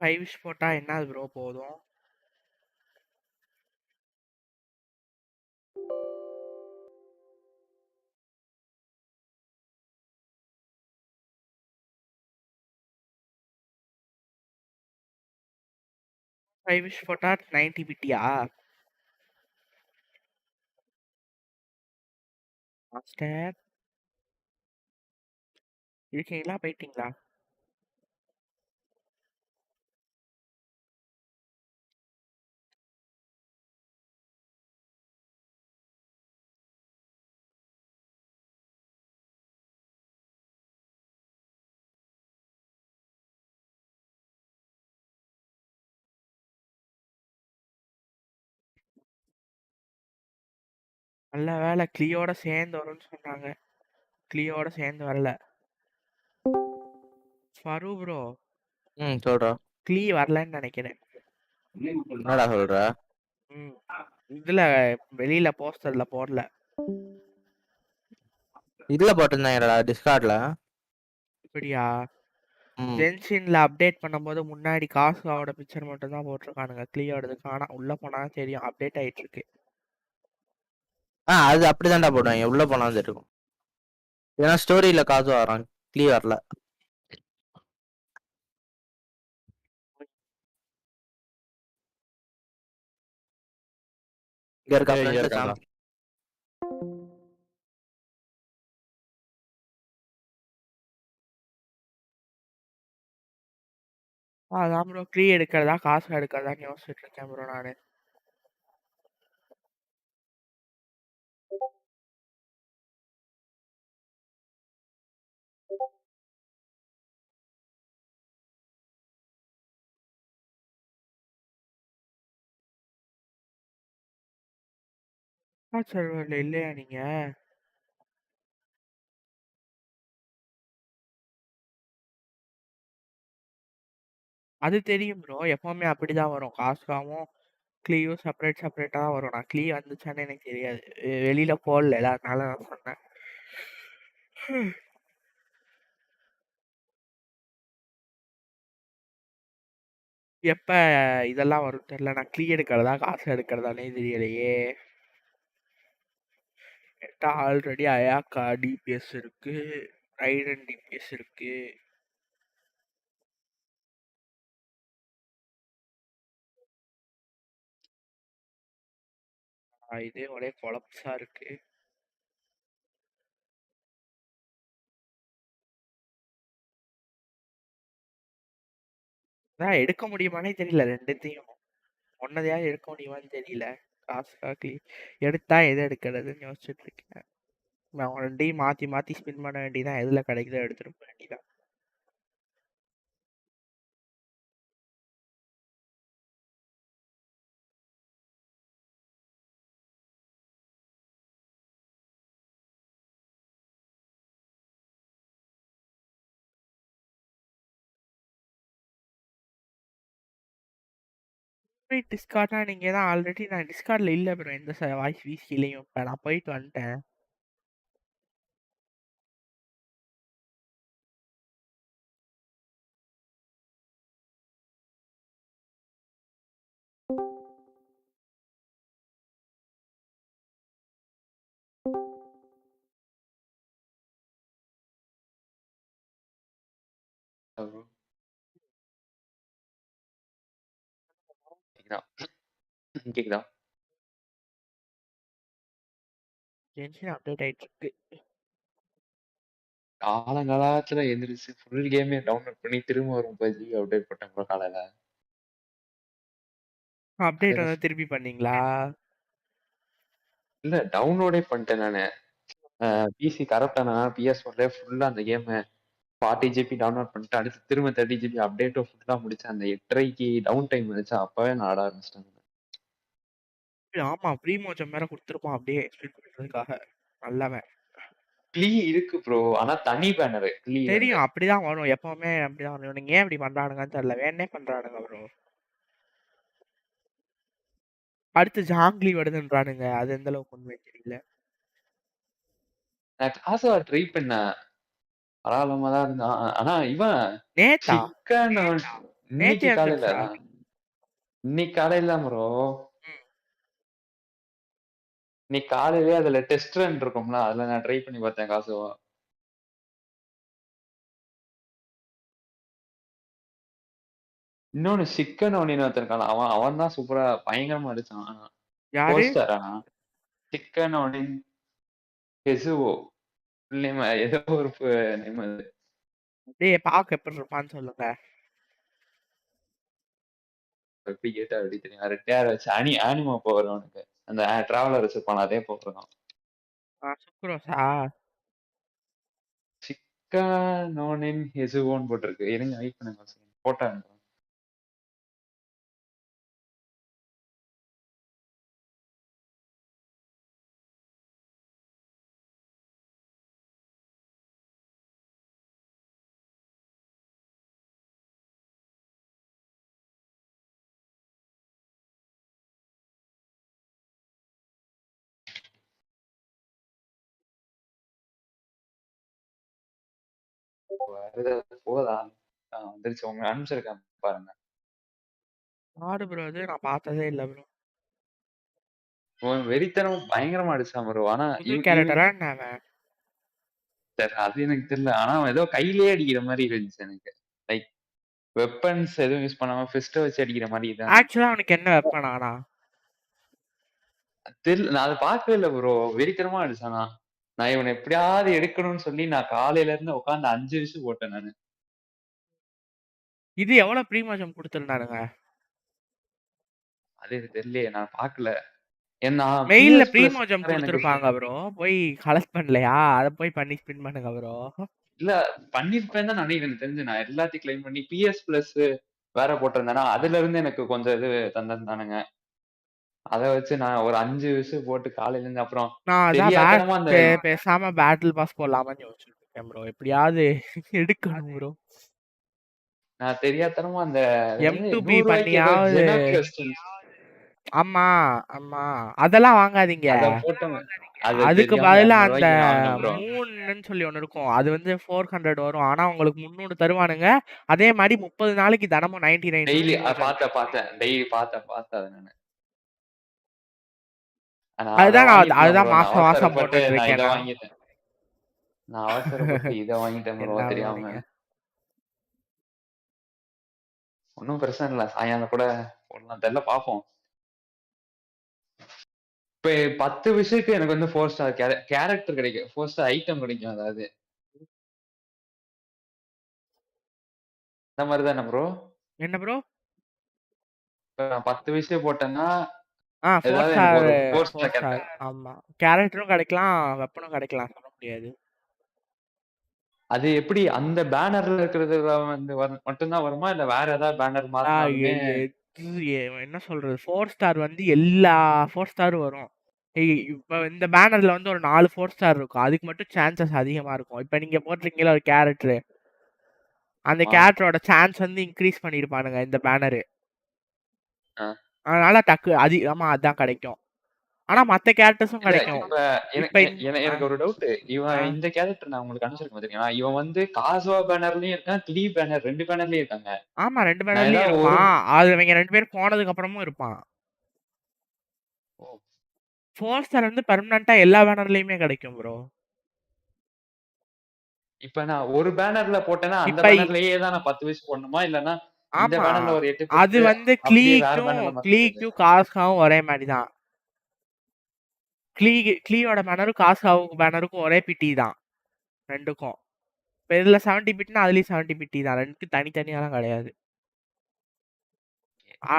5 wish போட்டா என்ன bro போதும்? ஃபைவ் விஷ் போட்டா 90 பிட்டியா? மாஸ்டர் இருக்கீங்களா? போயிட்டீங்களா? நல்ல வேலை கிளியோட சேர்ந்து வரும்னு சொன்னாங்க. கிளியோட சேர்ந்து வரல. ஃபரு ப்ரோ சொல்றா. கிளி வரலன்னு நினைக்கிறேன். என்னடா சொல்ற? இதுல வெளியில போஸ்டர்ல போடல. இதுல போட்டிருந்தாங்கடா டிஸ்கார்ட்ல. இப்படியா? ஜென்ஷின்ல அப்டேட் பண்ணும்போது முன்னாடி காசுவோட பிக்சர் மட்டும் தான் போட்டிருக்கானுங்க. கிளியோடது காணா. உள்ள போனா தெரியும் அப்டேட் ஆயிட்டு இருக்கு. அது அப்படிதான்டா போடுவாங்க. உள்ள போனா தெரியும். ஏன்னா ஸ்டோரியில காசு வரான், கிளி வரல. இங்க இருக்க அதான் ப்ரோ கிளி எடுக்கிறதா காசு எடுக்கிறதான்னு யோசிச்சுட்டு இருக்கேன் ப்ரோ நானு. சர்வர்ல இல்லையா நீங்க? அது தெரியும் ப்ரோ. எப்பவுமே அப்படிதான் வரும். காசுகாவும் கிளியும் செப்பரேட் செப்பரேட்டா தான் வரும். நான் கிளி வந்துச்சான்னு எனக்கு தெரியாது. வெளியில போடல அதனால நான் சொன்னேன். எப்ப இதெல்லாம் வரும் தெரியல. நான் கிளி எடுக்கிறதா காசு எடுக்கிறதானே தெரியலையே. ஆல்ரெடி அயாக்கா டிபிஎஸ் இருக்கு, ரைடன் டிபிஎஸ் இருக்கு. இதே ஒரே கொலப்ஸா இருக்கு. அதான் எடுக்க முடியுமானே தெரியல. ரெண்டுத்தையும் ஒன்னதையாவது எடுக்க முடியுமான்னு தெரியல. காசுக்காக எடுத்தா எது எடுக்கிறதுன்னு யோசிச்சுட்டு இருக்கேன். நான் ரெண்டையும் மாத்தி மாத்தி ஸ்பின் பண்ண வேண்டியதான். எதுல கிடைக்குதோ எடுத்துட்டு போக வேண்டியதான். டிஸ்கார்ட்னா நீங்க தான் ஆல்ரெடி. நான் டிஸ்கார்ட்ல இல்ல ப்ரோ. எந்த வாய்ஸ் வீசிலையும் இப்ப நான் போயிட்டு வந்துட்டேன். கேக்குதா? ஜென்ஷன் அப்டேட் ஆயிட்டு இருக்கு. காலங்காலத்துல எந்திரிச்சு ஃபுல் கேமே டவுன்லோட் பண்ணி திரும்ப ஒரு 30 GB அப்டேட் போட்டேன் ப்ரோ காலையில. அப்டேட் வந்து திருப்பி பண்ணீங்களா? இல்ல டவுன்லோடே பண்ணிட்டேன் நானு. பிசி கரெக்டானா PS4ல ஃபுல்லா அந்த கேம் 40 GB டவுன்லோட் பண்ணிட்டு அடுத்து திரும்ப 30 GB அப்டேட்டும் ஃபுல்லா முடிச்சேன். அந்த 8:30க்கு டவுன் டைம் வந்துச்சு. அப்பவே நான் ஆட ஆரம்பிச்சிட்டேன். ஆமா ப்ரீமோஜம் வேற கொடுத்துருப்பான் அப்படியே எக்ஸ்பிளைன் பண்றதுக்காக. நல்லவன். கிளி இருக்கு ப்ரோ. ஆனா தனி பேனர் கிளி வந்து. தெரியும் அப்படிதான் வரும். எப்பவுமே அப்படிதான் வரும். நீங்க ஏன் இப்படி பண்றானுங்கன்னு தெரியல. வேணே பண்றானுங்க ப்ரோ. அடுத்து ஜாங்லி வருதுன்றானுங்க. அது எந்த அளவுக்கு உண்மை தெரியல. நான் காசை ட்ரை பண்ணேன். பரவாயில்லாம தான் இருந்தான். ஆனா இவன் நேத்தா சிக்கன் இன்னைக்கு நேத்தே காலையில வந்துருச்சா? தான். இன்னைக்கு காலையில தான் ப்ரோ. ம். இன்னைக்கு காலையிலயே அதுல டெஸ்ட் ரன் இருக்கும்ல, அதுல நான் ட்ரை பண்ணி பார்த்தேன் காசுவா. இன்னொன்னு சிக்கன் ஒனின்னு ஒருத்தன் இருக்கான். அவன் தான் சூப்பரா பயங்கரமா அடிச்சான். ஆனா யாரு? 4 ஸ்டார் ஆனா. சிக்கன் ஒனின் ஹெசுவோ. ஃபுல் நேம் ஏதோ ஒரு நேம் அது. டேய் பாக்க எப்படி இருப்பான்னு சொல்லுங்க. எப்படி கேட்டா எப்படி தெரியும்? ரெட்டையார வச்சு ஆனிமா பவர் அவனுக்கு. அந்த டிராவலர் வச்சிருப்பான் அதே போட்டிருக்கான். சுக்ரோஸா? சிக்கன் ஒனின் ஹெசுவோன்னு போட்டிருக்கு. இருங்க வெயிட் பண்ணுங்க ஒரு second. போட்டோ அனுப்புறேன். வருதா? போதா? வந்துருச்சு. உங்க அனுப்பிச்சிருக்கேன் பாருங்க. யாரு ப்ரோ அது? நான் பார்த்ததே இல்ல ப்ரோ. அவன் வெறித்தனம் பயங்கரமா அடிச்சான் ப்ரோ. ஆனா புது கேரக்டரா என்ன அவன்? அது எனக்கு தெரியல. ஆனா அவன் ஏதோ கையிலேயே அடிக்கிற மாதிரி இருந்துச்சு எனக்கு. லைக் வெப்பன்ஸ் எதுவும் யூஸ் பண்ணாம ஃபிஸ்ட வச்சு அடிக்கிற மாதிரி தான் இருந்துச்சு. ஆக்சுவலா அவனுக்கு என்ன வெப்பன் ஆனா? தெரியல, நான் அதை பார்க்கவே இல்லை ப்ரோ. வெறித்தனமா அடிச்சானா. நான் இவனை எப்படியாவது எடுக்கணும்னு சொல்லி நான் காலையில இருந்து உட்காந்து 5 விஷயம் போட்டேன் நானு. இது எவ்வளவு ப்ரீமியம் கொடுத்திருந்தானுங்க? அது எனக்கு தெரியலையே, நான் பார்க்கல. ஏன்னா மெயில்ல பிஎஸ் பிளஸ் ப்ரீமியம் எனக்கு கொடுத்திருப்பாங்க ப்ரோ. போய் கலெக்ட் பண்ணலையா? அத போய் பண்ணி ஸ்பின் பண்ணுங்க ப்ரோ. இல்ல பண்ணிருப்பேன் தான் நினைக்கிறேன். எனக்கு தெரிஞ்சு நான் எல்லாத்தையும் கிளைம் பண்ணி பிஎஸ் பிளஸ் வேற போட்டிருந்தேன்னா அதுல இருந்து எனக்கு கொஞ்சம் இது தந்திருந்தானுங்க. அதை வச்சு நான் ஒரு 5 விஷயம் போட்டு காலையில இருந்து அப்புறம் நான் அதான் தெரியாதனமா அந்த பேசாம பேட்டில் பாஸ் போடலாமான்னு யோசிச்சுட்டு இருக்கேன் ப்ரோ. எப்படியாவது எடுக்கணும் ப்ரோ. நான் தெரியாதனமா அந்த M2B 100 ரூபாய்க்கு ஏதோ பண்ணியாவது. ஜெனோ கிறிஸ்டல்ஸ் ஆமா, ஆமா. அதெல்லாம் வாங்காதீங்க. அத போட்டோம். அது அதுக்கு தெரியாம பதிலா 200 அந்த ரூபாய்க்கு வாங்கினேன் ப்ரோ. மூணுன்னு சொல்லி ஒண்ணு இருக்கும். அது வந்து 400 வரும். ஆனா உங்களுக்கு 300 தருவானுங்க. அதே மாரி 30 நாளைக்கு தினமும் 99 டெய்லி ப்ரீமியம். பார்த்தேன். டெய்லி பார்த்தேன் அத நானு. ஆனா அத வாங்கிட்டேன் ப்ரோ. அதுதான் நான் மாசம் மாசம் அவசரப்பட்டு போட்டுட்டு நான் இருக்கேன் இத நான். வாங்கிட்டேன். நான் அவசரப்பட்டு இத வாங்கிட்டேன் ப்ரோ என்ன ப்ரோ தெரியாம. நீங்க? ஒண்ணும் பிரச்சனை இல்ல. சாயங்காலம் கூட போடலாம். தெரியல பார்ப்போம். இப்ப 10 விஷயத்துக்கு எனக்கு வந்து 4 ஸ்டார் கேரக்டர் கிடைக்கும். 4 ஸ்டார் ஐட்டம் கிடைக்கும். அதாவது இந்த மாதிரி தானே ப்ரோ? என்ன ப்ரோ? இப்ப நான் 10 விஷயம் போட்டேன்னா 4 ஏதாவது எனக்கு ஸ்டார் ஒரு 4 4 ஸ்டார் ஸ்டார். கேரக்டர். ஆமா. கேரக்டரும் கிடைக்கலாம், வெப்பனும் கிடைக்கலாம். சொல்ல முடியாது. அது எப்படி அந்த பேனர்ல இருக்கிறது வந்து மட்டும் தான் வருமா? இல்ல வேற ஏதாவது பேனர் ஆ மாத்துனாலுமே என்ன சொல்றது? 4 ஸ்டார் வந்து எல்லா 4 ஸ்டாரும் வரும். இப்ப இந்த பேனர்ல வந்து ஒரு 4 4 ஸ்டார் இருக்கும். அதுக்கு மட்டும் சான்சஸ் அதிகமா இருக்கும். இப்ப நீங்க போட்டிருக்கீங்கல்ல ஒரு கேரக்டர். அந்த ஆமா. கேரக்டரோட சான்ஸ் வந்து இன்க்ரீஸ் பண்ணிருப்பானுங்க இந்த பேனரு. ஆ. அதனால ஆமா அதான் கிடைக்கும். ஆனா மத்த கேரக்டர்ஸும் இல்ல கிடைக்கும். இப்ப இப்ப ஆ, எனக்கு ஒரு டவுட். இவன் ஆ. இந்த கேரக்டர் நான் உங்களுக்கு அனுப்பிச்சிருக்கேன் பாத்தீங்களா? இவன் வந்து காசுவா பேனர்லயும் இருக்கான், கிளீ பேனர் 2 பேனர்லயும் இருக்காங்க. ஆமா 2 நான் பேனர்லயும் ஏதாவது ஒரு இருப்பான். அது இவங்க 2 பேரும் போனதுக்கு அப்புறமும் இருப்பான். ஓ, 4 ஸ்டார் வந்து பெர்மனன்ட்டா எல்லா பேனர்லயுமே கிடைக்கும் ப்ரோ. இப்ப நான் ஒரு பேனர்ல போட்டேன்னா அந்த இப்ப பேனர்லயே தான் நான் 10 வயசு போடணுமா? இல்லன்னா இந்த ஆமா. பேனர்ல ஒரு 8 அது போட்டு வந்து அப்படியே வேற பேனர்ல மாத்த முடியாது. காஸ்காவும் ஒரே மாரி தான். க்ளீயோட பேனரும் பேனருக்கும் ஒரே பிட்டி தான். 2க்கும். இப்ப இதுல 70 பிட்னா அதுலயும் 70 பிட்டி தான். 2க்கும் தனித்தனியாலாம் கிடையாது. ஆ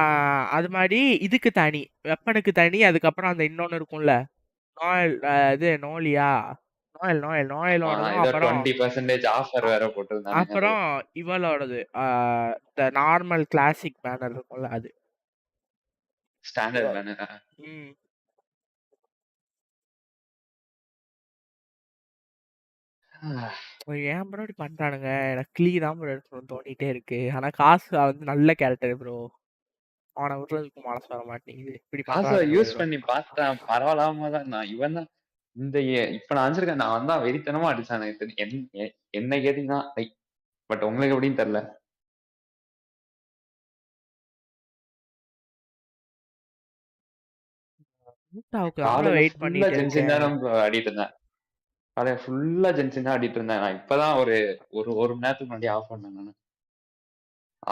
அது மாரி இதுக்கு தனி. வெப்பனுக்கு தனி. அதுக்கப்புறம் அந்த இன்னொன்னு இருக்கும்ல. இது நோலியா? ஆமா நோயலோடதும் ஏதோ அப்புறம் 20% ஆஃபர் வேற போட்டிருந்தானுங்க அது. அப்புறம் இவளோடது. இந்த நார்மல் கிளாசிக் பேனர் இருக்கும்ல அது. Standard banner. ம். ஏன் ப்ரோ இப்படி பண்றானுங்க? எனக்கு தான் ப்ரோ எடுக்கணும்னு தோணிட்டே இருக்கு. ஆனா காசு வந்து நல்ல கேரக்டர் ப்ரோ. அவன விடுறதுக்கு மனசு வர மாட்டேங்குது. இப்படி காசை பண்றானுங்களே யூஸ் ப்ரோ. பண்ணி பார்த்தேன். பரவாயில்லாம தான் நான் இவன் தான் இந்த இப்ப நான் வச்சிருக்கேன். நான் வந்தா வெறித்தனமா அடிச்சான் எனக்கு என்ன கேட்டீங்கன்னா பட் உங்களுக்கு எப்படின்னு தெரியல. மூட்டாவுக்கு தான்டா காலையில வெயிட் ஃபுல்லா பண்ணிட்டு ஜென்சின் இருக்கேன். தான் bro ஆடிட்டு இருந்தேன். காலையில ஃபுல்லா ஜென்சின் தான் ஆடிட்டு இருந்தேன். நான் இப்பதான் ஒரு ஒரு மணி நேரத்துக்கு முன்னாடி ஆஃப் பண்ணேன் நானு.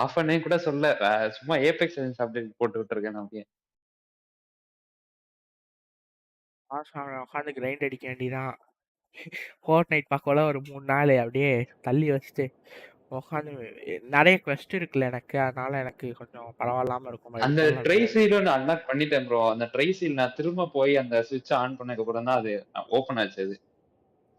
ஆஃப் பண்ணே கூட சொல்ல. சும்மா ஏபெக்ஸ் லெஜெண்ட்ஸ் அப்டேட் போட்டு விட்டுருக்கேன் நான் அப்படியே. உட்காந்து கிரைண்ட் அடிக்க வேண்டியதான். ஃபோர்ட் நைட் பார்க்கல ஒரு 3 நாள் அப்படியே தள்ளி வச்சுட்டு உட்காந்து நிறைய quest இருக்குல்ல எனக்கு, அதனால எனக்கு கொஞ்சம் பரவாயில்லாம இருக்கும். அந்த எடுத்துடலாம் ட்ரை அப்படியே. சீலும் நான் அன்லாக் பண்ணிட்டேன் ப்ரோ. அந்த ட்ரை சீல் நான் திரும்ப போய் அந்த சுவிட்ச் ஆன் பண்ணதுக்கு அப்புறம் தான் அது ஓபன் ஆச்சு அது.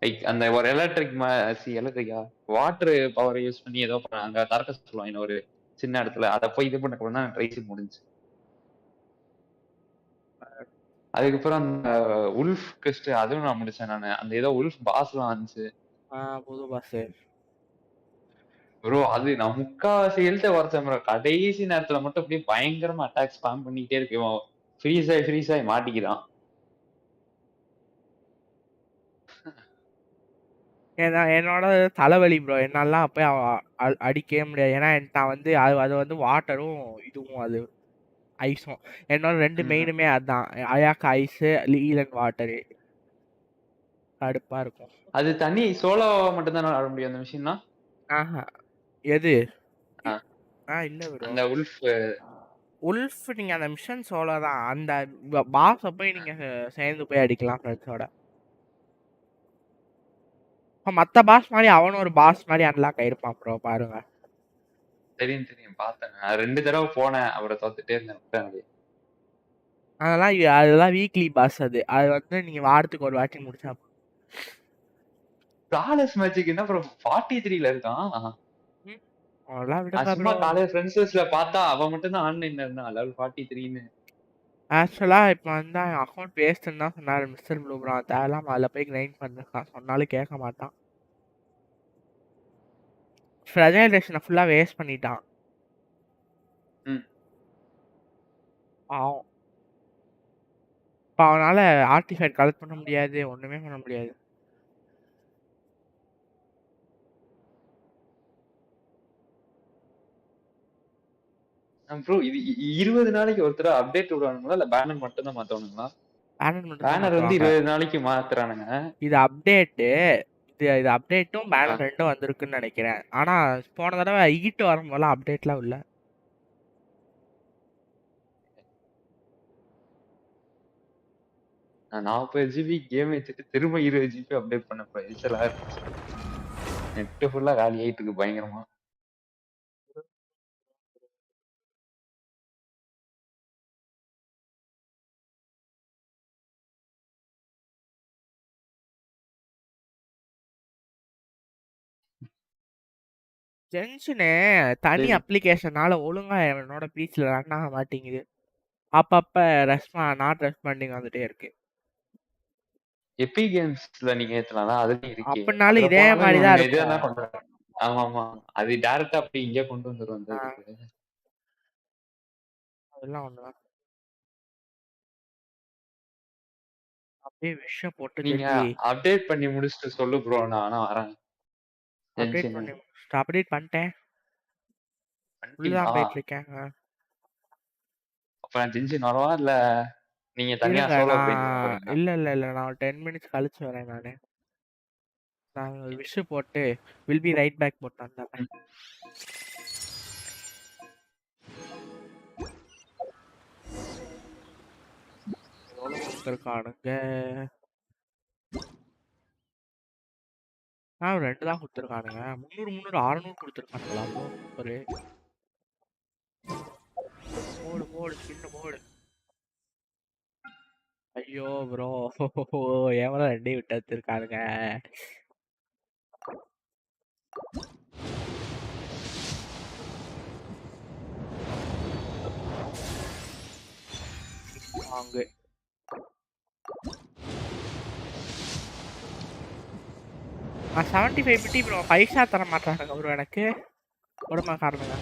லைக் அந்த ஒரு எலக்ட்ரிக்கா வாட்டர் பவர் யூஸ் பண்ணி ஏதோ அங்க திறக்க சொல்லுவாங்க ஒரு சின்ன இடத்துல. அதை போய் இது பண்ண தான் ட்ரை சீல் முடிஞ்சு. அதுக்கப்புறம் அந்த உல்ஃப் quest அதுவும் நான் முடிச்சேன் நானு. அந்த ஏதோ உல்ஃப் பாஸ்லாம் வந்துச்சு. புது பாஸ் ப்ரோ அது நான் முக்காவாசி ஹெல்த்தை குறைச்சேன் ப்ரோ. கடைசி நேரத்துல மட்டும் அப்படியே பயங்கரமா அட்டாக் ஸ்பாம் பண்ணிக்கிட்டே இருக்கு. இவன் ஃப்ரீஸ் ஆகி மாட்டிக்கிறான். ஏன்னா என்னோட தலைவலி ப்ரோ, என்னாலாம் அப்போ அடிக்கவே முடியாது. ஏன்னா நான் வந்து அது வந்து வாட்டரும் இதுவும் அது ஐஸும் என்னோட 2 மெயினுமே அதுதான். அயாக்கு ஐஸு, லீலன் வாட்டரு. கடுப்பா இருக்கும். அது தனி சோலோ மட்டும் தான் ஆட முடியும் அந்த மிஷின்னா. ஆஹா எது? ஆ. இல்ல ப்ரோ. அந்த உல்ஃப் உல்ஃப் நீங்க அந்த மிஷன் சோலோ தான். அந்த பாஸை போய் நீங்க சேர்ந்து போய் அடிக்கலாம் ஃப்ரெண்ட்ஸோட. மத்த பாஸ் மாதிரி அவனும் ஒரு பாஸ் மாதிரி அன்லாக் ஆயிருப்பான் ப்ரோ, பாருங்க. தெரியும் பார்த்தேன். நான் 2 தடவை போனேன். அப்புறம் தோத்துட்டே இருந்தேன். அதெல்லாம் வீக்லி பாஸ். அது வந்து நீங்க வாரத்துக்கு ஒரு வாட்டி முடிச்சா ஃப்ளாலெஸ் மேஜிக் என்ன ப்ரோ 43ல இருக்கான். அதெல்லாம் நான் விடுங்க சும்மா ப்ரோ. காலேஜ் ஃப்ரெண்ட்ஸ் லிஸ்ட்ல பார்த்தா அவன் மட்டும் தான் ஆன்லைன்ல இருந்தான் லெவல் 43ன்னு. ஆக்சுவலா இப்போ வந்து அக்கௌண்ட் வேஸ்ட்டுன்னு தான் சொன்னார் மிஸ்டர் ப்ளூ ப்ரோ. தேவையில்லாம அதில் போய் கிரைண்ட் பண்ணிருக்கான். சொன்னாலும் கேட்க மாட்டான். ஃப்ரெஜைலேஷனை ஃபுல்லாக வேஸ்ட் பண்ணிட்டான். பாவம். இப்போ அவனால் ஆர்டிஃபைட் கலெக்ட் பண்ண முடியாது, ஒன்றுமே பண்ண முடியாது. ப்ரோ இது 20 நாளைக்கு ஒருத்தர அப்டேட் விடுவானுங்களா இல்ல பேனர் மட்டும் தான் மாத்தவனுங்களா? பேனர் மட்டும் தான் பேனர் வந்து மாற்றுவாங்க. 20 நாளைக்கு மாத்துறானுங்க. இது அப்டேட்டு. இது அப்டேட்டும் பேனர் ரெண்டும் வந்திருக்குன்னு நினைக்கிறேன். ஆனால் போன தடவை ஈட்டு வரும்போதெல்லாம் அப்டேட்லாம் இல்லை. நான் 40 ஜிபி கேம் வச்சுட்டு திரும்ப 20 ஜிபி அப்டேட் பண்ண எரிச்சலா இருந்துச்சு. நெட் ஃபுல்லா காலி ஆயிட்டு இருக்கு பயங்கரமா. ஜென்ஷனு தனி சரி. அப்ளிகேஷனால ஒழுங்கா என்னோட பீச்சில் ரன் ஆக மாட்டேங்குது. அப்பப்போ நாட் ரெஸ்பாண்டிங் வந்துட்டே இருக்கு. எபி கேம்ஸ்ல நீங்க ஏத்தலாம் அதுலயும் இருக்கு. அப்படின்னாலும் அதுல இதே போனாலும் மாதிரி தான் இவனுங்க இருக்கும். இதெல்லாம் கொண்டு வராங்க. ஆமா அது டைரக்டா அப்படி இங்கே கொண்டு வந்துரும் அந்த இதுக்கு. அதெல்லாம் ஒண்ணுதான். அப்படியே விஷயம் போட்டு நீங்க திருப்பி அப்டேட் பண்ணி முடிச்சுட்டு சொல்லு ப்ரோ. நான் ஆனா வரேன். அப்டேட் பண்ணி அப்டேட் பண்ணிட்டேன். உள்ளதான் போயிட்டு இருக்கேன். அப்ப நான் ஜென்ஷன் வரவா இல்ல நீங்க தனியா இருங்க, சோலோ நான் போயிட்டு போறீங்களா? இல்ல நான் ஒரு 10 மினிட்ஸ் கழிச்சு வரேன். நான் ஒரு விஷ் போட்டு வில் பி ரைட் பேக் போட்டு வந்துடுறேன். எவ்வளவு கொடுத்துருக்கானுங்க? 2 தான் கொடுத்துருக்கானுங்க. 300 600 கொடுத்துருக்கானுங்களா? சூப்பரு. போடு ஸ்பின்னு போடு. ஐயோ ப்ரோ, எவனோ 2 விட்டு வச்சிருக்கானுங்க. வாங்கு 75 பிட்டி ப்ரோ. 5 ஸ்டார் தர மாட்டானுங்க ப்ரோ எனக்கு. கொடுமா காரணங்க.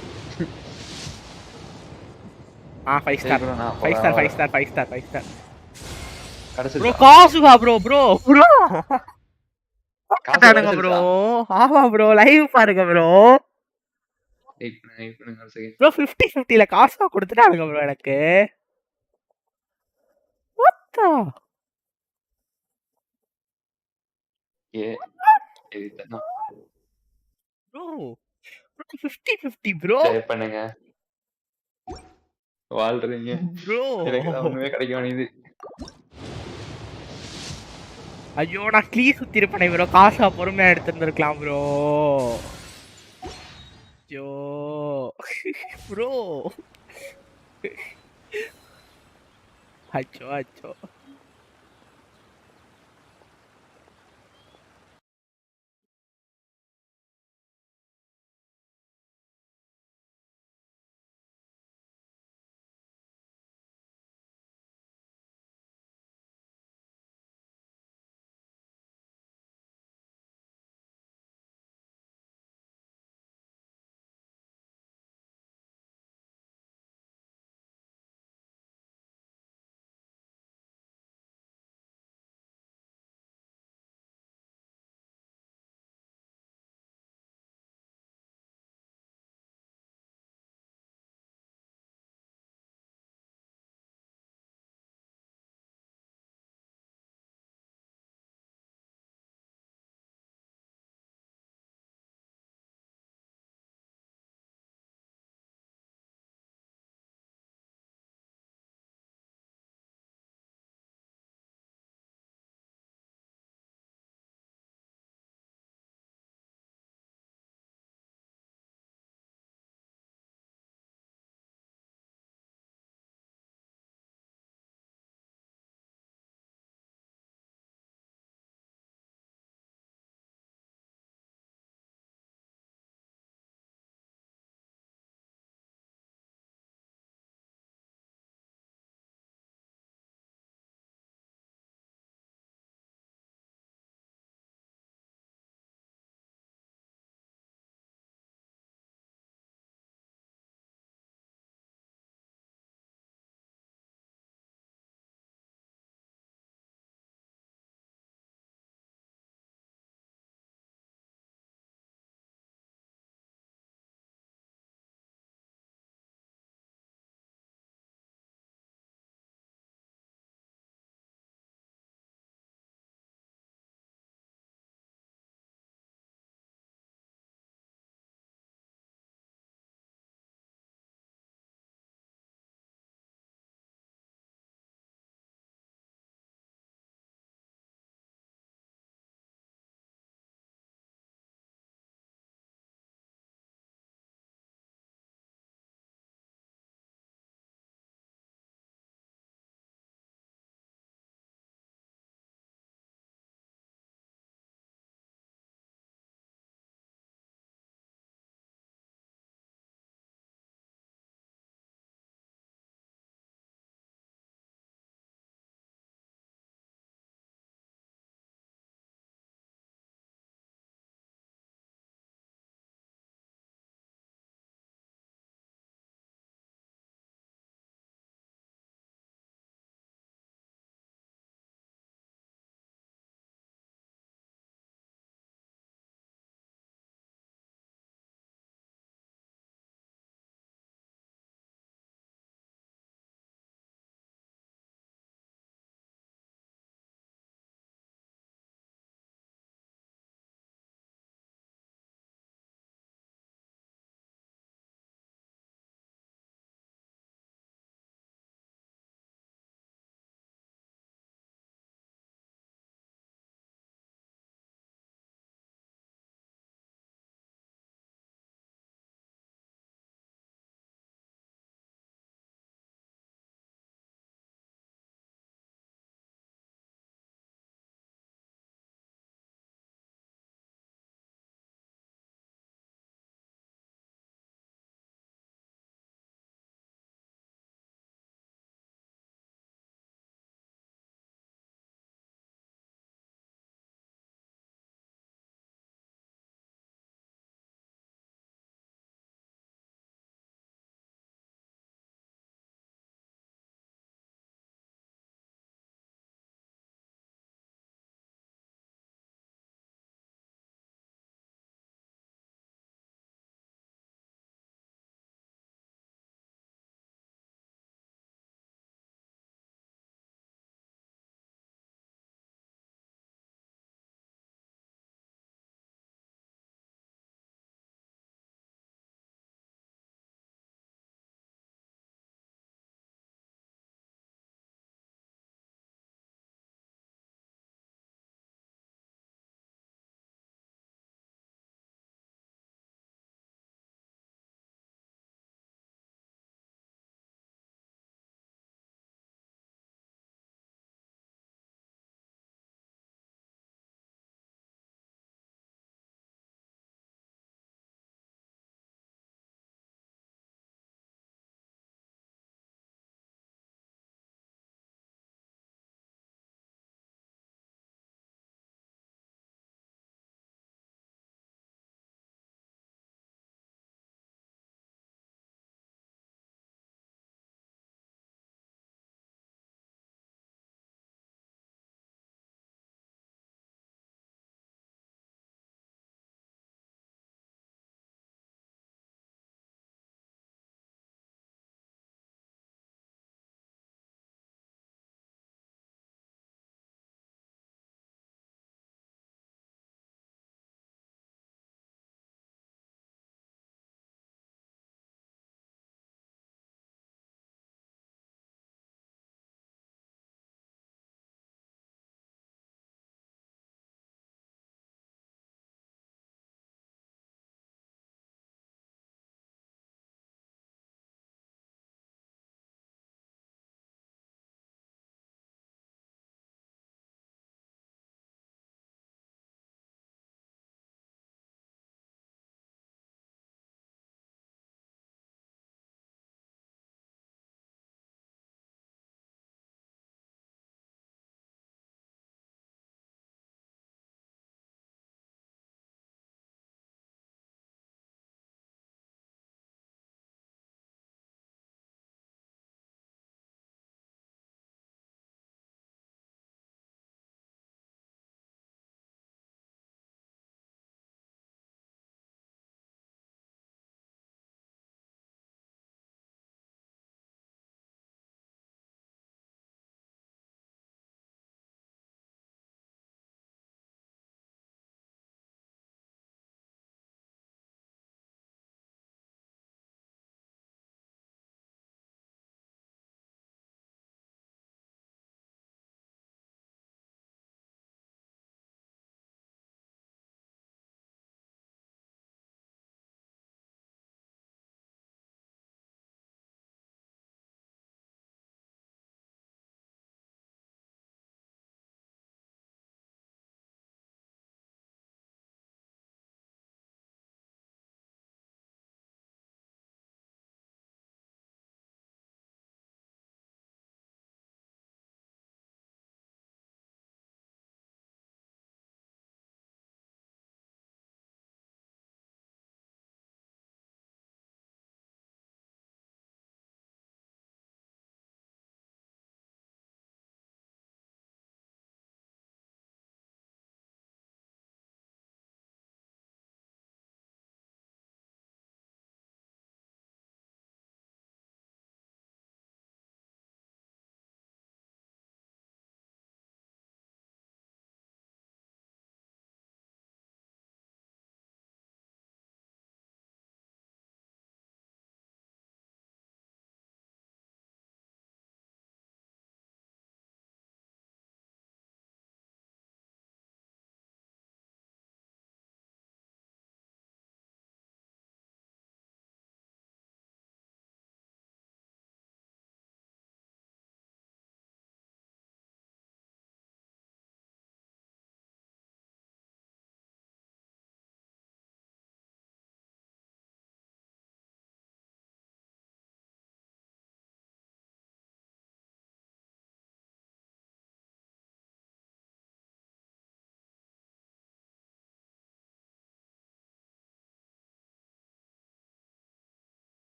5 star 5 star 5 star 5 star bro. காசுகா ப்ரோ காட்டானுங்க ப்ரோ. ஆமா ப்ரோ, லைவ் பாருங்க ப்ரோ. ப்ரோ 50-50ல காசா கொடுத்துட்டானுங்க ப்ரோ எனக்கு. What என்னத்தா ஏ இதுதான் ப்ரோ 50-50 ப்ரோ ட்ரை பண்ணுங்க வாழ்றீங்க ப்ரோ எனக்கு தான் ஒண்ணுமே கிடைக்க வேண்டியது ஐயோ நான் க்ளீ சுத்தி இருப்பேனே ப்ரோ காசா பொறுமையா எடுத்துருந்துருக்கலாம் ப்ரோ ஐயோ ப்ரோ அச்சோ அச்சோ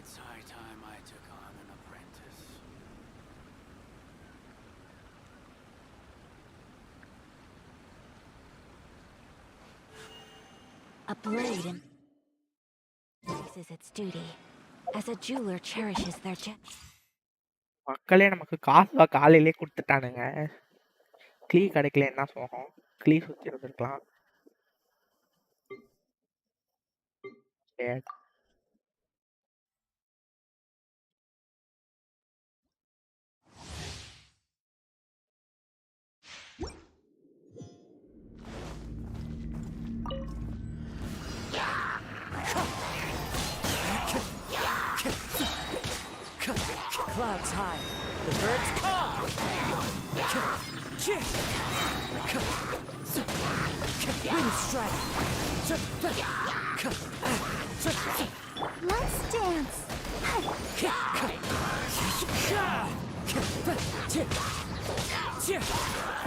It's high time I took on an apprentice. A blade and is its duty, as a jeweler cherishes their gems. மக்களே நமக்கு காசா காலையிலே கொடுத்துட்டானுங்க. க்ளீ கிடைக்கல என்ன சோகம். க்ளீ சுத்தி இருந்திருக்கலாம். Clouds high, the birds call. Wind strike. Let's dance.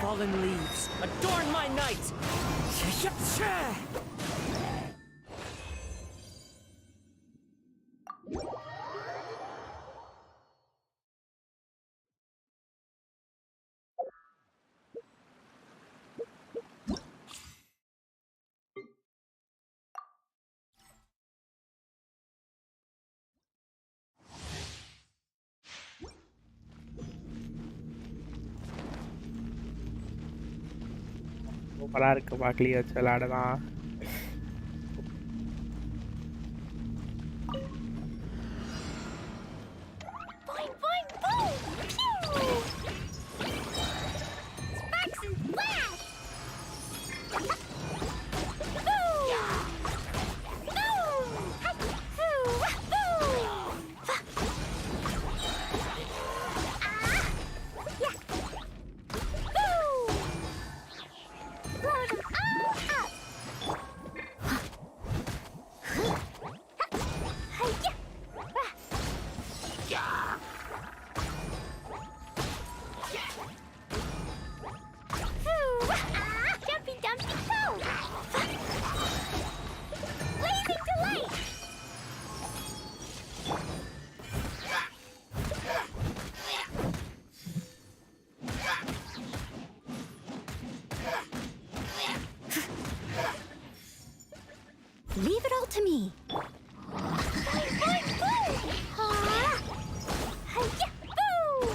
Fallen leaves adorn my night. சூப்பரா இருக்குப்பா க்ளீ வச்சு விளையாடலாம். Boing, boing, boom! Pew! Sparks and flash! Boom! Boom! Hoo! Boom! Yeah! Boom! Blow them all up! Jumpy Dumpy Go! Blazing Delight! Leave it all to me. Boing, boing, boom! Hi-ya! Boom!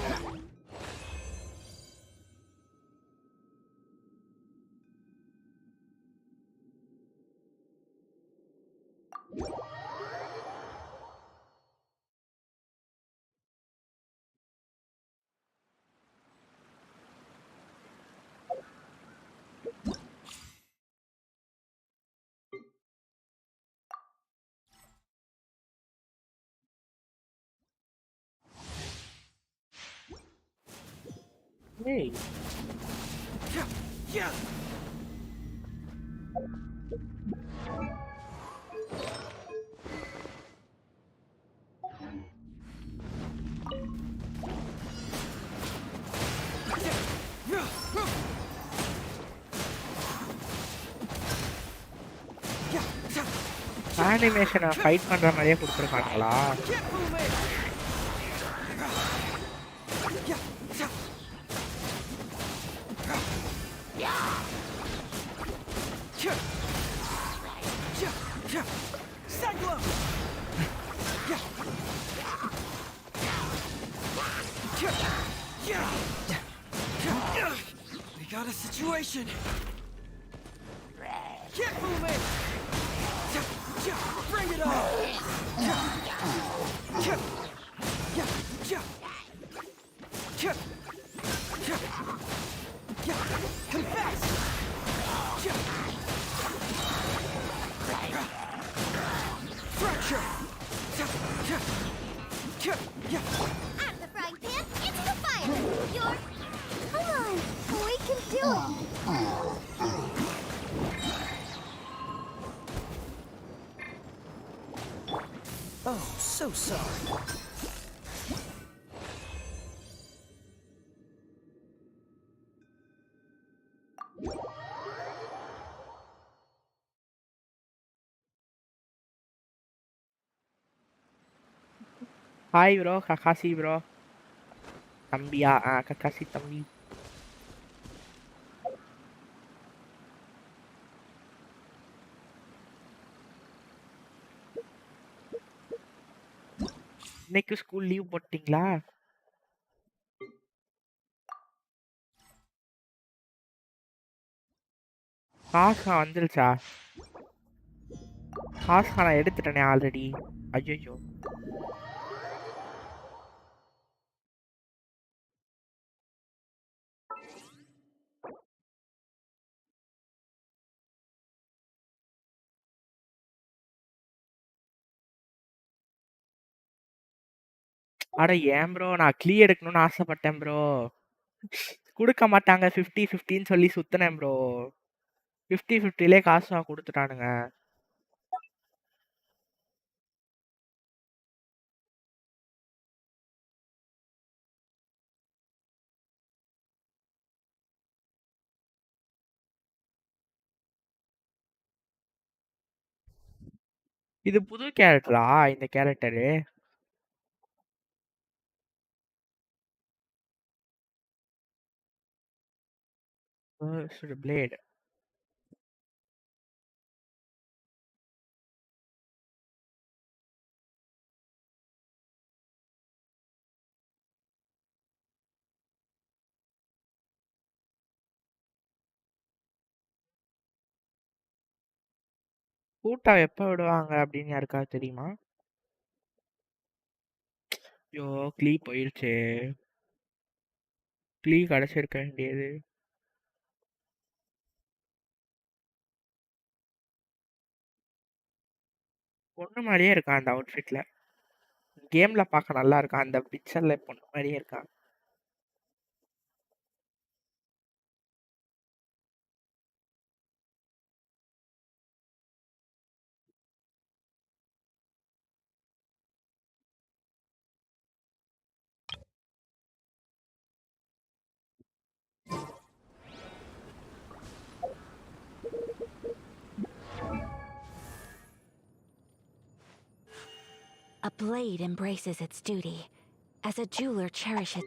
ஏய் அனிமேஷனை fight பண்ற மாதிரியே கொடுத்துருக்காங்களா? We got a situation. Keep moving. Bring it on. Confess. Fracture. Out of the frying pan, into the fire! You're... Come on, we can do it! So sorry. Hi bro Kakashi bro தம்பியா Kakashi தம்பி இன்னைக்கு school leave போட்டீங்களா காசா வந்துருச்சா காசா நான் எடுத்துட்டேனே already ஐயோ அட ஏன் bro நான் க்ளீ எடுக்கணும்னு ஆசைப்பட்டேன் ப்ரோ கொடுக்க மாட்டாங்க 50-50ன்னு சொல்லி சுத்தினேன் ப்ரோ 50-50லே காசா கொடுத்துட்டானுங்க இது புது கேரக்டரா இந்த கேரக்டரு பிளேட் கூட்டா எப்ப விடுவாங்க அப்படின்னு யாருக்காவது தெரியுமா ஐயோ க்ளீ போயிருச்சே க்ளீ கிடைச்சிருக்க வேண்டியது பொண்ணு மாதிரியே இருக்கான் அந்த அவுட்ஃபிட்ல கேம்ல பார்க்க நல்லா இருக்கான் அந்த பிக்சர்ல பொண்ணு மாதிரியே இருக்கான் A blade embraces its duty, as a jeweler cherishes.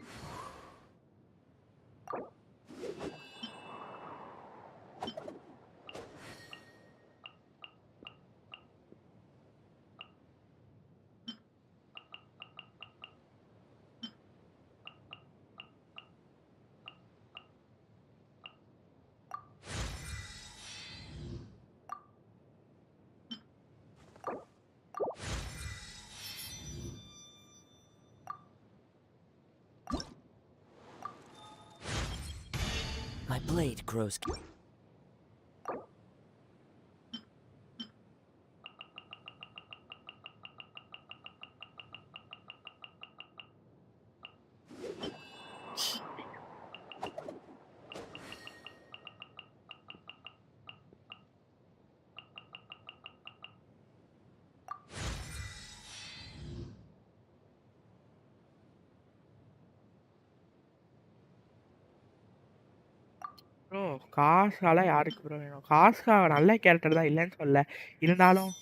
My blade grows. Bro காசால யாருக்கு ப்ரோ வேணும் காசா நல்ல கேரக்டர் தான் இல்லைன்னு சொல்ல இருந்தாலும்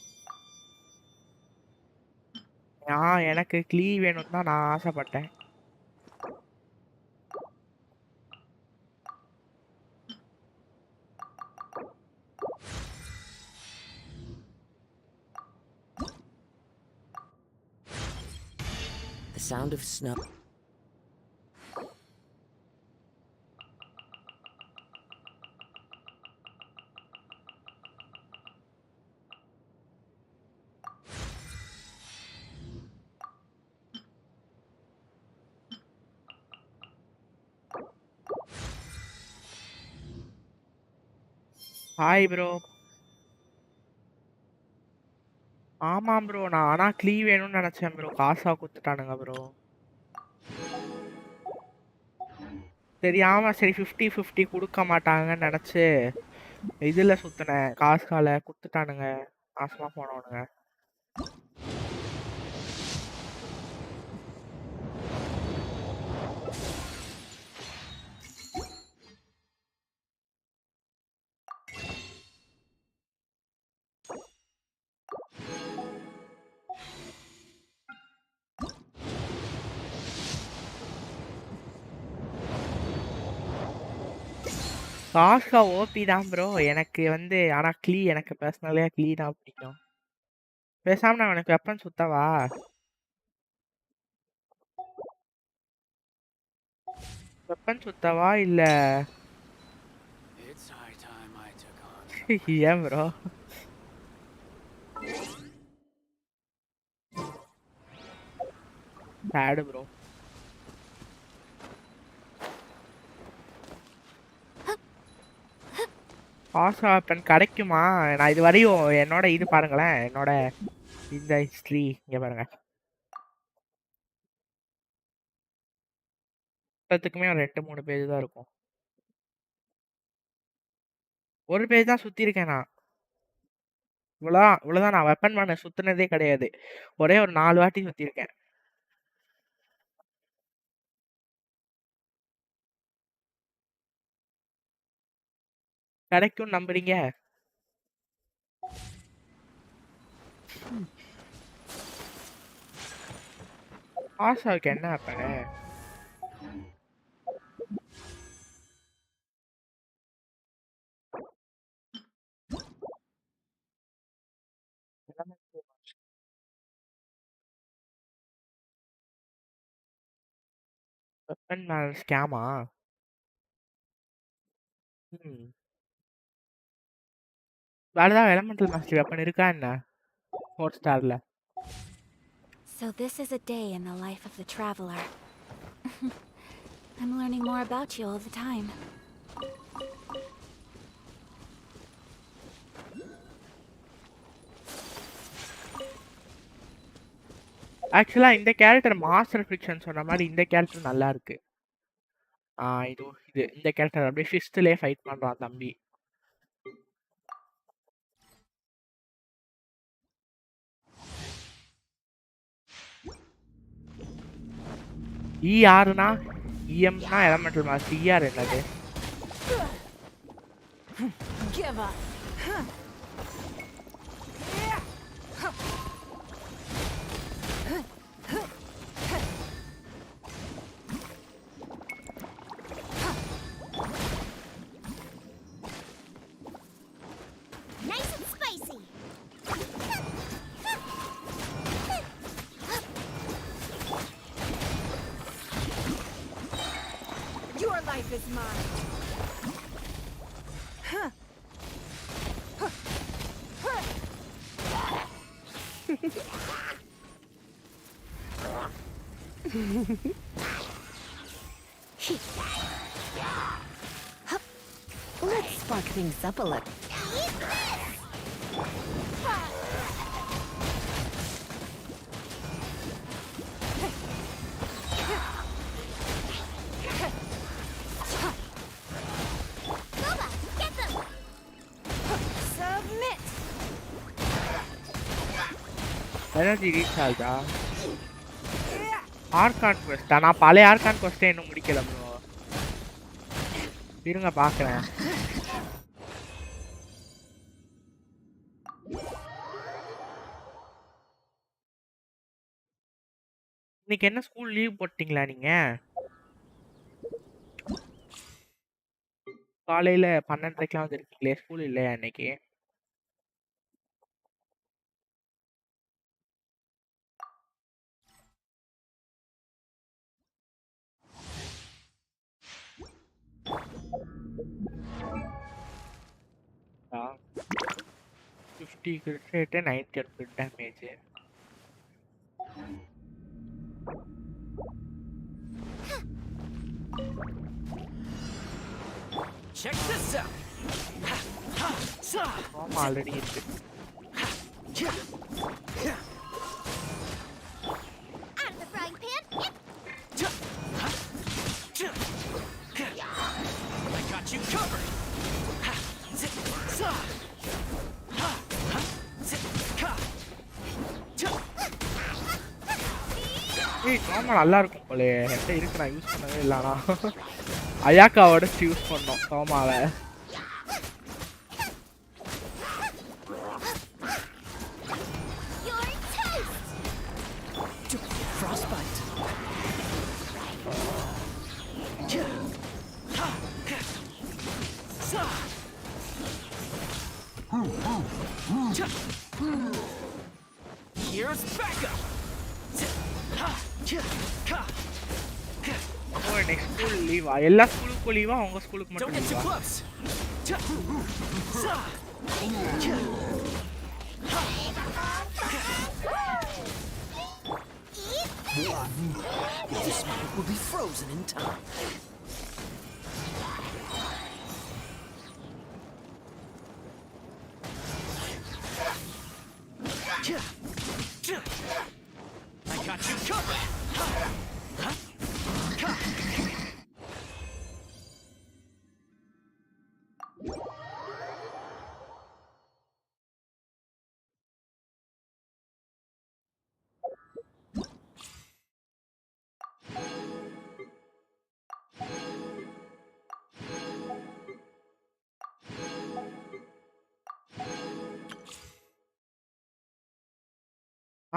எனக்கு க்ளீ வேணும்னு தான் நான் ஆசைப்பட்டேன் The sound of snow. Hi bro ஆமாம் ப்ரோ நான் ஆனா க்ளீ வேணும்னு நினைச்சேன் ப்ரோ காசா கொடுத்துட்டானுங்க ப்ரோ தெரியாம சரி 50-50 கொடுக்க மாட்டாங்கன்னு நினைச்சு இதுல சுத்தினேன் காசால கொடுத்துட்டானுங்க நாசமா போனவனுங்க காஸ்கா ஓபி தான் ப்ரோ. எனக்கு வந்து ஆனா எனக்கு பர்சனலா தான் பிடிக்கும். பேசாம நான் உனக்கு வெப்பன் சுத்தவா? வெப்பன் சுத்தவா இல்ல It's high time I took on ஏன் ப்ரோ? சேடு ப்ரோ. காஸ்கா வெப்பன் கிடைக்குமா? நான் இது வரையும் என்னோட இது பாருங்களேன். என்னோட இந்த ஹிஸ்டரி இங்க பாருங்க. மொத்தத்துக்குமே ஒரு 2-3 பேஜ் தான் இருக்கும். ஒரு பேஜ் தான் சுத்தியிருக்கேன் நான். இவ்வளவுதான் நான் வெப்பன் பண்ண சுத்துனதே கிடையாது. ஒரே ஒரு 4 வாட்டி சுத்தியிருக்கேன். கிடைக்கும் நம்புறீங்க? ஆஷாவுக்கு என்ன வெப்பனு? Weapon schema? வேற ஏதாவது எலமெண்டல் மாஸ்டர் வெப்பன் இருக்கா என்ன? ஹாட் ஸ்டார்ல. So this is a day in the life of the traveler. I'm learning more about you all the time. ஆக்சுவலா இந்த கேரக்டர் மாஸ்டர் ஃபிக்ஷன் சொன்ன மாதிரி இந்த கேரக்டர் நல்லா இருக்கு. இது இந்த கேரக்டர் அப்படியே ஃபிஸ்ட்லயே ஃபைட் பண்றான் தம்பி. ERனா EMனா எலமெண்டல் மாஸ்டர். ER என்னது? Give up. Nice and spicy. Your life is mine. Let's spark things up a little. Submit. Energy reach ஆகுதா? Archon quest. நான் பழைய ஆர்கான் குவெஸ்ட்டே இன்னும் முடிக்கல ப்ரோ. இருங்க பாக்குறேன். இன்னைக்கு என்ன ஸ்கூல் லீவ் போட்டீங்களா நீங்க? காலையில 12:30க்குலாம் வந்திருக்கீங்களே, ஸ்கூல் இல்லையா இன்னைக்கு? ஆ 50 grid rate 90 grid damage. Check this out. ஆமா ஆல்ரெடி இருக்கு. Out of the frying pan. I got you covered. ஏய் நார்மல் நல்லா இருக்கும் போலயே. என்கிட்ட இருக்கு, நான் யூஸ் பண்ணவே இல்லை. ஆனா அயாக்காவோட யூஸ் பண்ணோம் சோமாவை. You're toast. Frostbite. Here's backup. ஓ நெக்ஸ்ட் ஸ்கூல் லீவா? எல்லா ஸ்கூலுக்கும் லீவா? உங்க ஸ்கூலுக்கு Don't மட்டும் get too லீவா? close. This moment will be frozen in time. I got you covered.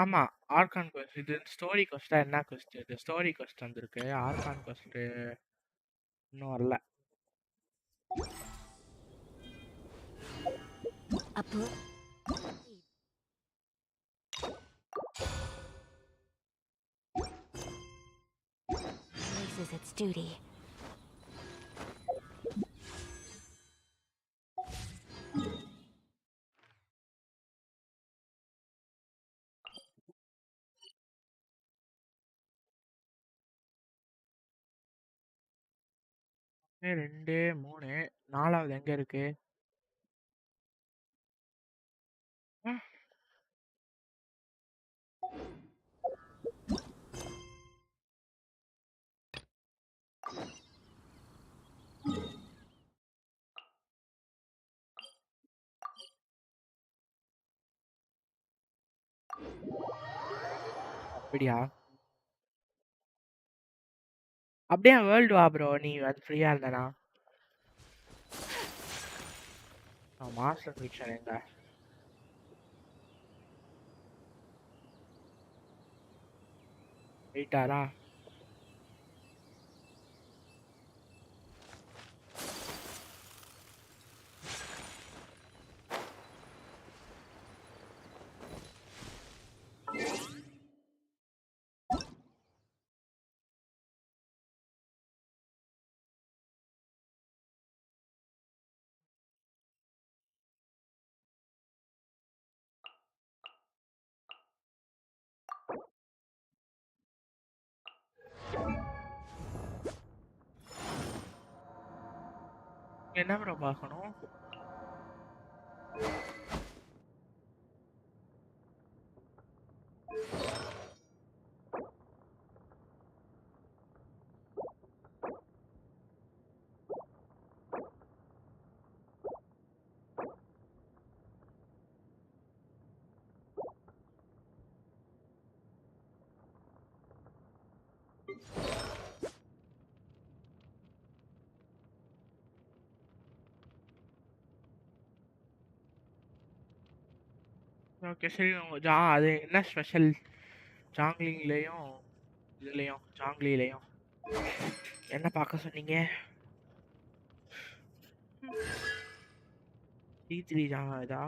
ஆமா. Argon quest. இது ஸ்டோரி குவெஸ்ட்டா என்ன குவெஸ்ட் இது? ஸ்டோரி குவெஸ்ட் வந்திருக்கு. ஆர்கான் குவெஸ்ட் இன்னும் வரல. A blade embraces its duty. ஒண்ணு, 2, 3 4வது எங்க இருக்கு? ம். அப்படியா? அப்படியே வேர்ல்டு வா ப்ரோ. நீ வந்து ஃப்ரீயா இருந்தனா? மாஸ்டர் ஃபிக்ஷன் எங்க? போயிட்டாரா? என்ன ப்ரோ பார்க்கணும்? ஓகே சரி. அது என்ன ஸ்பெஷல்? ஜாங்லிங்லேயும் இதுலேயும் ஜாங்லிலையும் என்ன பார்க்க சொன்னீங்க? C3 இதா?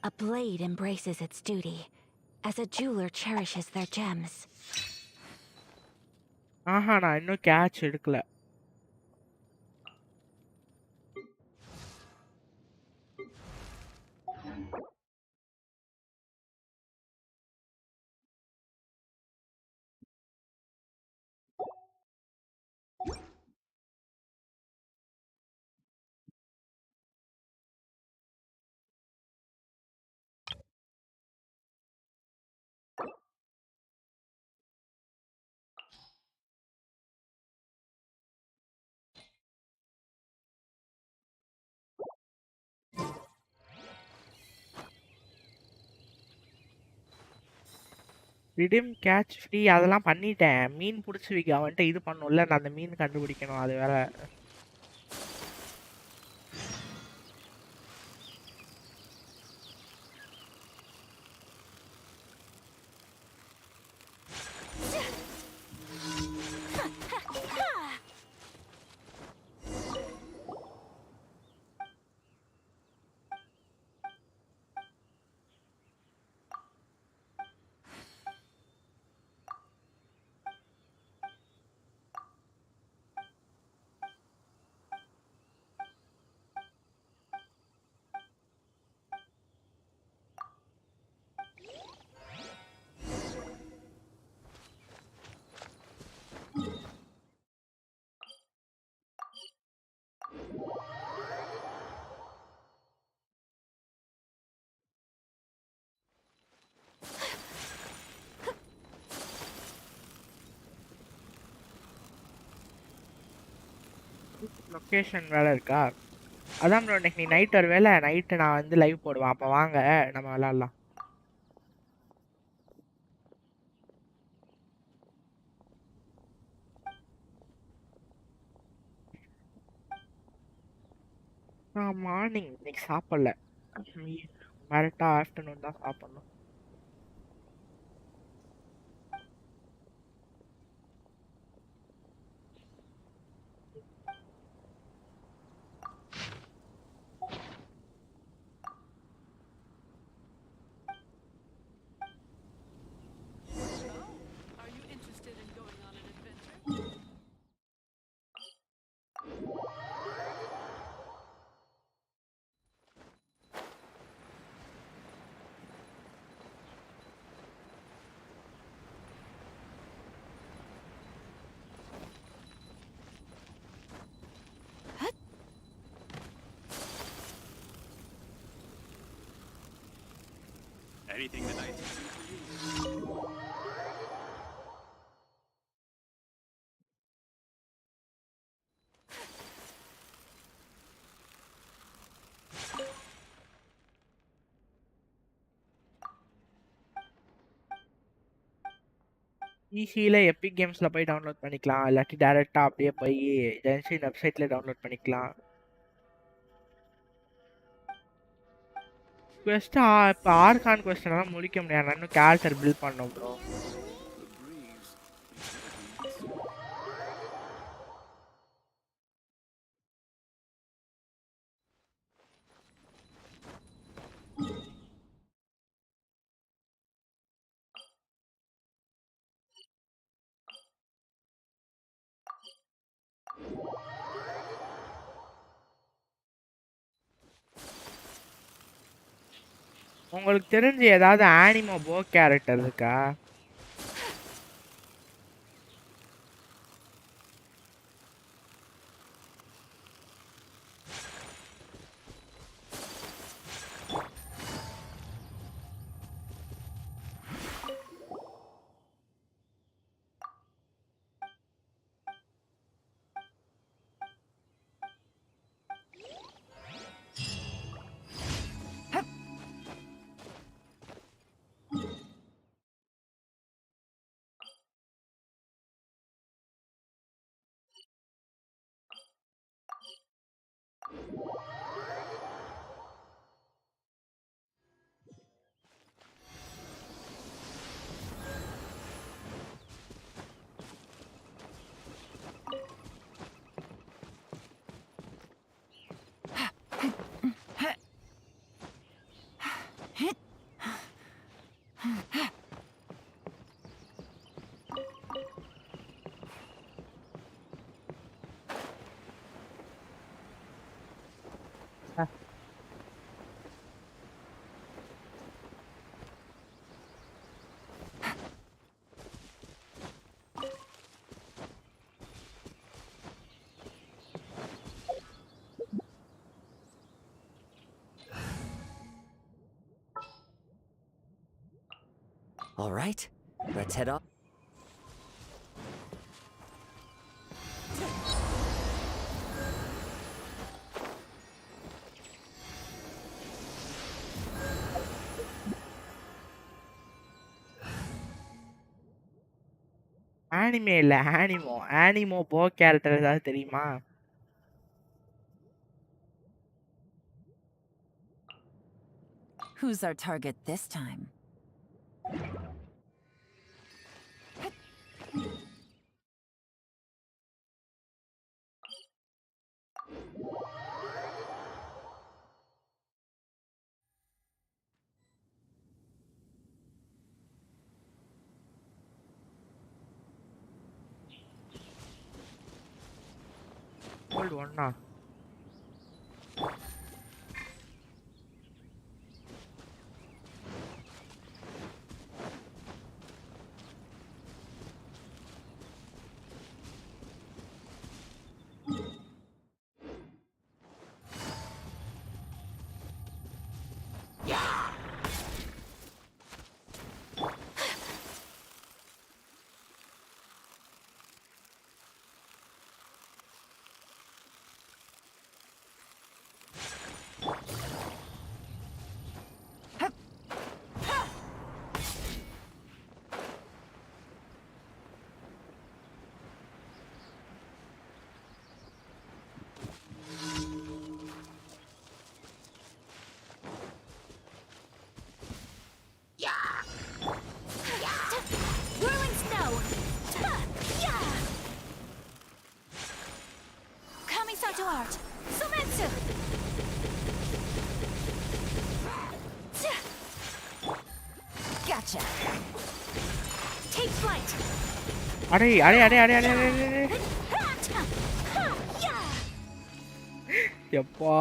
A blade embraces its duty, as a jeweler cherishes their gems. ஆஹா நான் இன்னும் கேட்ச் எடுக்கல. ரிடீம் கேட்ச் ஃப்ரீ அதெல்லாம் பண்ணிட்டேன். மீன் புடிச்சு வைக்க அவன்ட்ட இது பண்ணும்ல, நான் அந்த மீன் கண்டுபிடிக்கணும். அது வேற. லொகேஷன் வேலை இருக்கா? அதான் ப்ரோ இன்னைக்கு நீ நைட் ஒரு வேலை நைட்டு நான் வந்து லைவ் போடுவேன். அப்போ வாங்க நம்ம விளாட்லாம். நான் மார்னிங் இன்னைக்கு சாப்பிடல. கரெக்டாக ஆஃப்டர்நூன் தான் சாப்பிடணும். Are you interested in going on an adventure? Anything that I can do for you? ஈஸியில் எபிக் கேம்ஸில் போய் டவுன்லோட் பண்ணிக்கலாம். இல்லாட்டி டேரெக்டாக அப்படியே போய் ஜென்ஷின் வெப்சைட்டில் டவுன்லோட் பண்ணிக்கலாம். கொஸ்ட்டு இப்போ ஆர்கான் கொஸ்டினெல்லாம் முடிக்க முடியாது. நான் இன்னும் கேரக்டர் பில்ட் பண்ணோம் ப்ரோ. The breeze. உங்களுக்கு தெரிஞ்சு ஏதாவது ஆனிமோ போ கேரக்டர் இருக்கா? All right, let's head off. Anime இல்ல ஆனிமோ. ஆனிமோ போ கேரக்டர் ஏதாவது தெரியுமா? Who's our target this time? Gold ஒன்னா? Whirling snow! Yeah! Coming to art! Sumetsu! Gotcha. Take flight! அடே அடே அடே அடே அடே அடே, அடே. Yeah! எப்பா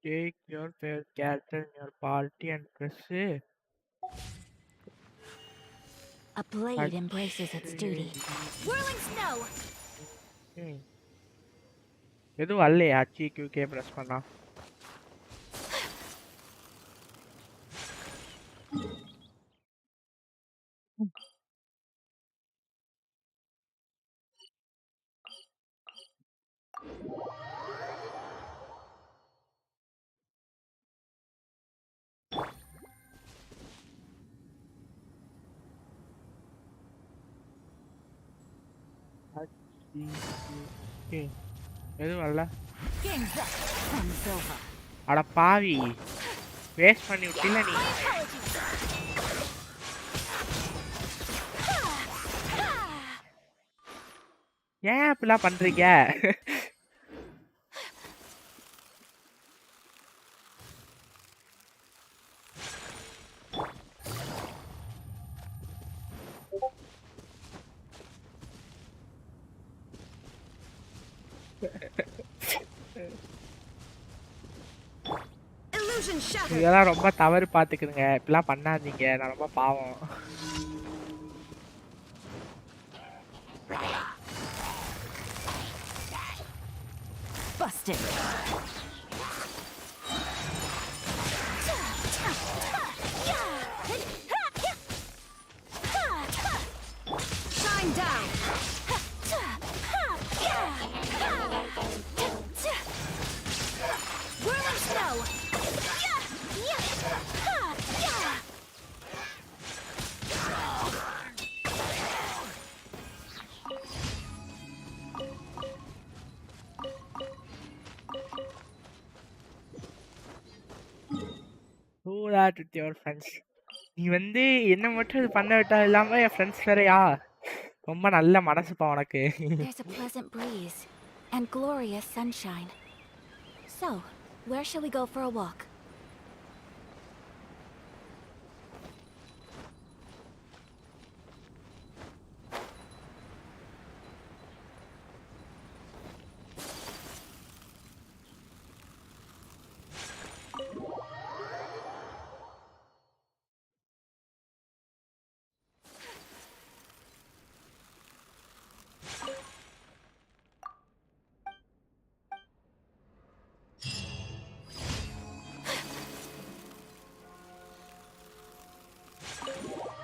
take your favorite character in your party and press A blade embraces its duty. Whirling snow! எதுவும் வரலையா GQK ப்ரெஸ் பண்ணா? GQK எதுவும் வரல. Game's up. Fun's over. அட பாவி வேஸ்ட் பண்ணி விட்டில நீ. ஏன் இப்படிலாம் பண்றீங்க? Illusion shattered. இதெல்லாம் ரொம்ப தவறு பாத்துக்குதுங்க. இப்படிலாம் பண்ணாதீங்க. நான் ரொம்ப பாவம். Busted. Shine down. Whirling snow! Do that with your friends. நீ வந்து என்ன மட்டும் இது பண்ண விட்டா இல்லாம என் ஃப்ரெண்ட்ஸ் வேறயா? ரொம்ப நல்ல மனசுப்பா உனக்கு. There's a pleasant breeze and glorious sunshine. So, where shall we go for a walk?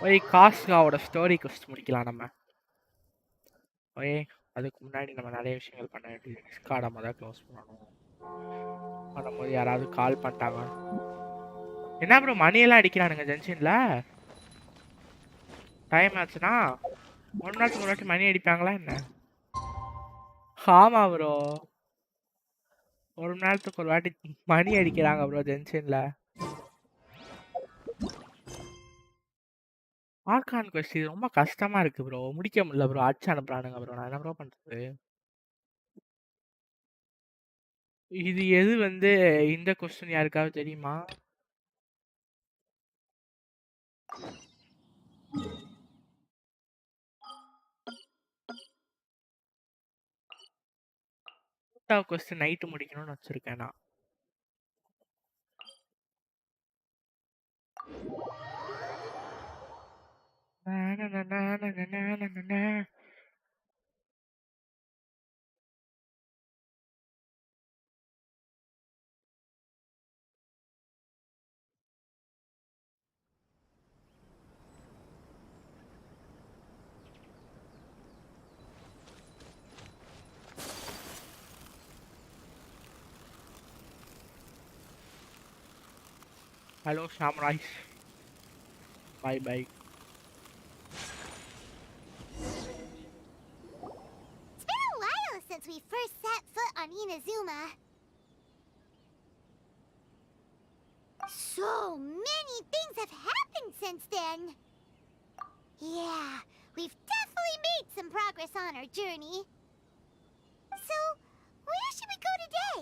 போய் காஸ்காவோட ஸ்டோரி கொஸ்ட் முடிக்கலாம் நம்ம. ஓகே, அதுக்கு முன்னாடி நம்ம நிறைய விஷயங்கள் பண்ண வேண்டியது. டிஸ்கார்டை மொதல் க்ளோஸ் பண்ணணும். பண்ணும்போது யாராவது கால் பண்ணிட்டாங்க. என்ன ப்ரோ மணியெல்லாம் அடிக்கிறானுங்க ஜங்ஷன்ல? டைம் ஆச்சுன்னா 1 நாளைக்கு ஒரு வாட்டி மணி அடிப்பாங்களா என்ன? ஆமா ப்ரோ, 1 நேரத்துக்கு ஒரு வாட்டி மணி அடிக்கிறாங்க ப்ரோ ஜங்ஷன்ல. ஆர்கான் கொஸ்ட் இது ரொம்ப கஷ்டமா இருக்கு ப்ரோ, முடிக்க முடியல ப்ரோ. அடிச்சு அனுப்புறானுங்க ப்ரோ, நான் என்ன ப்ரோ பண்றது? இது எது வந்து இந்த கொஸ்டின் யாருக்காவது தெரியுமா? கொஸ்டின் நைட்டு முடிக்கணும்னு வச்சிருக்கேன் நான். ஹலோ ஷாம்ராய்ஸ், bye bye. It's been a while since we first set foot on Inazuma. So many things have happened since then. Yeah, we've definitely made some progress on our journey. So, where should we go today?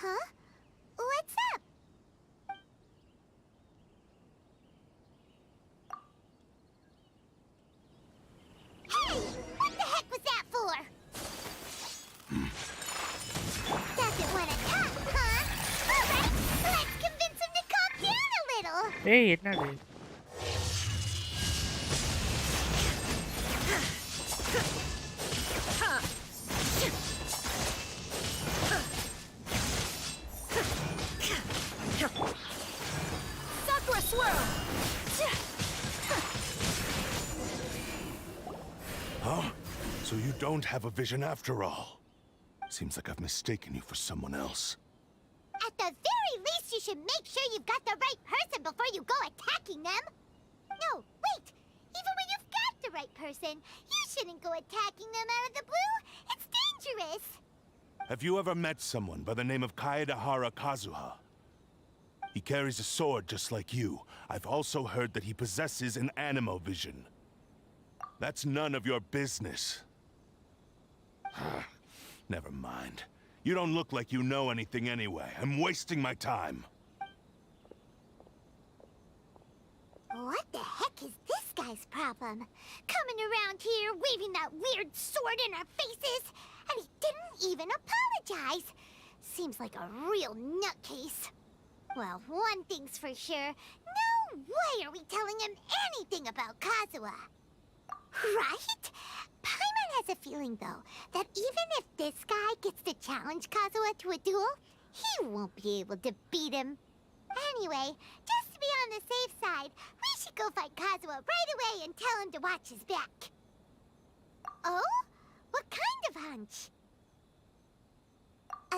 Huh? What's up? Hey! What the heck was that for? Doesn't want to talk, huh? Alright, let's convince him to calm down a little. ஏய் என்னது? Sakura swirl. Huh? So you don't have a vision after all. Seems like I've mistaken you for someone else. At the very least, you should make sure you've got the right person before you go attacking them. No, wait. Even when you've got the right person, you shouldn't go attacking them out of the blue. It's dangerous. Have you ever met someone by the name of Kaedahara Kazuha? He carries a sword just like you. I've also heard that he possesses an animo vision. That's none of your business. Never mind. You don't look like you know anything anyway. I'm wasting my time. What the heck is this guy's problem? Coming around here, waving that weird sword in our faces, and he didn't even apologize. Seems like a real nutcase. Well, one thing's for sure. No way are we telling him anything about Kazuha. Right? Paimon has a feeling, though, that even if this guy gets to challenge Kazuha to a duel, he won't be able to beat him. Anyway, just to be on the safe side, we should go fight Kazuha right away and tell him to watch his back. Oh? What kind of hunch?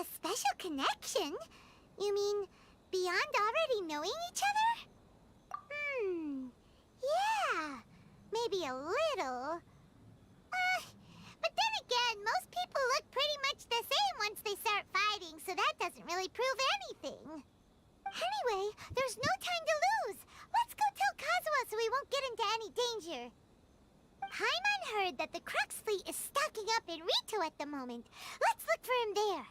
A special connection? You mean beyond already knowing each other? Yeah, maybe a little. But then again, most people look pretty much the same once they start fighting, so that doesn't really prove anything. Anyway, there's no time to lose. Let's go tell Kazuha so we won't get into any danger. Paimon heard that the Crux fleet is stocking up in Rito at the moment. Let's look for him there.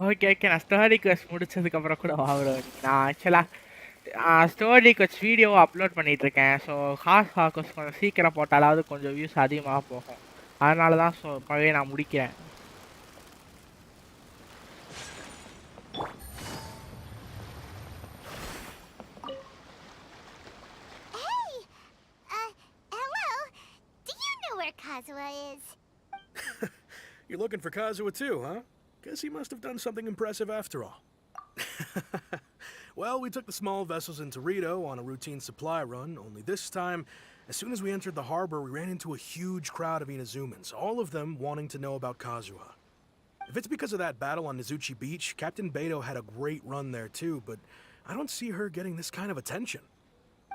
Okay okay, நான் story கொஸ்ட் முடிச்சதுக்கப்புறம் கூட வாங்குறேன். நான் ஆக்சுவலாக story கொஸ்ட் video upload பண்ணிகிட்ருக்கேன். So has கொஸ்ட் கொஞ்சம் சீக்கிரம் போட்டாலாவது கொஞ்சம் வியூஸ் அதிகமாக போகும். அதனால தான் ஸோ இப்போவே நான் முடிக்கிறேன். You're looking for Kazuha too, huh? Guess he must have done something impressive after all. Well, we took the small vessels into Rito on a routine supply run, only this time, as soon as we entered the harbor, we ran into a huge crowd of Inazumans, all of them wanting to know about Kazuha. If it's because of that battle on Nizuchi Beach, Captain Beto had a great run there too, but I don't see her getting this kind of attention.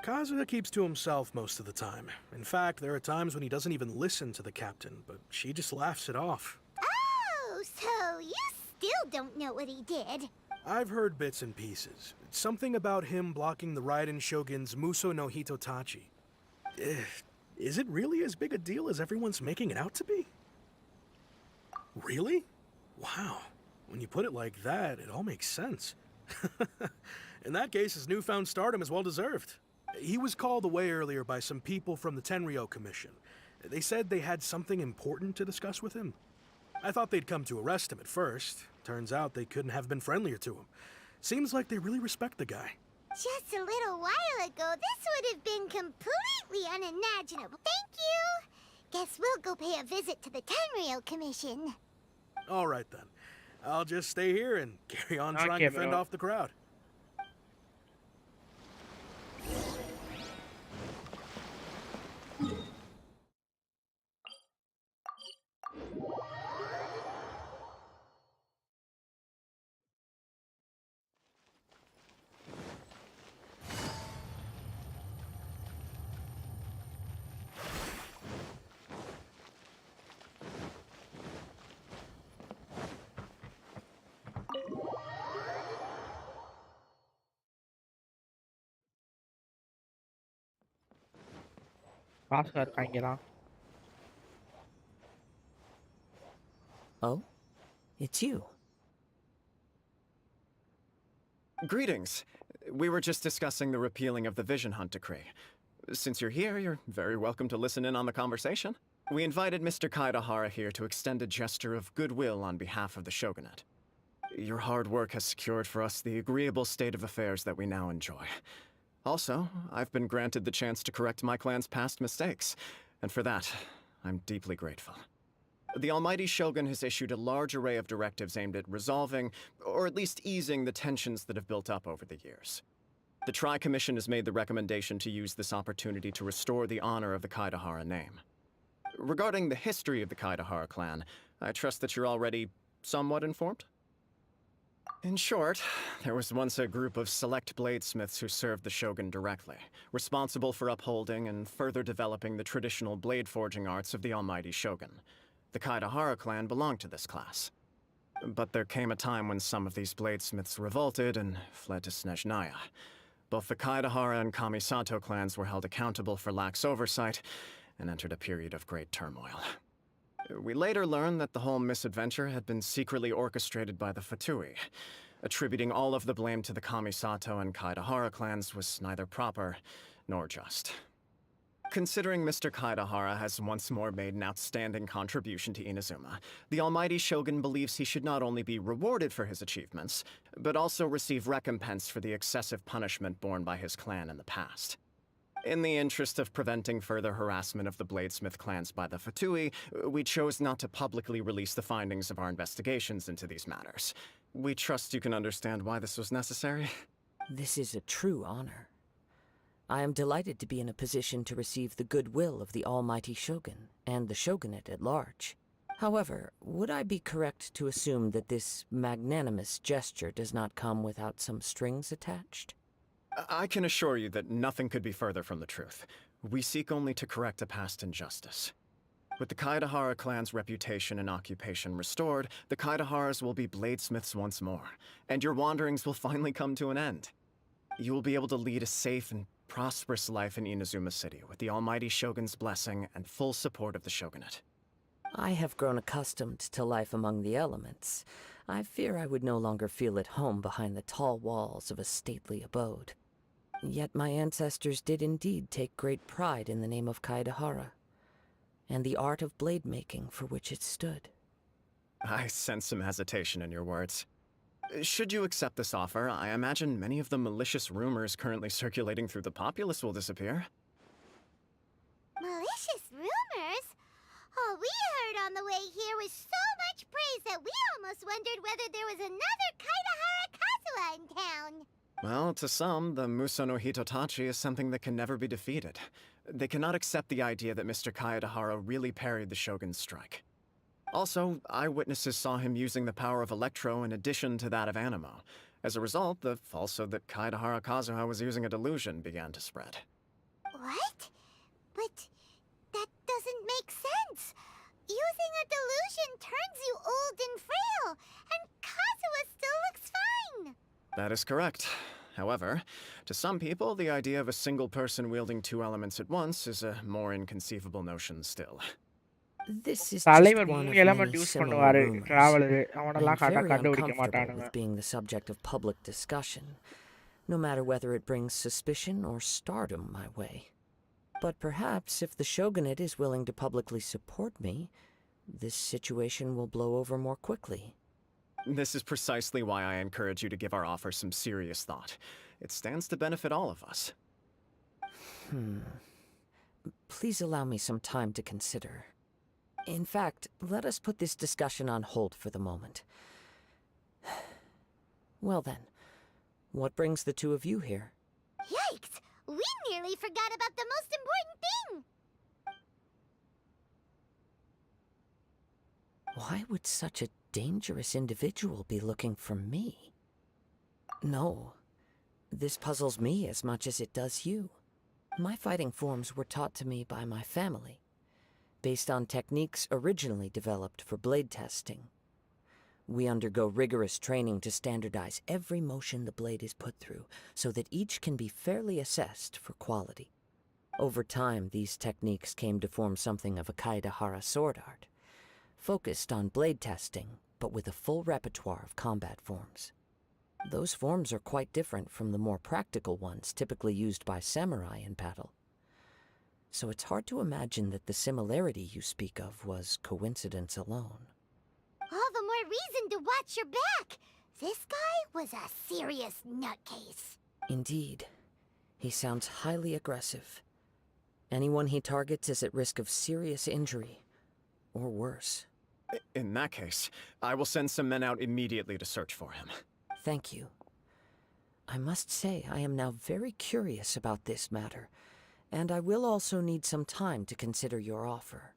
Kazuha keeps to himself most of the time. In fact, there are times when he doesn't even listen to the captain, but she just laughs it off. Oh, so you still don't know what he did? I've heard bits and pieces. It's something about him blocking the Raiden Shogun's Muso no Hitotachi. Is it really as big a deal as everyone's making it out to be? Really? Wow. When you put it like that, it all makes sense. In that case, his newfound stardom is well deserved. He was called away earlier by some people from the Tenryou Commission. They said they had something important to discuss with him. I thought they'd come to arrest him at first. Turns out they couldn't have been friendlier to him. Seems like they really respect the guy. Just a little while ago, this would have been completely unimaginable. Thank you! Guess we'll go pay a visit to the Tenryou Commission. All right then. I'll just stay here and carry on trying to fend off the crowd. காசா இருக்காங்களாம். Oh? It's you. Greetings. We were just discussing the repealing of the Vision Hunt decree. Since you're here, you're very welcome to listen in on the conversation. We invited Mr. Kaidahara here to extend a gesture of goodwill on behalf of the Shogunate. Your hard work has secured for us the agreeable state of affairs that we now enjoy. Also, I've been granted the chance to correct my clan's past mistakes, and for that, I'm deeply grateful. The Almighty Shogun has issued a large array of directives aimed at resolving, or at least easing, the tensions that have built up over the years. The Tri-Commission has made the recommendation to use this opportunity to restore the honor of the Kaidahara name. Regarding the history of the Kaidahara clan, I trust that you're already somewhat informed? In short, there was once a group of select bladesmiths who served the Shogun directly, responsible for upholding and further developing the traditional blade forging arts of the Almighty Shogun. The Kaidahara clan belonged to this class. But there came a time when some of these bladesmiths revolted and fled to Snezhnaya. Both the Kaidahara and Kamisato clans were held accountable for lax oversight and entered a period of great turmoil. We later learned that the whole misadventure had been secretly orchestrated by the Fatui. Attributing all of the blame to the Kamisato and Kaidahara clans was neither proper nor just. Considering Mr. Kaidahara has once more made an outstanding contribution to Inazuma, the Almighty Shogun believes he should not only be rewarded for his achievements, but also receive recompense for the excessive punishment borne by his clan in the past. In the interest of preventing further harassment of the Bladesmith clans by the Fatui, we chose not to publicly release the findings of our investigations into these matters. We trust you can understand why this was necessary. This is a true honor. I am delighted to be in a position to receive the goodwill of the Almighty Shogun and the Shogunate at large. However, would I be correct to assume that this magnanimous gesture does not come without some strings attached? I can assure you that nothing could be further from the truth. We seek only to correct a past injustice. With the Kaidahara clan's reputation and occupation restored, the Kaidaharas will be bladesmiths once more, and your wanderings will finally come to an end. You will be able to lead a safe and prosperous life in Inazuma City with the Almighty Shogun's blessing and full support of the Shogunate. I have grown accustomed to life among the elements. I fear I would no longer feel at home behind the tall walls of a stately abode. Yet my ancestors did indeed take great pride in the name of Kaidahara, and the art of blade making for which it stood. I sense some hesitation in your words. Should you accept this offer, I imagine many of the malicious rumors currently circulating through the populace will disappear. Malicious rumors? Oh, we heard on the way here was so much praise that we almost wondered whether there was another Kaidahara Kazuha in town. Well, to some, the Muso no Hitotachi is something that can never be defeated. They cannot accept the idea that Mr. Kaedahara really parried the Shogun's strike. Also, eyewitnesses saw him using the power of Electro in addition to that of Animo. As a result, the falsehood that Kaedahara Kazuha was using a delusion began to spread. What? But that doesn't make sense. Using a delusion turns you old and frail, and Kazuha still looks fine. That is correct. However, to some people, the idea of a single person wielding two elements at once is a more inconceivable notion still. This is just தலைவர் one 3 of element many use similar பண்ணுவாரு rumors. Traveller I am அவனெல்லாம் காட்டா very கண்டுபிடிக்க uncomfortable மாட்டானுங்க. with being the subject of public discussion, no matter whether it brings suspicion or stardom my way. But perhaps if the Shogunate is willing to publicly support me, this situation will blow over more quickly. This is precisely why I encourage you to give our offer some serious thought. It stands to benefit all of us. Please allow me some time to consider. In fact, let us put this discussion on hold for the moment. Well then, what brings the two of you here? Yikes! We nearly forgot about the most important thing! Why would such a dangerous individual be looking for me? No, this puzzles me as much as it does you. My fighting forms were taught to me by my family, based on techniques originally developed for blade testing. We undergo rigorous training to standardize every motion the blade is put through, so that each can be fairly assessed for quality. Over time, these techniques came to form something of a Kaedahara sword art, focused on blade testing, but with a full repertoire of combat forms. Those forms are quite different from the more practical ones typically used by samurai in battle. So it's hard to imagine that the similarity you speak of was coincidence alone. All the more reason to watch your back! This guy was a serious nutcase. Indeed. He sounds highly aggressive. Anyone he targets is at risk of serious injury, or worse. In that case, I will send some men out immediately to search for him. Thank you. I must say I am now very curious about this matter, and I will also need some time to consider your offer.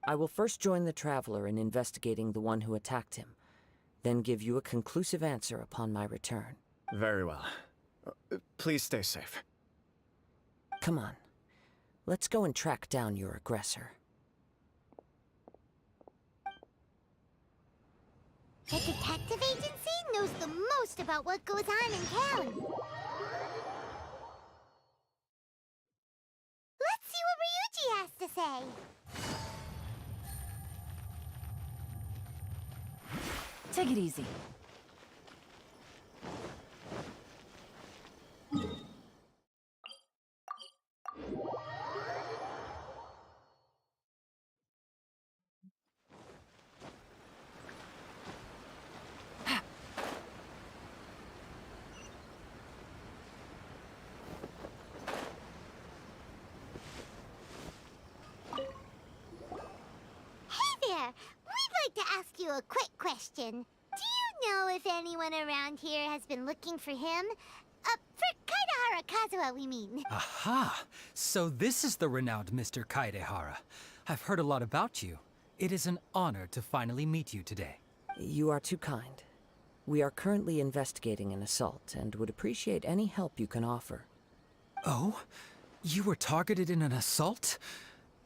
I will first join the traveler in investigating the one who attacked him, then give you a conclusive answer upon my return. Very well. Please stay safe. Come on. Let's go and track down your aggressor. The detective agency knows the most about what goes on in town. Let's see what Ryuji has to say. Take it easy. We'd like to ask you a quick question. Do you know if anyone around here has been looking for him? For Kaedahara Kazuha, we mean. Aha! So this is the renowned Mr. Kaedehara. I've heard a lot about you. It is an honor to finally meet you today. You are too kind. We are currently investigating an assault and would appreciate any help you can offer. Oh? You were targeted in an assault?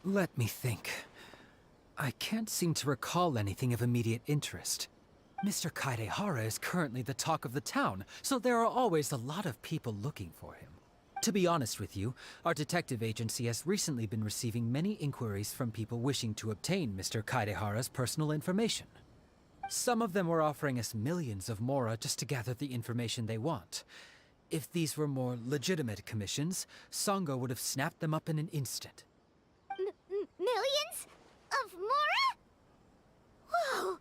Let me think. I can't seem to recall anything of immediate interest. Mr. Kaedehara is currently the talk of the town, so there are always a lot of people looking for him. To be honest with you, our detective agency has recently been receiving many inquiries from people wishing to obtain Mr. Kaedehara's personal information. Some of them were offering us millions of mora just to gather the information they want. If these were more legitimate commissions, Sango would have snapped them up in an instant. Millions? Of mora? Whoa!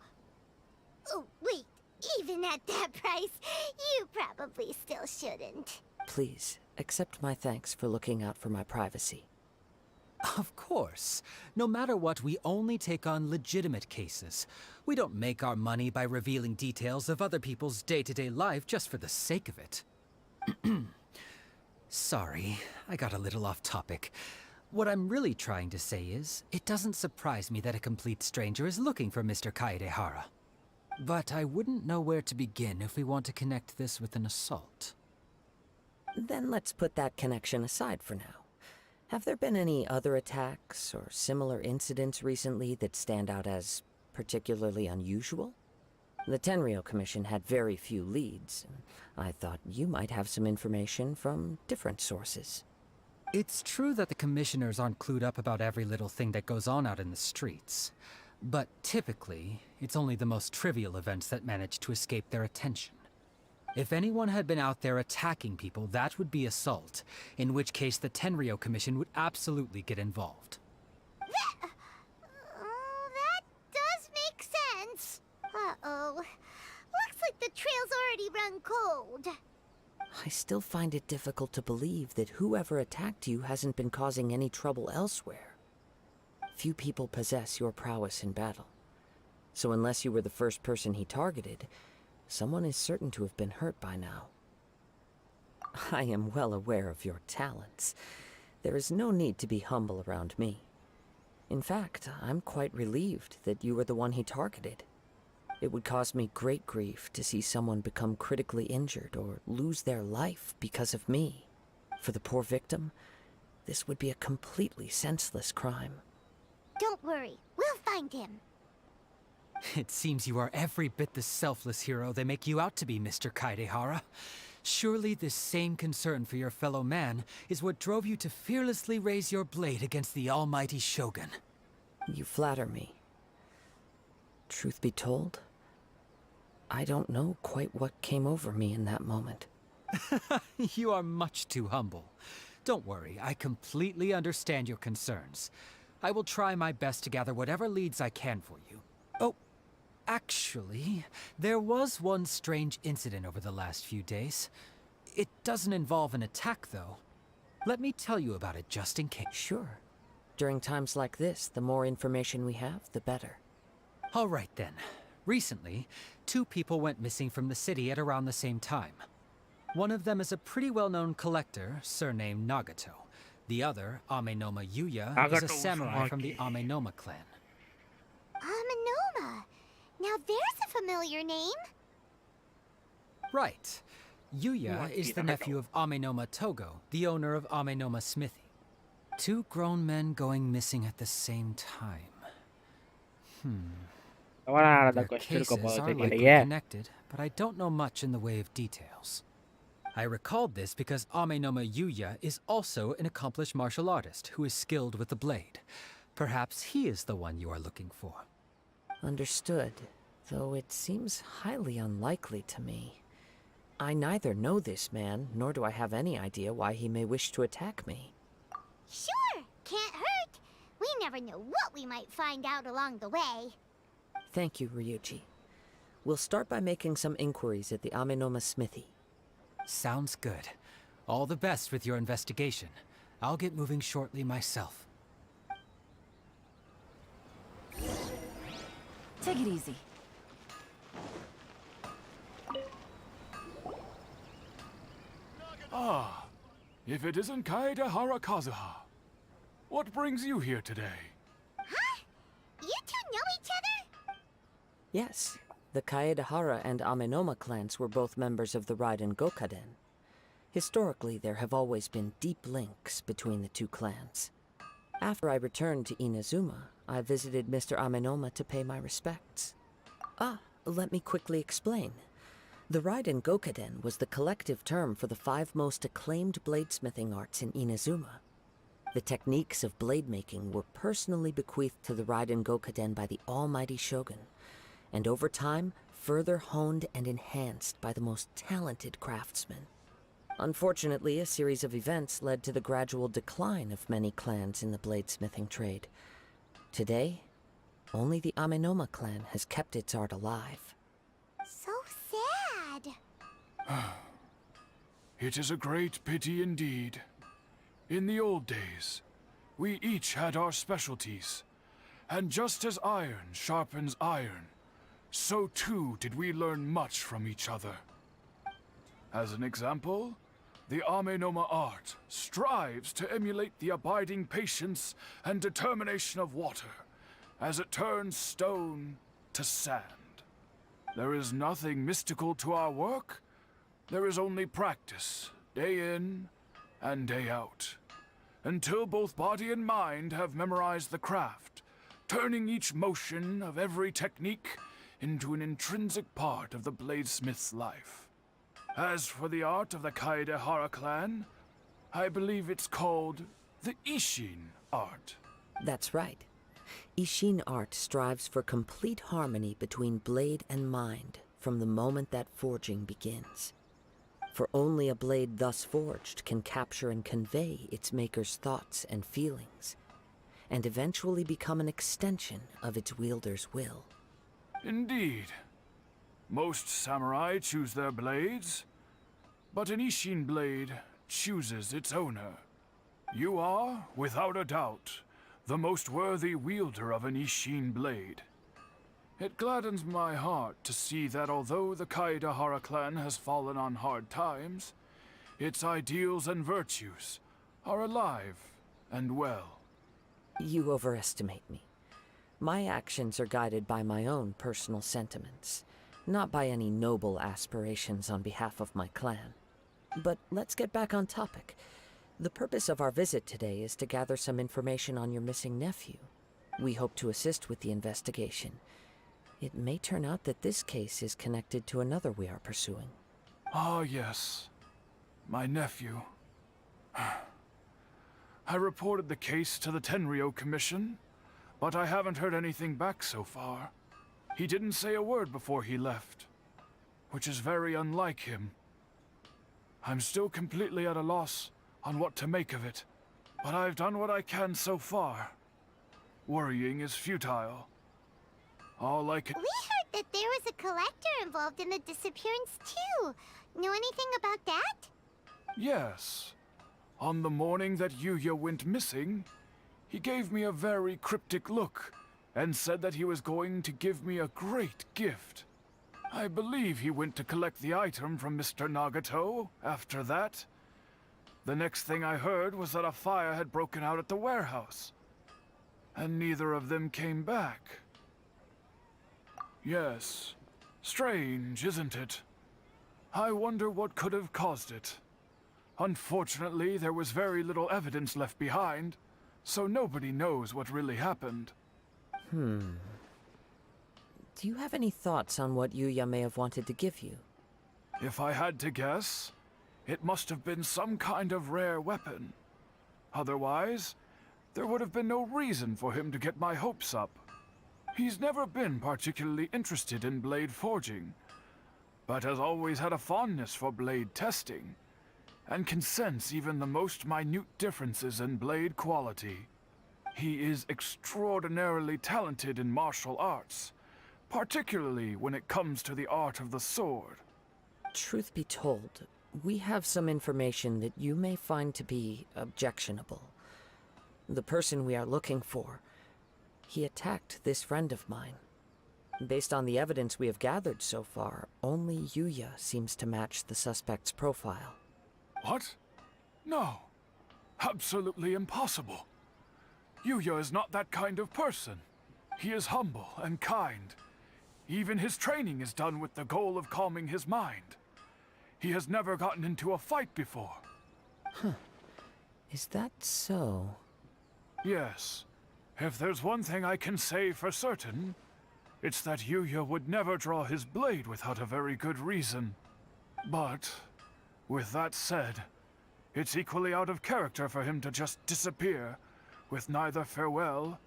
Oh, wait, even at that price, you probably still shouldn't. Please, accept my thanks for looking out for my privacy. Of course. No matter what, we only take on legitimate cases. We don't make our money by revealing details of other people's day-to-day life just for the sake of it. Sorry, I got a little off topic. What I'm really trying to say is, it doesn't surprise me that a complete stranger is looking for Mr. Kaedehara. But I wouldn't know where to begin if we want to connect this with an assault. Then let's put that connection aside for now. Have there been any other attacks or similar incidents recently that stand out as particularly unusual? The Tenryou Commission had very few leads, and I thought you might have some information from different sources. It's true that the commissioners aren't clued up about every little thing that goes on out in the streets. But typically, it's only the most trivial events that manage to escape their attention. If anyone had been out there attacking people, that would be assault, in which case the Tenryou Commission would absolutely get involved. That does make sense. Uh-oh. Looks like the trail's already run cold. I still find it difficult to believe that whoever attacked you hasn't been causing any trouble elsewhere. Few people possess your prowess in battle. So unless you were the first person he targeted, someone is certain to have been hurt by now. I am well aware of your talents. There is no need to be humble around me. In fact, I'm quite relieved that you were the one he targeted. It would cause me great grief to see someone become critically injured or lose their life because of me. For the poor victim, this would be a completely senseless crime. Don't worry, we'll find him. It seems you are every bit the selfless hero they make you out to be, Mr. Kaedehara. Surely this same concern for your fellow man is what drove you to fearlessly raise your blade against the almighty Shogun. You flatter me. Truth be told, I don't know quite what came over me in that moment. You are much too humble. Don't worry, I completely understand your concerns. I will try my best to gather whatever leads I can for you. Oh, actually, there was one strange incident over the last few days. It doesn't involve an attack, though. Let me tell you about it just in case. Sure. During times like this, the more information we have, the better. All right, then. Recently, 2 people went missing from the city at around the same time. One of them is a pretty well-known collector, surnamed Nagato. The other, Amenoma Yuya, is a samurai from the Amenoma clan. Amenoma? Now there's a familiar name. Right. Yuya is the nephew of Amenoma Togo, the owner of Amenoma Smithy. 2 grown men going missing at the same time. Their cases are likely connected, but I don't know much in the way of details. I recalled this because Amenoma Yuya is also an accomplished martial artist who is skilled with the blade. Perhaps he is the one you are looking for. Understood, though it seems highly unlikely to me. I neither know this man, nor do I have any idea why he may wish to attack me. Sure, can't hurt. We never know what we might find out along the way. Thank you, Ryuji. We'll start by making some inquiries at the Amenoma Smithy. Sounds good. All the best with your investigation. I'll get moving shortly myself. Take it easy. Ah, if it isn't Kaedehara Kazuha. What brings you here today? Huh? You two know each other? Yes, the Kaedehara and Amenoma clans were both members of the Raiden Gokaden. Historically, there have always been deep links between the 2 clans. After I returned to Inazuma, I visited Mr. Amenoma to pay my respects. Let me quickly explain. The Raiden Gokaden was the collective term for the 5 most acclaimed bladesmithing arts in Inazuma. The techniques of blade making were personally bequeathed to the Raiden Gokaden by the almighty Shogun, and over time, further honed and enhanced by the most talented craftsmen. Unfortunately, a series of events led to the gradual decline of many clans in the bladesmithing trade. Today, only the Amenoma clan has kept its art alive. So sad. It is a great pity indeed. In the old days, We each had our specialties. And just as iron sharpens iron, so too did we learn much from each other. As an example, the Amenoma art strives to emulate the abiding patience and determination of water as it turns stone to sand. There is nothing mystical to our work. There is only practice, day in and day out, until both body and mind have memorized the craft, turning each motion of every technique into an intrinsic part of the bladesmith's life. As for the art of the Kaedehara clan, I believe it's called the Ishin art. That's right. Ishin art strives for complete harmony between blade and mind from the moment that forging begins. For only a blade thus forged can capture and convey its maker's thoughts and feelings, and eventually become an extension of its wielder's will. Indeed. Most samurai choose their blades, but an Ishin blade chooses its owner. You are, without a doubt, the most worthy wielder of an Ishin blade. It gladdens my heart to see that although the Kaedehara clan has fallen on hard times, its ideals and virtues are alive and well. You overestimate me. My actions are guided by my own personal sentiments, not by any noble aspirations on behalf of my clan. But let's get back on topic. The purpose of our visit today is to gather some information on your missing nephew. We hope to assist with the investigation. It may turn out that this case is connected to another we are pursuing. Ah, yes. My nephew. I reported the case to the Tenryo Commission, but I haven't heard anything back so far. He didn't say a word before he left, which is very unlike him. I'm still completely at a loss on what to make of it, but I've done what I can so far. Worrying is futile. All I can— We heard that there was a collector involved in the disappearance too. Know anything about that? Yes. On the morning that Yuya went missing, he gave me a very cryptic look and said that he was going to give me a great gift. I believe he went to collect the item from Mr. Nagato after that. The next thing I heard was that a fire had broken out at the warehouse, and neither of them came back. Yes, strange, isn't it? I wonder what could have caused it. Unfortunately, there was very little evidence left behind, so nobody knows what really happened. Do you have any thoughts on what Yuya may have wanted to give you? If I had to guess, it must have been some kind of rare weapon. Otherwise, there would have been no reason for him to get my hopes up. He's never been particularly interested in blade forging, but has always had a fondness for blade testing, and can sense even the most minute differences in blade quality. He is extraordinarily talented in martial arts, particularly when it comes to the art of the sword. Truth be told, we have some information that you may find to be objectionable. The person we are looking for, he attacked this friend of mine. Based on the evidence we have gathered so far, only Yuya seems to match the suspect's profile. What? No. Absolutely impossible. Yuya is not that kind of person. He is humble and kind. Even his training is done with the goal of calming his mind. He has never gotten into a fight before. Is that so? Yes. If there's one thing I can say for certain, it's that Yuya would never draw his blade without a very good reason. But, with that said, it's equally out of character for him to just disappear, with neither farewell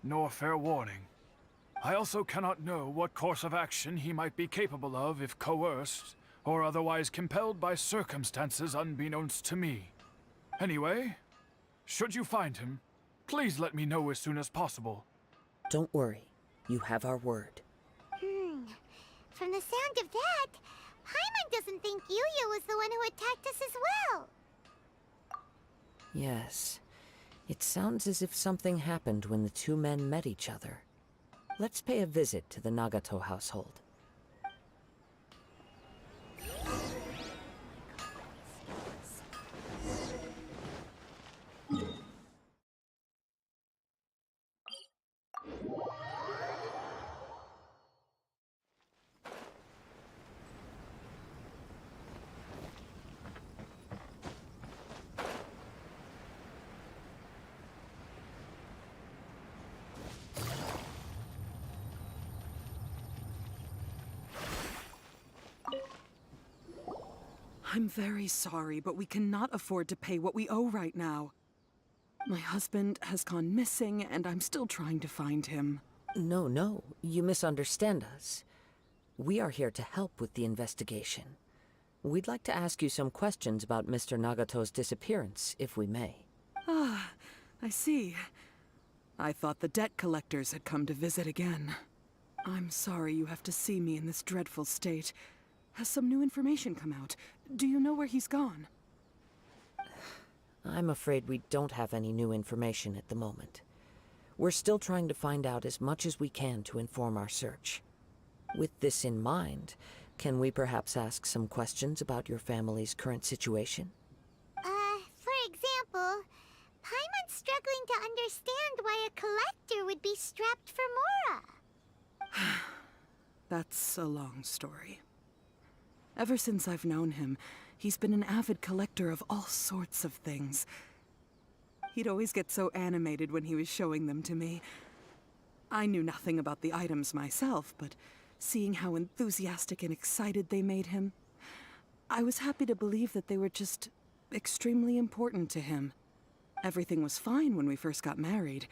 nor fair warning. I also cannot know what course of action he might be capable of if coerced, or otherwise compelled by circumstances unbeknownst to me. Anyway, should you find him, please let me know as soon as possible. Don't worry. You have our word. From the sound of that, Paimon doesn't think Yuya was the one who attacked us as well. Yes. It sounds as if something happened when the two men met each other. Let's pay a visit to the Nagato household. I'm very sorry, but we cannot afford to pay what we owe right now. My husband has gone missing, and I'm still trying to find him. No, you misunderstand us. We are here to help with the investigation. We'd like to ask you some questions about Mr. Nagato's disappearance, if we may. Ah, I see. I thought the debt collectors had come to visit again. I'm sorry you have to see me in this dreadful state. Has some new information come out? Do you know where he's gone? I'm afraid we don't have any new information at the moment. We're still trying to find out as much as we can to inform our search. With this in mind, can we perhaps ask some questions about your family's current situation? For example, Paimon's struggling to understand why a collector would be strapped for Mora. That's a long story. Ever since I've known him, he's been an avid collector of all sorts of things. He'd always get so animated when he was showing them to me. I knew nothing about the items myself, but seeing how enthusiastic and excited they made him, I was happy to believe that they were just extremely important to him. Everything was fine when we first got married,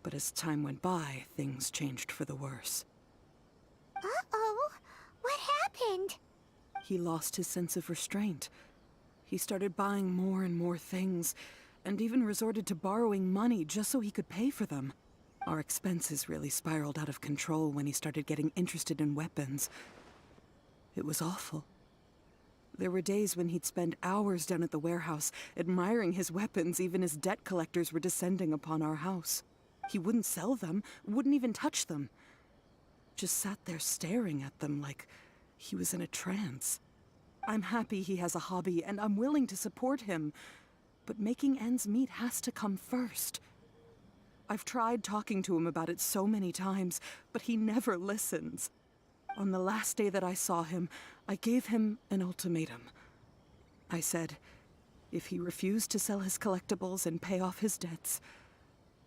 but as time went by, things changed for the worse. Uh-oh, what happened? He lost his sense of restraint. He started buying more and more things, and even resorted to borrowing money just so he could pay for them. Our expenses really spiraled out of control when he started getting interested in weapons. It was awful. There were days when he'd spend hours down at the warehouse, admiring his weapons even as debt collectors were descending upon our house. He wouldn't sell them, wouldn't even touch them. Just sat there staring at them like he was in a trance. I'm happy he has a hobby, and I'm willing to support him. But making ends meet has to come first. I've tried talking to him about it so many times, but he never listens. On the last day that I saw him, I gave him an ultimatum. I said, if he refused to sell his collectibles and pay off his debts,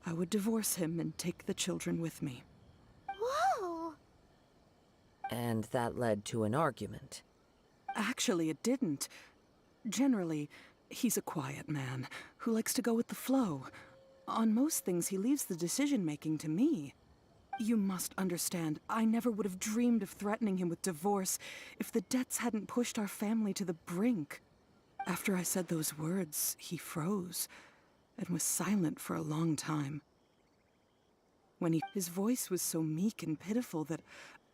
I would divorce him and take the children with me. Whoa! And that led to an argument. Actually, it didn't. Generally, he's a quiet man who likes to go with the flow. On most things, he leaves the decision-making to me. You must understand, I never would have dreamed of threatening him with divorce if the debts hadn't pushed our family to the brink. After I said those words, he froze and was silent for a long time. His voice was so meek and pitiful that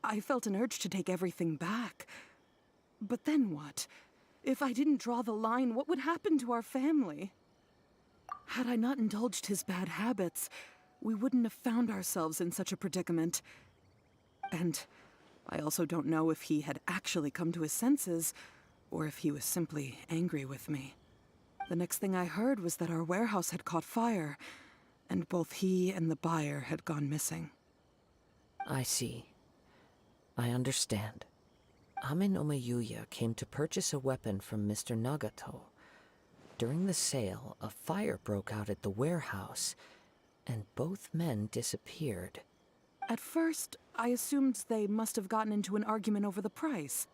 I felt an urge to take everything back. But then what? If I didn't draw the line, what would happen to our family? Had I not indulged his bad habits, we wouldn't have found ourselves in such a predicament. And I also don't know if he had actually come to his senses, or if he was simply angry with me. The next thing I heard was that our warehouse had caught fire, and both he and the buyer had gone missing. I see. I understand. Amin Omiyuya came to purchase a weapon from Mr. Nagato. During the sale, a fire broke out at the warehouse, and both men disappeared. At first, I assumed they must have gotten into an argument over the price.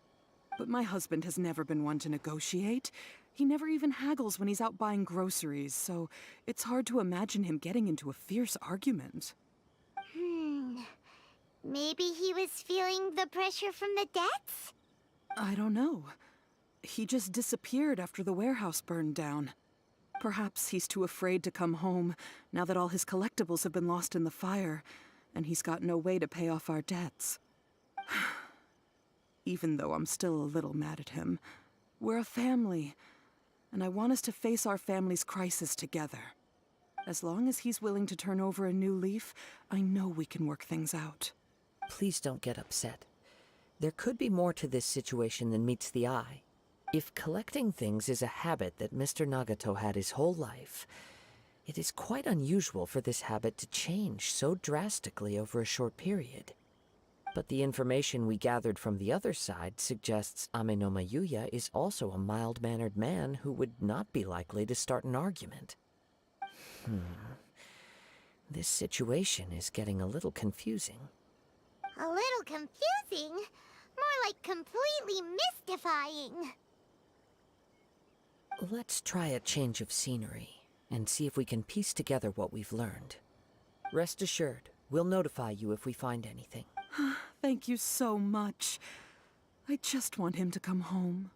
But my husband has never been one to negotiate. He never even haggles when he's out buying groceries, so it's hard to imagine him getting into a fierce argument. Maybe he was feeling the pressure from the debts? I don't know. He just disappeared after the warehouse burned down. Perhaps he's too afraid to come home now that all his collectibles have been lost in the fire, and he's got no way to pay off our debts. Even though I'm still a little mad at him, we're a family, and I want us to face our family's crisis together. As long as he's willing to turn over a new leaf, I know we can work things out. Please don't get upset. There could be more to this situation than meets the eye. If collecting things is a habit that Mr. Nagato had his whole life, it is quite unusual for this habit to change so drastically over a short period. But the information we gathered from the other side suggests Amenoma Yuya is also a mild-mannered man who would not be likely to start an argument. This situation is getting a little confusing. A little confusing? More like completely mystifying. Let's try a change of scenery and see if we can piece together what we've learned. Rest assured, we'll notify you if we find anything. Thank you so much. I just want him to come home.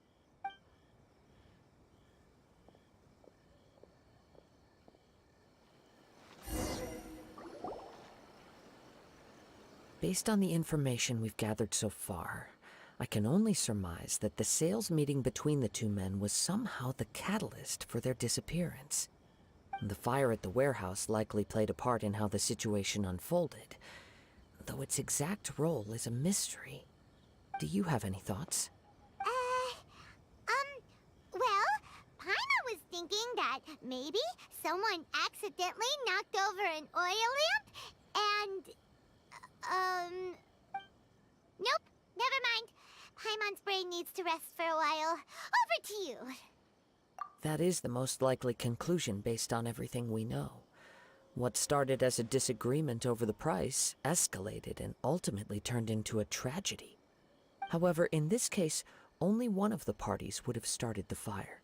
Based on the information we've gathered so far, I can only surmise that the sales meeting between the two men was somehow the catalyst for their disappearance. The fire at the warehouse likely played a part in how the situation unfolded, though its exact role is a mystery. Do you have any thoughts? Well, Paimon was thinking that maybe someone accidentally knocked over an oil lamp and, nope, never mind. Paimon's brain needs to rest for a while. Over to you. That is the most likely conclusion based on everything we know. What started as a disagreement over the price escalated and ultimately turned into a tragedy. However, in this case, only one of the parties would have started the fire.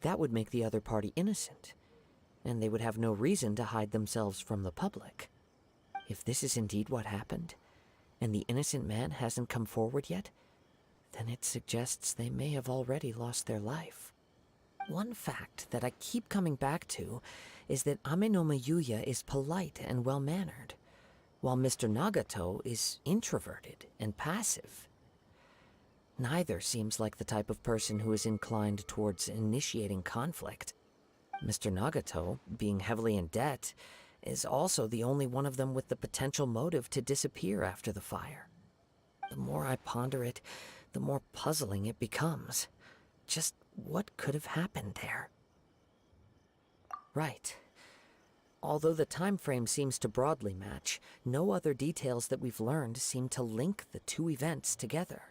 That would make the other party innocent, and they would have no reason to hide themselves from the public. If this is indeed what happened, and the innocent man hasn't come forward yet, then it suggests they may have already lost their life. One fact that I keep coming back to is that Amenoma Yuya is polite and well-mannered, while Mr. Nagato is introverted and passive. Neither seems like the type of person who is inclined towards initiating conflict. Mr. Nagato, being heavily in debt, is also the only one of them with the potential motive to disappear after the fire. The more I ponder it, the more puzzling it becomes. Just what could have happened there? Right. Although the time frame seems to broadly match, no other details that we've learned seem to link the two events together.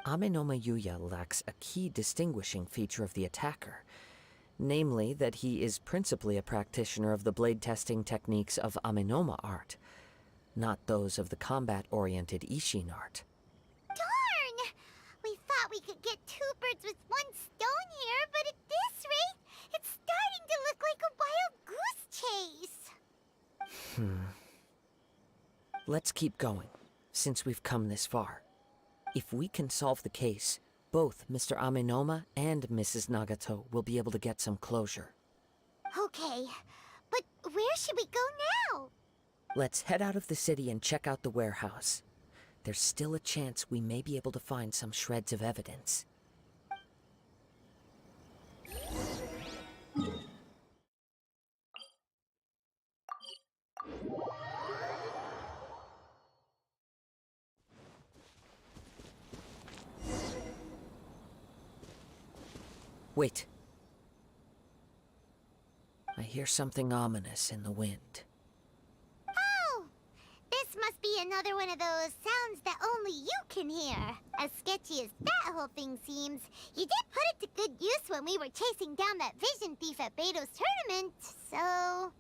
Amenoma Yuya lacks a key distinguishing feature of the attacker, namely that he is principally a practitioner of the blade testing techniques of Amenoma art, not those of the combat-oriented Ishin art. Darn! We thought we could get two birds with one stone here, but at this rate, it's starting to look like a wild goose chase. Let's keep going, since we've come this far. If we can solve the case, both Mr. Amenoma and Mrs. Nagato will be able to get some closure. Okay, but where should we go now? Let's head out of the city and check out the warehouse. There's still a chance we may be able to find some shreds of evidence. Wait. I hear something ominous in the wind. Oh! This must be another one of those sounds that only you can hear. As sketchy as that whole thing seems, you did put it to good use when we were chasing down that vision thief at Beto's tournament, so...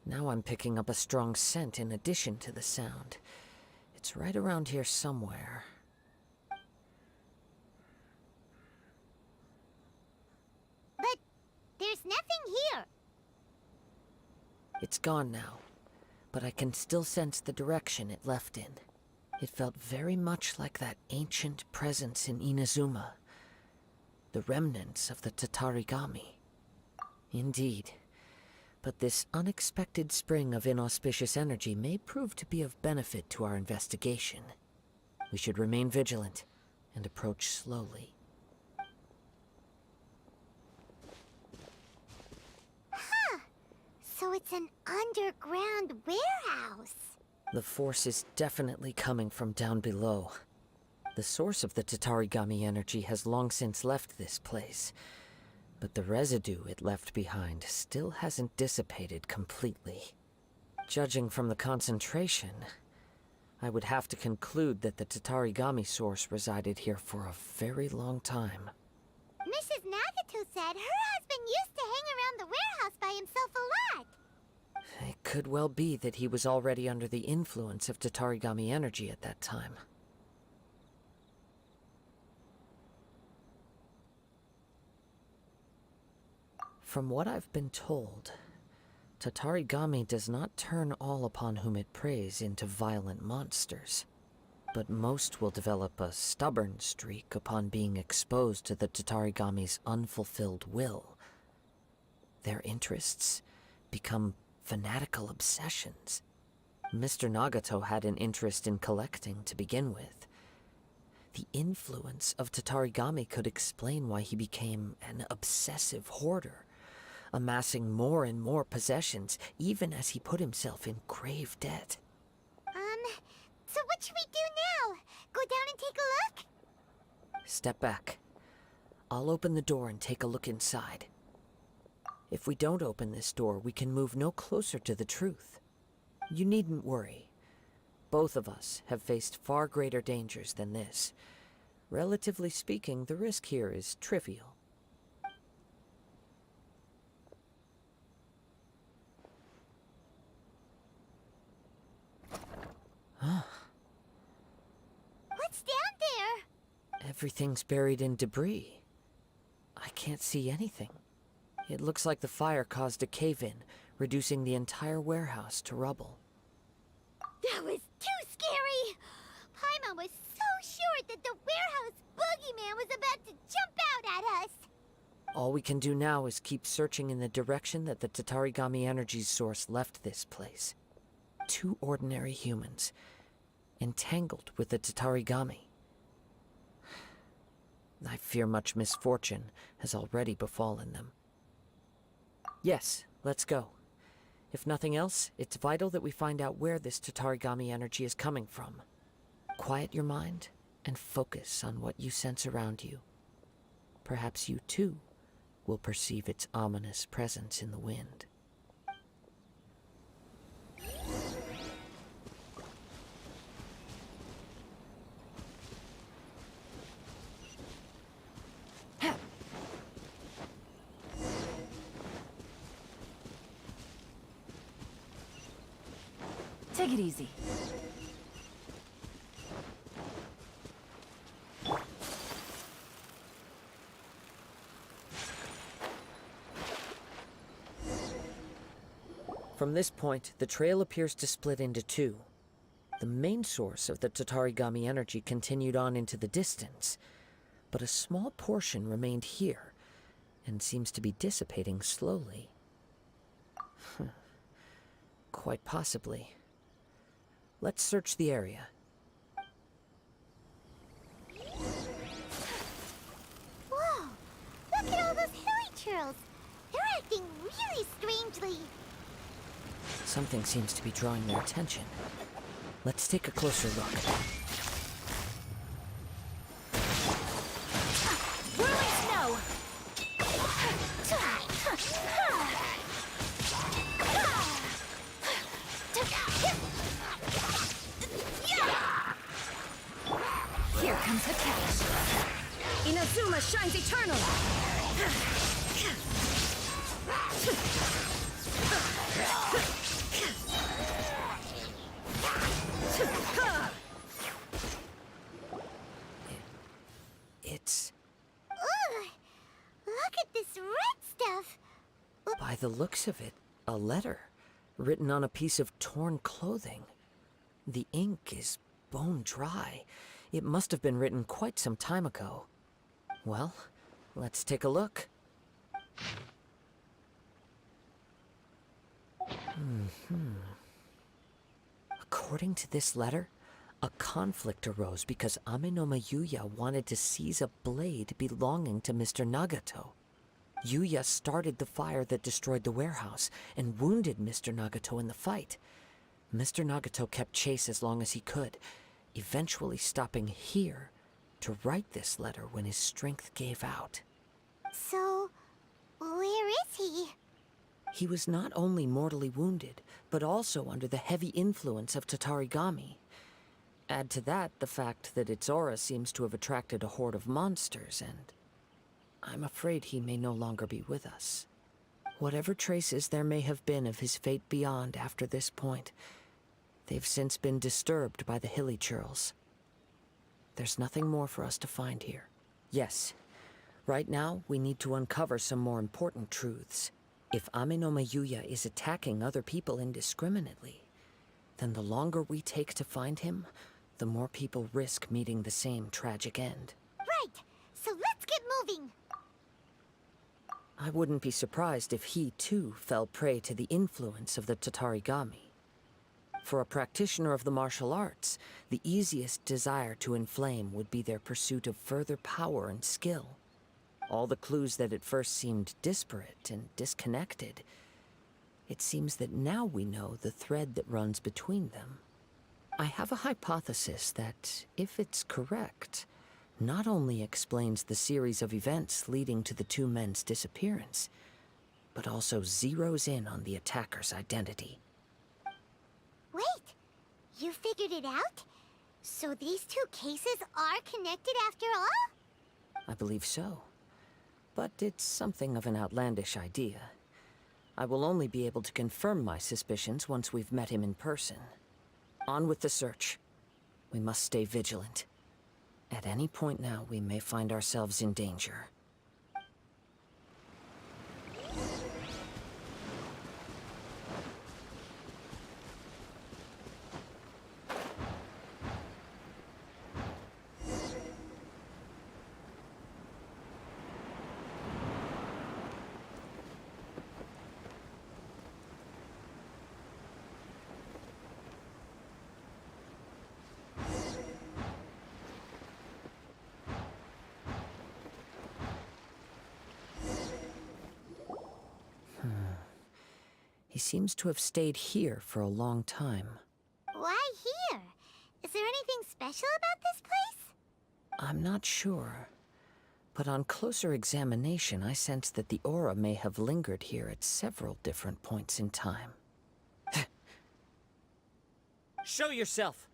Now I'm picking up a strong scent in addition to the sound. It's right around here somewhere. But there's nothing here. It's gone now, but I can still sense the direction it left in. It felt very much like that ancient presence in Inazuma, the remnants of the Tatarigami. Indeed, but this unexpected spring of inauspicious energy may prove to be of benefit to our investigation. We should remain vigilant and approach slowly. So it's an underground warehouse. The force is definitely coming from down below. The source of the Tatarigami energy has long since left this place, but the residue it left behind still hasn't dissipated completely. Judging from the concentration, I would have to conclude that the Tatarigami source resided here for a very long time. Mrs. Nagato said her husband used to hang around the warehouse by himself a lot. It could well be that he was already under the influence of Tatarigami energy at that time. From what I've been told, Tatarigami does not turn all upon whom it preys into violent monsters, but most will develop a stubborn streak upon being exposed to the Tatarigami's unfulfilled will. Their interests become fanatical obsessions. Mr. Nagato had an interest in collecting to begin with. The influence of Tatarigami could explain why he became an obsessive hoarder, amassing more and more possessions, even as he put himself in grave debt. So what should we do now? Go down and take a look? Step back. I'll open the door and take a look inside. If we don't open this door, we can move no closer to the truth. You needn't worry. Both of us have faced far greater dangers than this. Relatively speaking, the risk here is trivial. What's down there? Everything's buried in debris. I can't see anything. It looks like the fire caused a cave-in, reducing the entire warehouse to rubble. That was too scary! Paimon was so sure that the warehouse boogeyman was about to jump out at us! All we can do now is keep searching in the direction that the Tatarigami energy source left this place. 2 ordinary humans, entangled with the Tatarigami. I fear much misfortune has already befallen them. Yes, let's go. If nothing else, it's vital that we find out where this Tatarigami energy is coming from. Quiet your mind and focus on what you sense around you. Perhaps you too will perceive its ominous presence in the wind. Take it easy. From this point, the trail appears to split into 2. The main source of the Tatarigami energy continued on into the distance, but a small portion remained here, and seems to be dissipating slowly. Quite possibly. Let's search the area. Whoa! Look at all those hilly churls! They're acting really strangely. Something seems to be drawing their attention. Let's take a closer look. Whirling snow! Here comes the catch. Inazuma shines eternal! It's... Ugh! Look at this red stuff! by the looks of it, a letter written on a piece of torn clothing. The ink is bone dry. It must have been written quite some time ago. Well, let's take a look. According to this letter, a conflict arose because Ame no Mayuya wanted to seize a blade belonging to Mr. Nagato. Yuya started the fire that destroyed the warehouse and wounded Mr. Nagato in the fight. Mr. Nagato kept chase as long as he could, eventually stopping here to write this letter when his strength gave out. So, where is he? He was not only mortally wounded, but also under the heavy influence of Tatarigami. Add to that the fact that its aura seems to have attracted a horde of monsters, and I'm afraid he may no longer be with us. Whatever traces there may have been of his fate beyond after this point, they've since been disturbed by the hilly churls. There's nothing more for us to find here. Yes, right now we need to uncover some more important truths. If Amenoma Yuya is attacking other people indiscriminately, then the longer we take to find him, the more people risk meeting the same tragic end. Right, so let's get moving. I wouldn't be surprised if he, too, fell prey to the influence of the Tatarigami. For a practitioner of the martial arts, the easiest desire to inflame would be their pursuit of further power and skill. All the clues that at first seemed disparate and disconnected, it seems that now we know the thread that runs between them. I have a hypothesis that, if it's correct, not only explains the series of events leading to the two men's disappearance, but also zeroes in on the attacker's identity. Wait, you figured it out? So these two cases are connected after all? I believe so. But it's something of an outlandish idea. I will only be able to confirm my suspicions once we've met him in person. On with the search. We must stay vigilant. At any point now, we may find ourselves in danger. He seems to have stayed here for a long time. Why here? Is there anything special about this place? I'm not sure. But on closer examination, I sense that the aura may have lingered here at several different points in time. Show yourself!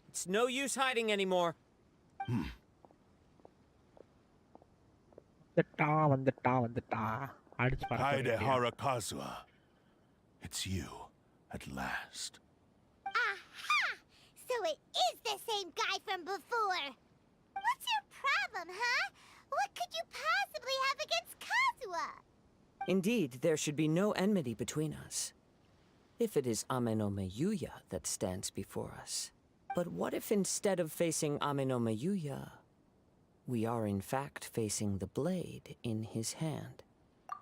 It's no use hiding anymore. வந்துட்டான் அடிச்சு பறக்க Kaede வேண்டியது. Hara Kazuha. It's you, at last. Aha! So it is the same guy from before. What's your problem, huh? What could you possibly have against Kazuha? Indeed, there should be no enmity between us. If it is Amenoma Yuya that stands before us. But what if instead of facing Amenoma Yuya, we are in fact facing the blade in his hand?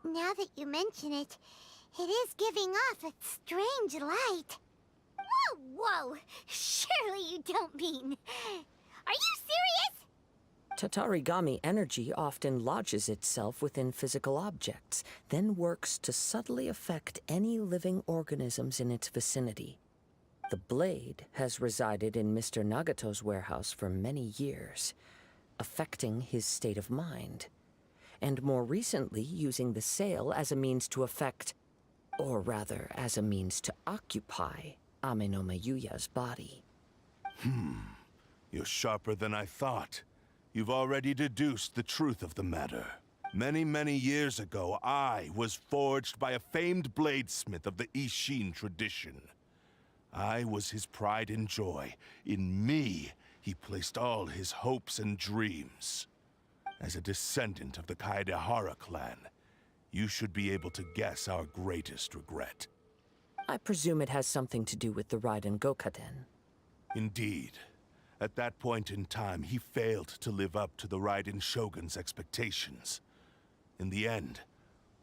Now that you mention it, it is giving off a strange light. Whoa, whoa! Surely you don't mean... Are you serious? Tatarigami energy often lodges itself within physical objects, then works to subtly affect any living organisms in its vicinity. The blade has resided in Mr. Nagato's warehouse for many years, affecting his state of mind, and more recently using the sale as a means to affect, or rather as a means to occupy, Amenoma Yuya's body. You're sharper than I thought. You've already deduced the truth of the matter. Many, many years ago, I was forged by a famed bladesmith of the Ishin tradition. I was his pride and joy. In me, he placed all his hopes and dreams. As a descendant of the Kaedehara clan, you should be able to guess our greatest regret. I presume it has something to do with the Raiden Gokaden. Indeed. At that point in time, he failed to live up to the Raiden Shogun's expectations. In the end,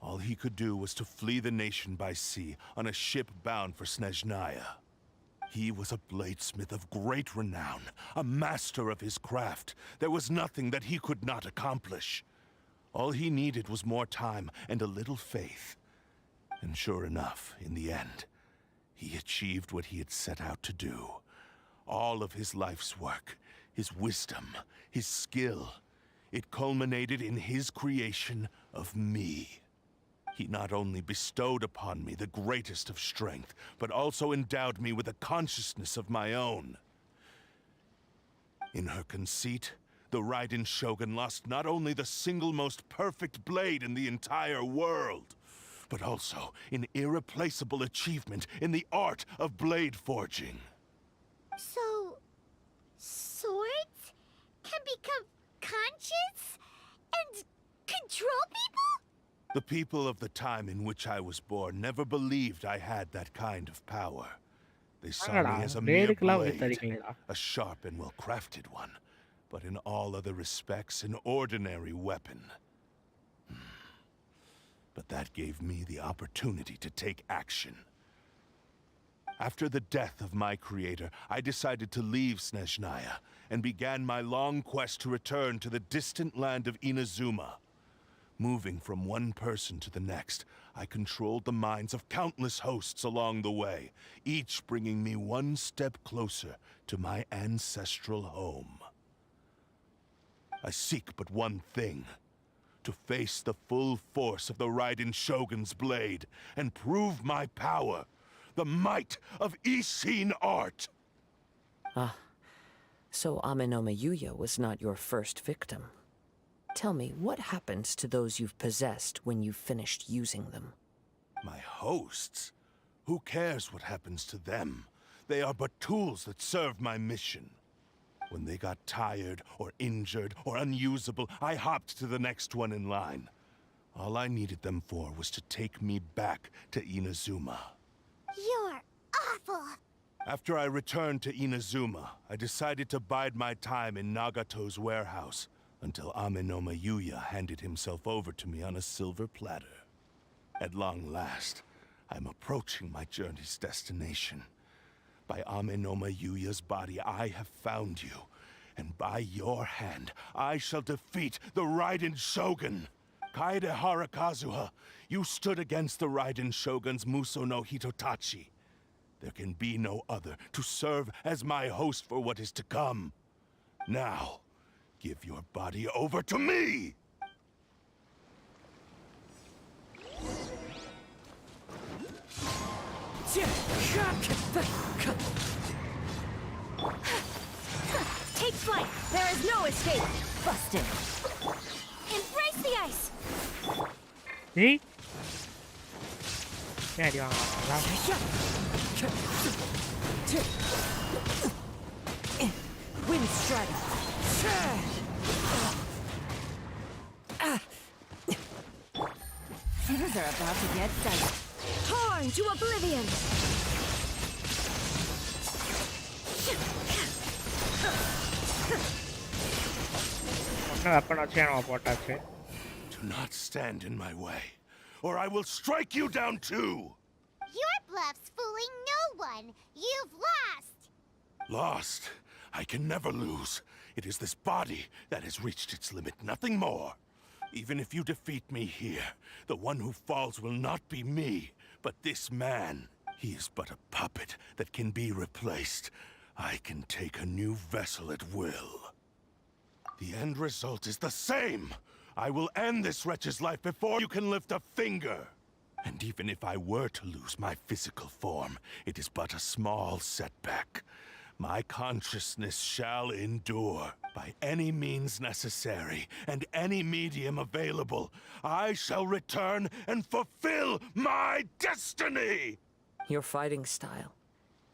all he could do was to flee the nation by sea on a ship bound for Snezhnaya. He was a bladesmith of great renown, a master of his craft. There was nothing that he could not accomplish. All he needed was more time and a little faith. And sure enough, in the end, he achieved what he had set out to do. All of his life's work, his wisdom, his skill, it culminated in his creation of me. He not only bestowed upon me the greatest of strength, but also endowed me with a consciousness of my own. In her conceit, the Raiden Shogun lost not only the single most perfect blade in the entire world, but also an irreplaceable achievement in the art of blade forging. So, swords can become conscious and control people? The people of the time in which I was born never believed I had that kind of power. They saw me as a mere blade, a sharp and well-crafted one, but in all other respects an ordinary weapon. But that gave me the opportunity to take action. After the death of my creator, I decided to leave Snezhnaya and began my long quest to return to the distant land of Inazuma. Moving from one person to the next, I controlled the minds of countless hosts along the way, each bringing me one step closer to my ancestral home. I seek but one thing: to face the full force of the Raiden Shogun's blade and prove my power, the might of Ishin art. Ah, so Amenoma Yuya was not your first victim. Tell me, what happens to those you've possessed when you've finished using them? My hosts? Who cares what happens to them? They are but tools that serve my mission. When they got tired, or injured, or unusable, I hopped to the next one in line. All I needed them for was to take me back to Inazuma. You're awful! After I returned to Inazuma, I decided to bide my time in Nagato's warehouse until Amenoma Yuya handed himself over to me on a silver platter. At long last, I'm approaching my journey's destination. By Amenoma Yuya's body, I have found you, and by your hand, I shall defeat the Raiden Shogun. Kaedehara Kazuha, you stood against the Raiden Shogun's Muso no Hitotachi. There can be no other to serve as my host for what is to come. Now, give your body over to me! Take flight! There is no escape! Busted! Embrace the ice! See? Yeah, you are. Wind Strider! Things are about to get dicey. Torn to oblivion! Do not stand in my way, or I will strike you down too! Your bluff's fooling no one! You've lost! Lost? I can never lose. It is this body that has reached its limit, nothing more. Even if you defeat me here, the one who falls will not be me, but this man. He is but a puppet that can be replaced. I can take a new vessel at will. The end result is the same! I will end this wretch's life before you can lift a finger! And even if I were to lose my physical form, it is but a small setback. My consciousness shall endure. By any means necessary, and any medium available, I shall return and fulfill my destiny! Your fighting style.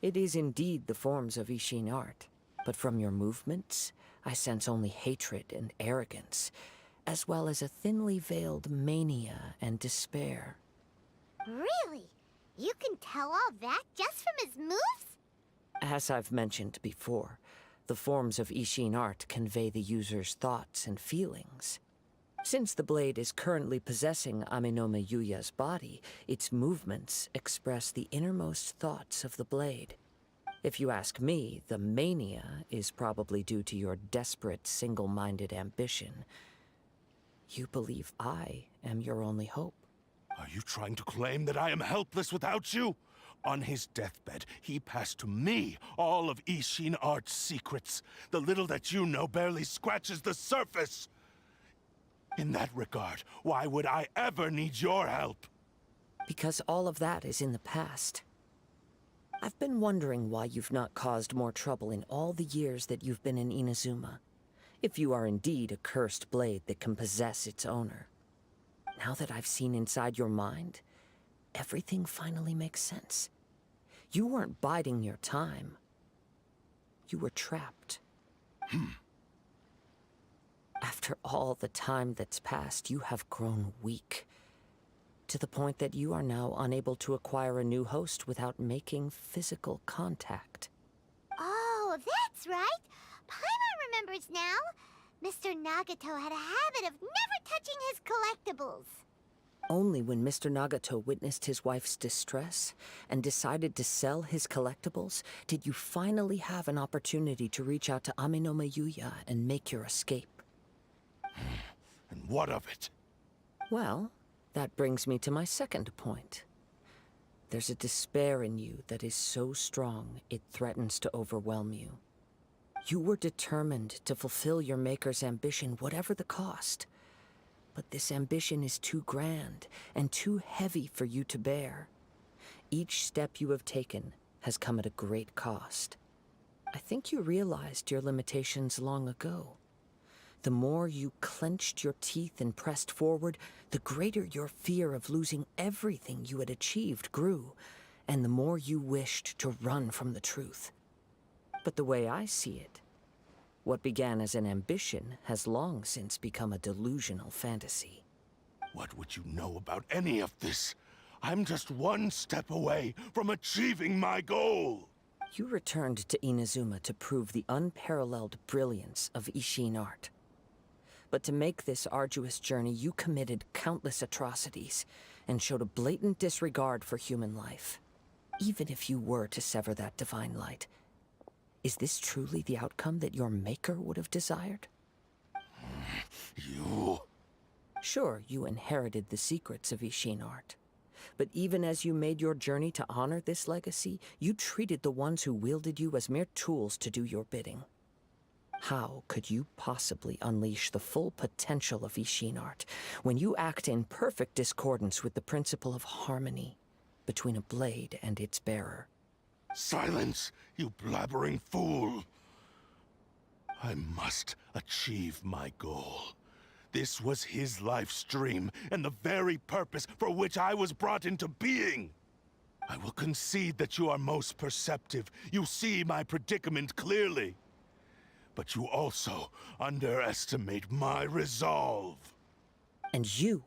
It is indeed the forms of Ishin art. But from your movements, I sense only hatred and arrogance, as well as a thinly veiled mania and despair. Really? You can tell all that just from his moves? As I've mentioned before, the forms of Ishin art convey the user's thoughts and feelings. Since the blade is currently possessing Amenoma Yuya's body, its movements express the innermost thoughts of the blade. If you ask me, the mania is probably due to your desperate, single-minded ambition. You believe I am your only hope. Are you trying to claim that I am helpless without you? On his deathbed, he passed to me all of Ishin Art's secrets. The little that you know barely scratches the surface. In that regard, why would I ever need your help? Because all of that is in the past. I've been wondering why you've not caused more trouble in all the years that you've been in Inazuma. If you are indeed a cursed blade that can possess its owner. Now that I've seen inside your mind, everything finally makes sense. You weren't biding your time. You were trapped. After all the time that's passed, you have grown weak. To the point that you are now unable to acquire a new host without making physical contact. Oh, that's right. Paimon remembers now. Mr. Nagato had a habit of never touching his collectibles. Only when Mr. Nagato witnessed his wife's distress and decided to sell his collectibles did you finally have an opportunity to reach out to Aminoma Yuya and make your escape. And what of it? Well, that brings me to my second point. There's a despair in you that is so strong it threatens to overwhelm you. You were determined to fulfill your maker's ambition, whatever the cost. But this ambition is too grand and too heavy for you to bear. Each step you have taken has come at a great cost. I think you realized your limitations long ago. The more you clenched your teeth and pressed forward, the greater your fear of losing everything you had achieved grew, and the more you wished to run from the truth. But the way I see it, what began as an ambition has long since become a delusional fantasy. What would you know about any of this? I'm just one step away from achieving my goal! You returned to Inazuma to prove the unparalleled brilliance of Ishin art. But to make this arduous journey, you committed countless atrocities and showed a blatant disregard for human life. Even if you were to sever that divine light, is this truly the outcome that your maker would have desired? You... Sure, you inherited the secrets of Ishin art. But even as you made your journey to honor this legacy, you treated the ones who wielded you as mere tools to do your bidding. How could you possibly unleash the full potential of Ishin art when you act in perfect discordance with the principle of harmony between a blade and its bearer? Silence, you blabbering fool! I must achieve my goal. This was his life's dream, and the very purpose for which I was brought into being. I will concede that you are most perceptive. You see my predicament clearly. But you also underestimate my resolve. And you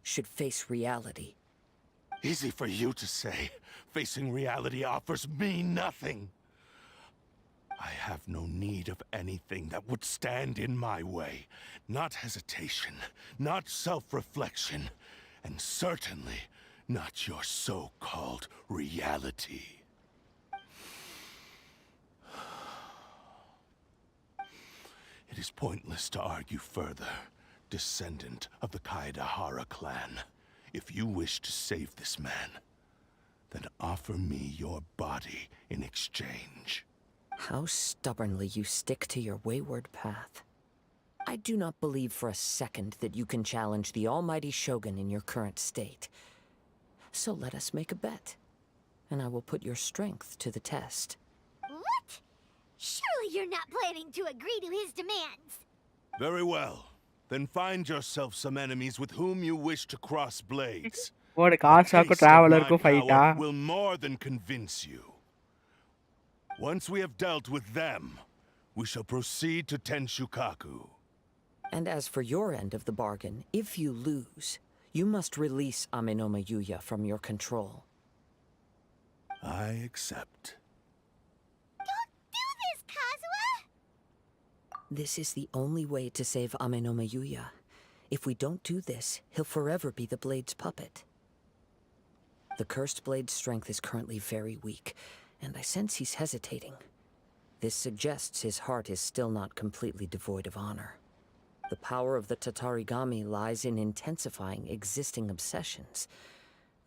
should face reality. Easy for you to say. Facing reality offers me nothing. I have no need of anything that would stand in my way. Not hesitation, not self-reflection, and certainly not your so-called reality. It is pointless to argue further, descendant of the Kaedahara clan. If you wish to save this man, then offer me your body in exchange. How stubbornly you stick to your wayward path. I do not believe for a second that you can challenge the almighty Shogun in your current state. So let us make a bet, and I will put your strength to the test. What? Surely you're not planning to agree to his demands. Very well. Then find yourself some enemies with whom you wish to cross blades. ஒரு A காசாக்கும் taste of my டிராவலருக்கும் ஃபைட்டா? power will more than convince you. Once we have dealt with them, we shall proceed to Tenshukaku. And as for your end of the bargain, if you lose, you must release Aminoma Yuya from your control. I accept. Don't do this, Kazuha! This is the only way to save Aminoma Yuya. If we don't do this, he'll forever be the Blade's puppet. The Cursed Blade's strength is currently very weak, and I sense he's hesitating. This suggests his heart is still not completely devoid of honor. The power of the Tatarigami lies in intensifying existing obsessions.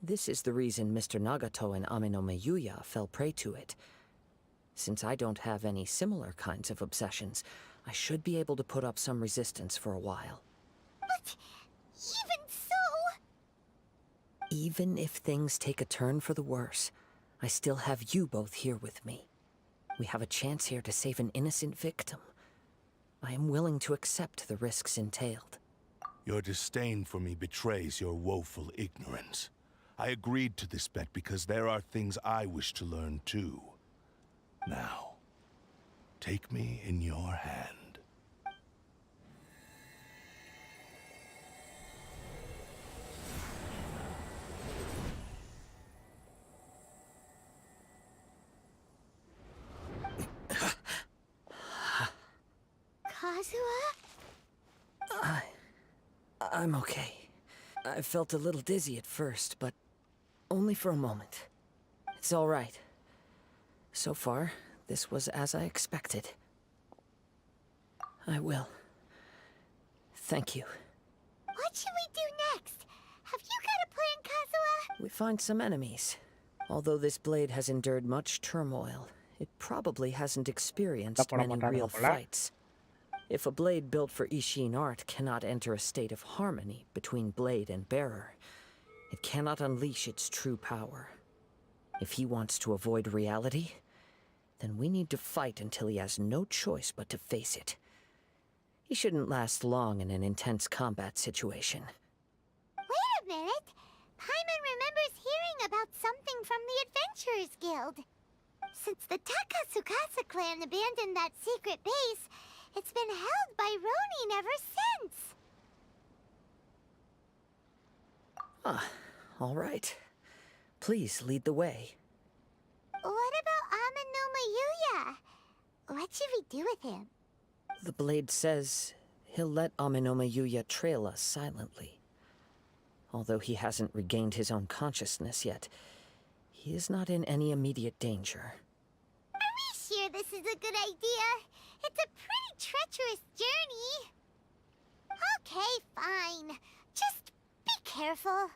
This is the reason Mr. Nagato and Amenome Yuya fell prey to it. Since I don't have any similar kinds of obsessions, I should be able to put up some resistance for a while. But even so... Even if things take a turn for the worse, I still have you both here with me. We have a chance here to save an innocent victim. I am willing to accept the risks entailed. Your disdain for me betrays your woeful ignorance. I agreed to this bet because there are things I wish to learn too. Now, take me in your hand. Kazuha? I'm okay. I felt a little dizzy at first, but only for a moment. It's all right. So far, this was as I expected. I will. Thank you. What should we do next? Have you got a plan, Kazuha? We find some enemies. Although this blade has endured much turmoil, it probably hasn't experienced many real fights. If a blade built for Ishin art cannot enter a state of harmony between blade and bearer, it cannot unleash its true power. If he wants to avoid reality, then we need to fight until he has no choice but to face it. He shouldn't last long in an intense combat situation. Wait a minute! Paimon remembers hearing about something from the Adventurers Guild. Since the Takasukasa clan abandoned that secret base, it's been held by Ronin ever since. All right. Please lead the way. What about Amenoma Yuya? What should we do with him? The blade says he'll let Amenoma Yuya trail us silently. Although he hasn't regained his own consciousness yet, he is not in any immediate danger. Are we sure this is a good idea? It's a pretty treacherous journey. Okay, fine. Just be careful.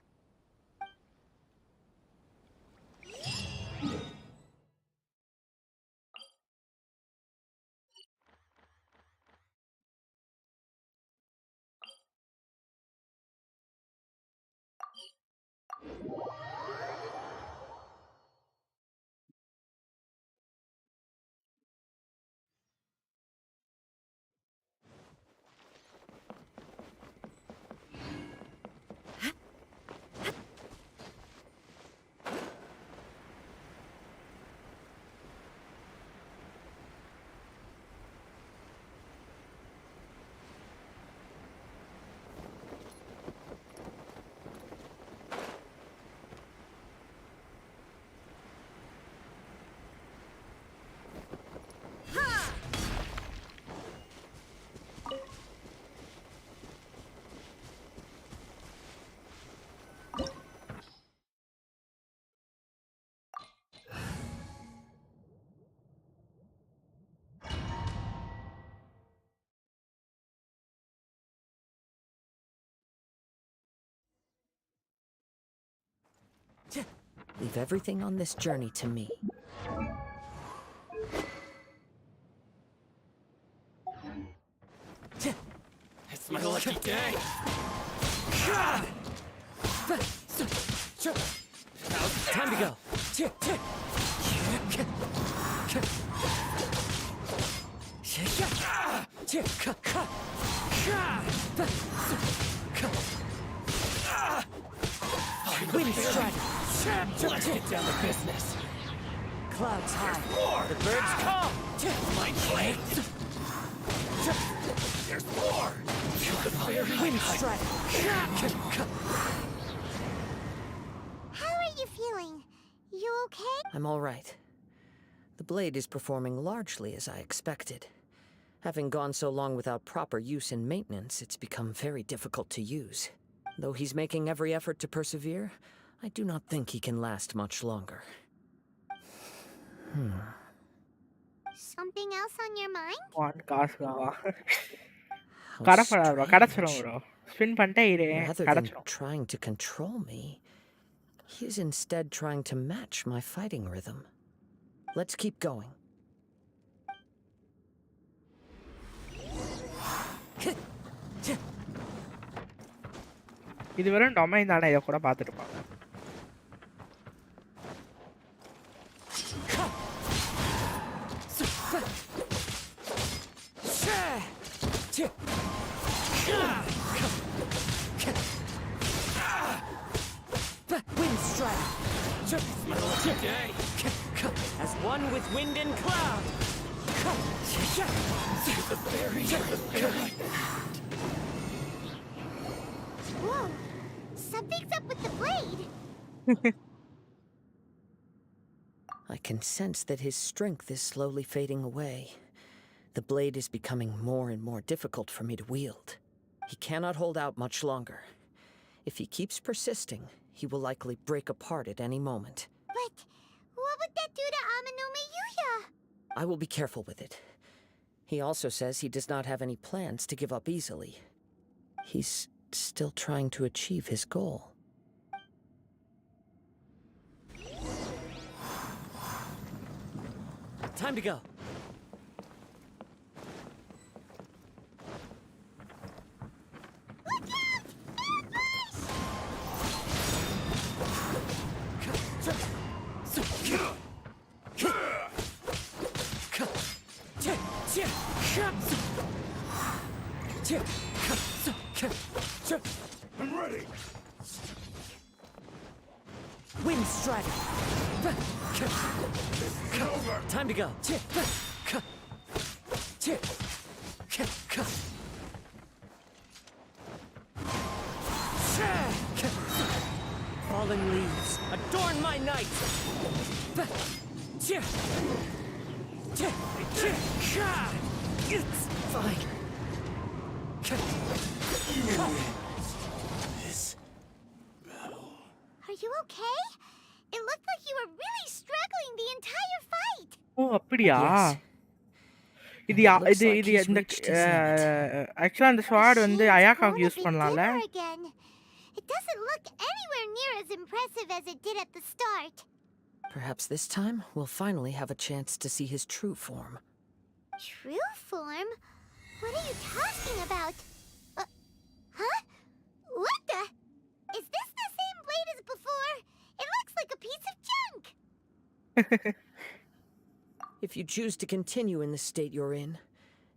Leave everything on this journey to me. It's my lucky day! Now's the time to go! Wind strike! Let's get down to business! Clouds high. The birds come! My plate! There's more! Wind strike! How are you feeling? You okay? I'm all right. The blade is performing largely as I expected. Having gone so long without proper use and maintenance, it's become very difficult to use. Though he's making every effort to persevere, I do not think he can last much longer. Something else on your mind? One Kazuha. கடப்படாது bro கடச்சிரும் bro spin பண்ணிட்டே இரு Rather than கடச்சிரும் trying to control me, he is instead trying to match my fighting rhythm. Let's keep going. இது வெறும் domain தானே இதை கூட பார்த்துருப்பாங்க Wind strike. As one with wind and cloud. Whoa! Something's up with the blade! I can sense that his strength is slowly fading away. The blade is becoming more and more difficult for me to wield. He cannot hold out much longer. If he keeps persisting, he will likely break apart at any moment. But what would that do to Amanome Yuya? I will be careful with it. He also says he does not have any plans to give up easily. He's still trying to achieve his goal. Time to go. I'm ready. Wind strike. Time to go. Falling leaves, adorn my night. It's fine. This battle. Are you okay? It looked like you were really struggling the entire fight. ஓ அப்படியா இது இது இது இந்த ஆக்சுவலா அந்த sword வந்து அயாக்காவுக்கு use பண்ணலாம்ல Again. It doesn't look anywhere near as impressive as it did at the start. Perhaps this time we'll finally have a chance to see his true form. True form? What are you talking about? Huh? What the? Is this the same blade as before? It looks like a piece of junk. If you choose to continue in the state you're in,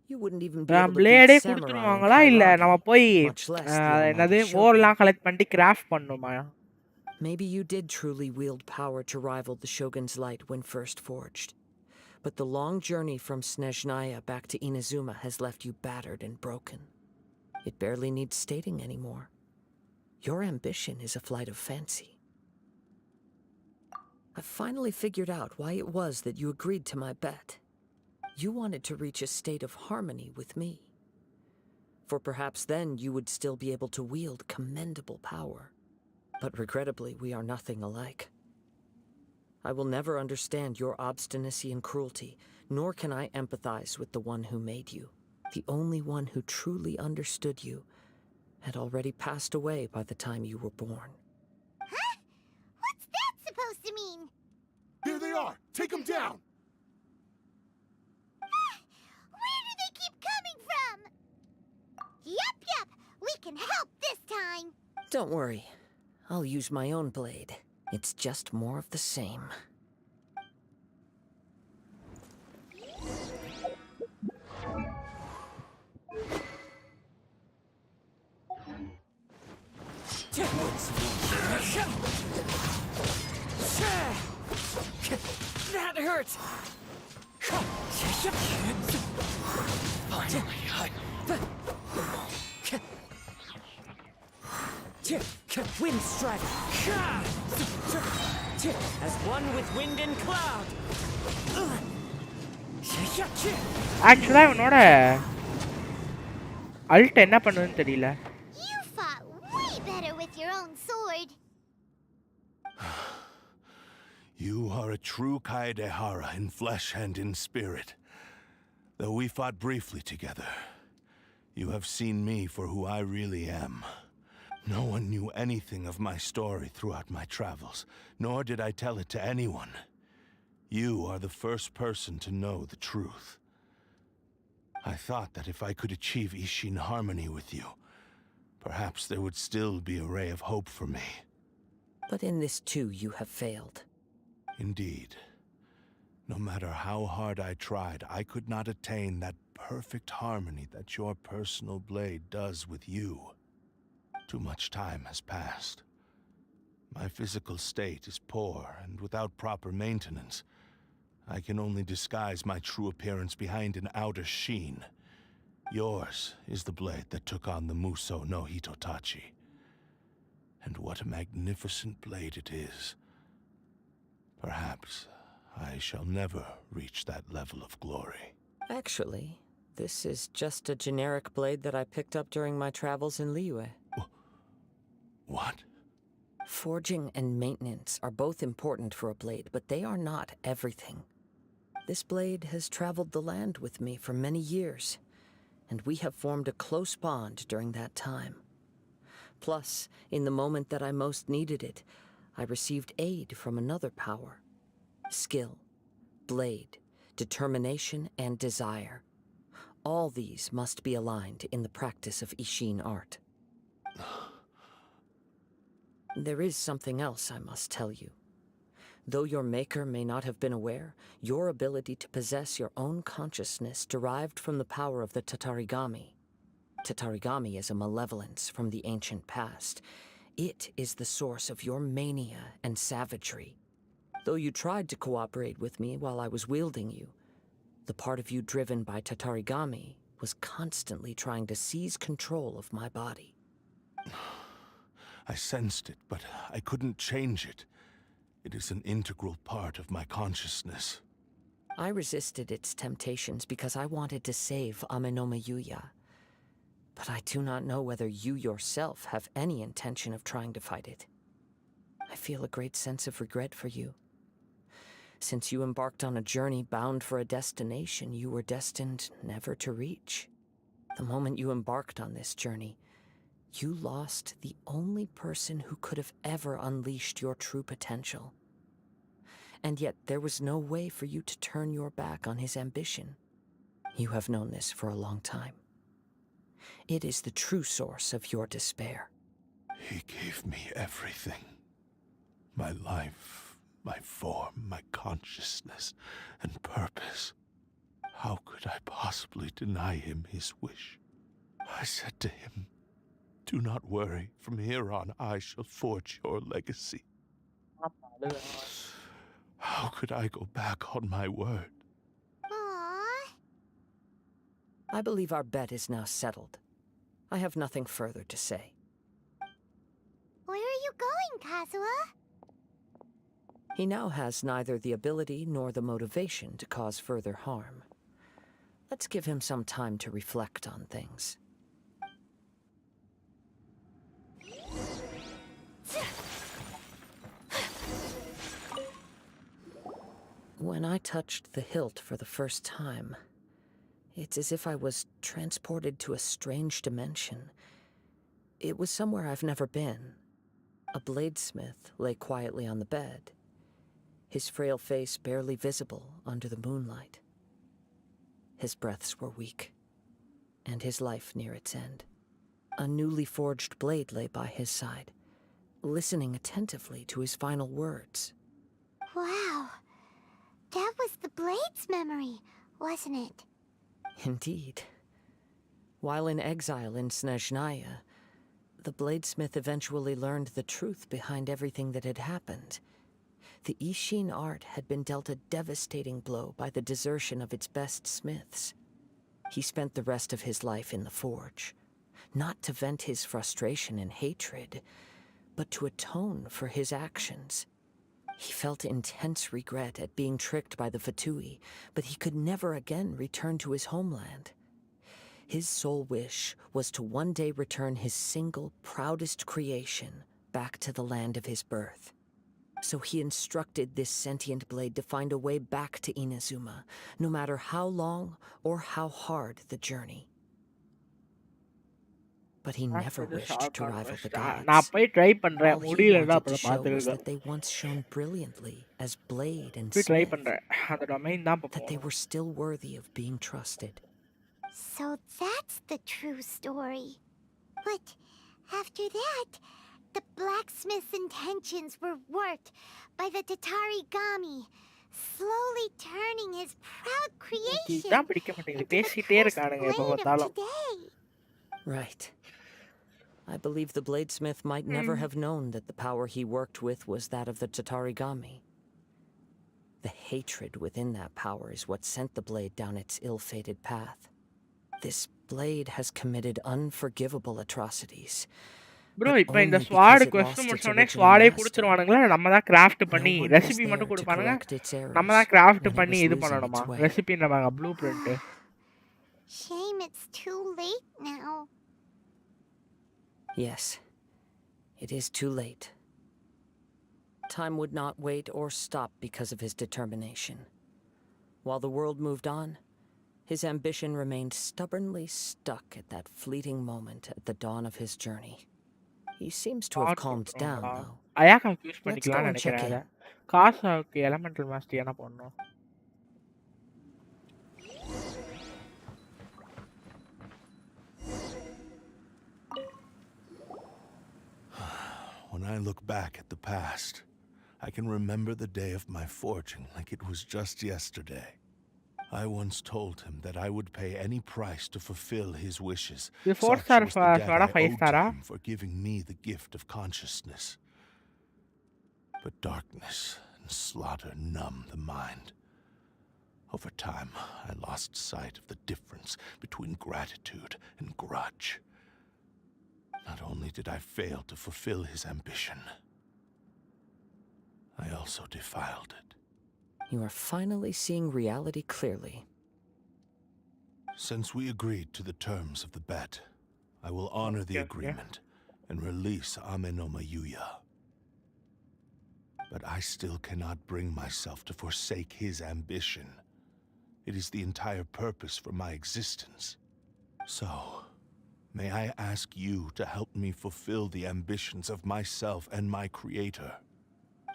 you wouldn't even be able to பிளேடே beat samurai in கொடுத்துருவாங்களா இல்ல Kairagi, நம்ம போய் much less the almighty என்னது Shogun. ஓர்லாம் collect பண்ணி craft பண்ணுமா Maybe you did truly wield power to rival the Shogun's light when first forged. But the long journey from Snezhnaya back to Inazuma has left you battered and broken. It barely needs stating anymore. Your ambition is a flight of fancy. I've finally figured out why it was that you agreed to my bet. You wanted to reach a state of harmony with me. For perhaps then you would still be able to wield commendable power. But regrettably, we are nothing alike. I will never understand your obstinacy and cruelty, nor can I empathize with the one who made you. The only one who truly understood you had already passed away by the time you were born. Huh? What's that supposed to mean? There they are! Take them down! Where do they keep coming from? Yup, we can help this time. Don't worry. I'll use my own blade. It's just more of the same. That hurts! Wind strike! As one with wind and cloud! ஆக்சுவலா இவனோட Alt என்ன பண்ணுதுன்னு தெரியல You fought way better with your own sword. You are a true Kaedehara in flesh and in spirit. Though we fought briefly together, You have seen me for who I really am. No one knew anything of my story throughout my travels, nor did I tell it to anyone. You are the first person to know the truth. I thought that if I could achieve Ishin harmony with you, perhaps there would still be a ray of hope for me. But in this too, you have failed. Indeed. No matter how hard I tried, I could not attain that perfect harmony that your personal blade does with you. Too much time has passed. My physical state is poor, and without proper maintenance, I can only disguise my true appearance behind an outer sheen. Yours is the blade that took on the Muso no Hitotachi. And what a magnificent blade it is. Perhaps I shall never reach that level of glory. Actually, this is just a generic blade that I picked up during my travels in Liyue. What? Forging and maintenance are both important for a blade, but they are not everything. This blade has traveled the land with me for many years, and we have formed a close bond during that time. Plus, in the moment that I most needed it, I received aid from another power. Skill, blade, determination, and desire. All these must be aligned in the practice of Ishin art. There is something else I must tell you. Though your maker may not have been aware, your ability to possess your own consciousness derived from the power of the Tatarigami. Tatarigami is a malevolence from the ancient past. It is the source of your mania and savagery. Though you tried to cooperate with me while I was wielding you, the part of you driven by Tatarigami was constantly trying to seize control of my body. I sensed it, but I couldn't change it. It is an integral part of my consciousness. I resisted its temptations because I wanted to save Amenoma Yuya. But I do not know whether you yourself have any intention of trying to fight it. I feel a great sense of regret for you. Since you embarked on a journey bound for a destination you were destined never to reach. The moment you embarked on this journey, you lost the only person who could have ever unleashed your true potential. And yet there was no way for you to turn your back on his ambition. You have known this for a long time. It is the true source of your despair. He gave me everything. My life, my form, my consciousness, and purpose. How could I possibly deny him his wish? I said to him, "Do not worry. From here on, I shall forge your legacy." How could I go back on my word? Aww. I believe our bet is now settled. I have nothing further to say. Where are you going, Kazuha? He now has neither the ability nor the motivation to cause further harm. Let's give him some time to reflect on things. When I touched the hilt for the first time, it's as if I was transported to a strange dimension. It was somewhere I've never been. A bladesmith lay quietly on the bed, his frail face barely visible under the moonlight. His breaths were weak, and his life near its end. A newly forged blade lay by his side, listening attentively to his final words. Wow. That was the Blade's memory, wasn't it? Indeed. While in exile in Snezhnaya, the bladesmith eventually learned the truth behind everything that had happened. The Ishin art had been dealt a devastating blow by the desertion of its best smiths. He spent the rest of his life in the forge, not to vent his frustration and hatred, but to atone for his actions. He felt intense regret at being tricked by the Fatui, but he could never again return to his homeland. His sole wish was to one day return his single, proudest creation back to the land of his birth. So he instructed this sentient blade to find a way back to Inazuma, no matter how long or how hard the journey. But he never wished to rival the நான் gods. போய் try பண்றேன், All he முடியலன்னா wanted to அப்புறம் show was பாத்துக்கங்க. that they once shone brilliantly as Blade and போய் try Smith, பண்றேன், அந்த domain தான் that they போவோம். were still worthy of being trusted. So that's the true story. But after that, the blacksmith's intentions were worked by the Tatarigami, slowly turning his proud creation இதான் பிடிக்க மாட்டேங்குது, பேசிட்டே இருக்கானுங்க எப்ப blade of பார்த்தாலும். today. Right. I believe the bladesmith might never have known that the power he worked with was that of the Tatarigami. The hatred within that power is what sent the blade down its ill-fated path. This blade has committed unforgivable atrocities. Bro but இப்போ இந்த only ஸ்வாட் because it question lost its முடிச்ச உடனே original ஸ்வாடே master. கொடுத்துருவானுங்களா, நம்ம தான் craft பண்ணி No one was recipe மட்டும் there to கொடுப்பானுங்க, correct its errors நம்ம தான் கிராஃப்ட் when it பண்ணி was இது losing பண்ணணுமா, its way. ரெசிபி நம்ம blue print. Shame it's too late now. Yes, it is too late. Time would not wait or stop because of his determination. While the world moved on, his ambition remained stubbornly stuck at that fleeting moment at the dawn of his journey. He seems to have calmed down, though. அயாக்காக்கு use Let's go பண்ணிக்கலாம்னு and check நினைக்கிறேன். in. காசாவுக்கு elemental master என்ன பண்ணணும்? When I look back at the past, I can remember the day of my forging like it was just yesterday. I once told him that I would pay any price to fulfill his wishes. இது Such 4 star was the debt I 5 owed ஸ்டாரா? to him for giving me the gift of consciousness. But darkness and slaughter numb the mind. Over time, I lost sight of the difference between gratitude and grudge. Not only did I fail to fulfill his ambition, I also defiled it. You are finally seeing reality clearly. Since we agreed to the terms of the bet, I will honor the agreement and release Amenoma Yuya. But I still cannot bring myself to forsake his ambition. It is the entire purpose for my existence. So, may I ask you to help me fulfill the ambitions of myself and my creator?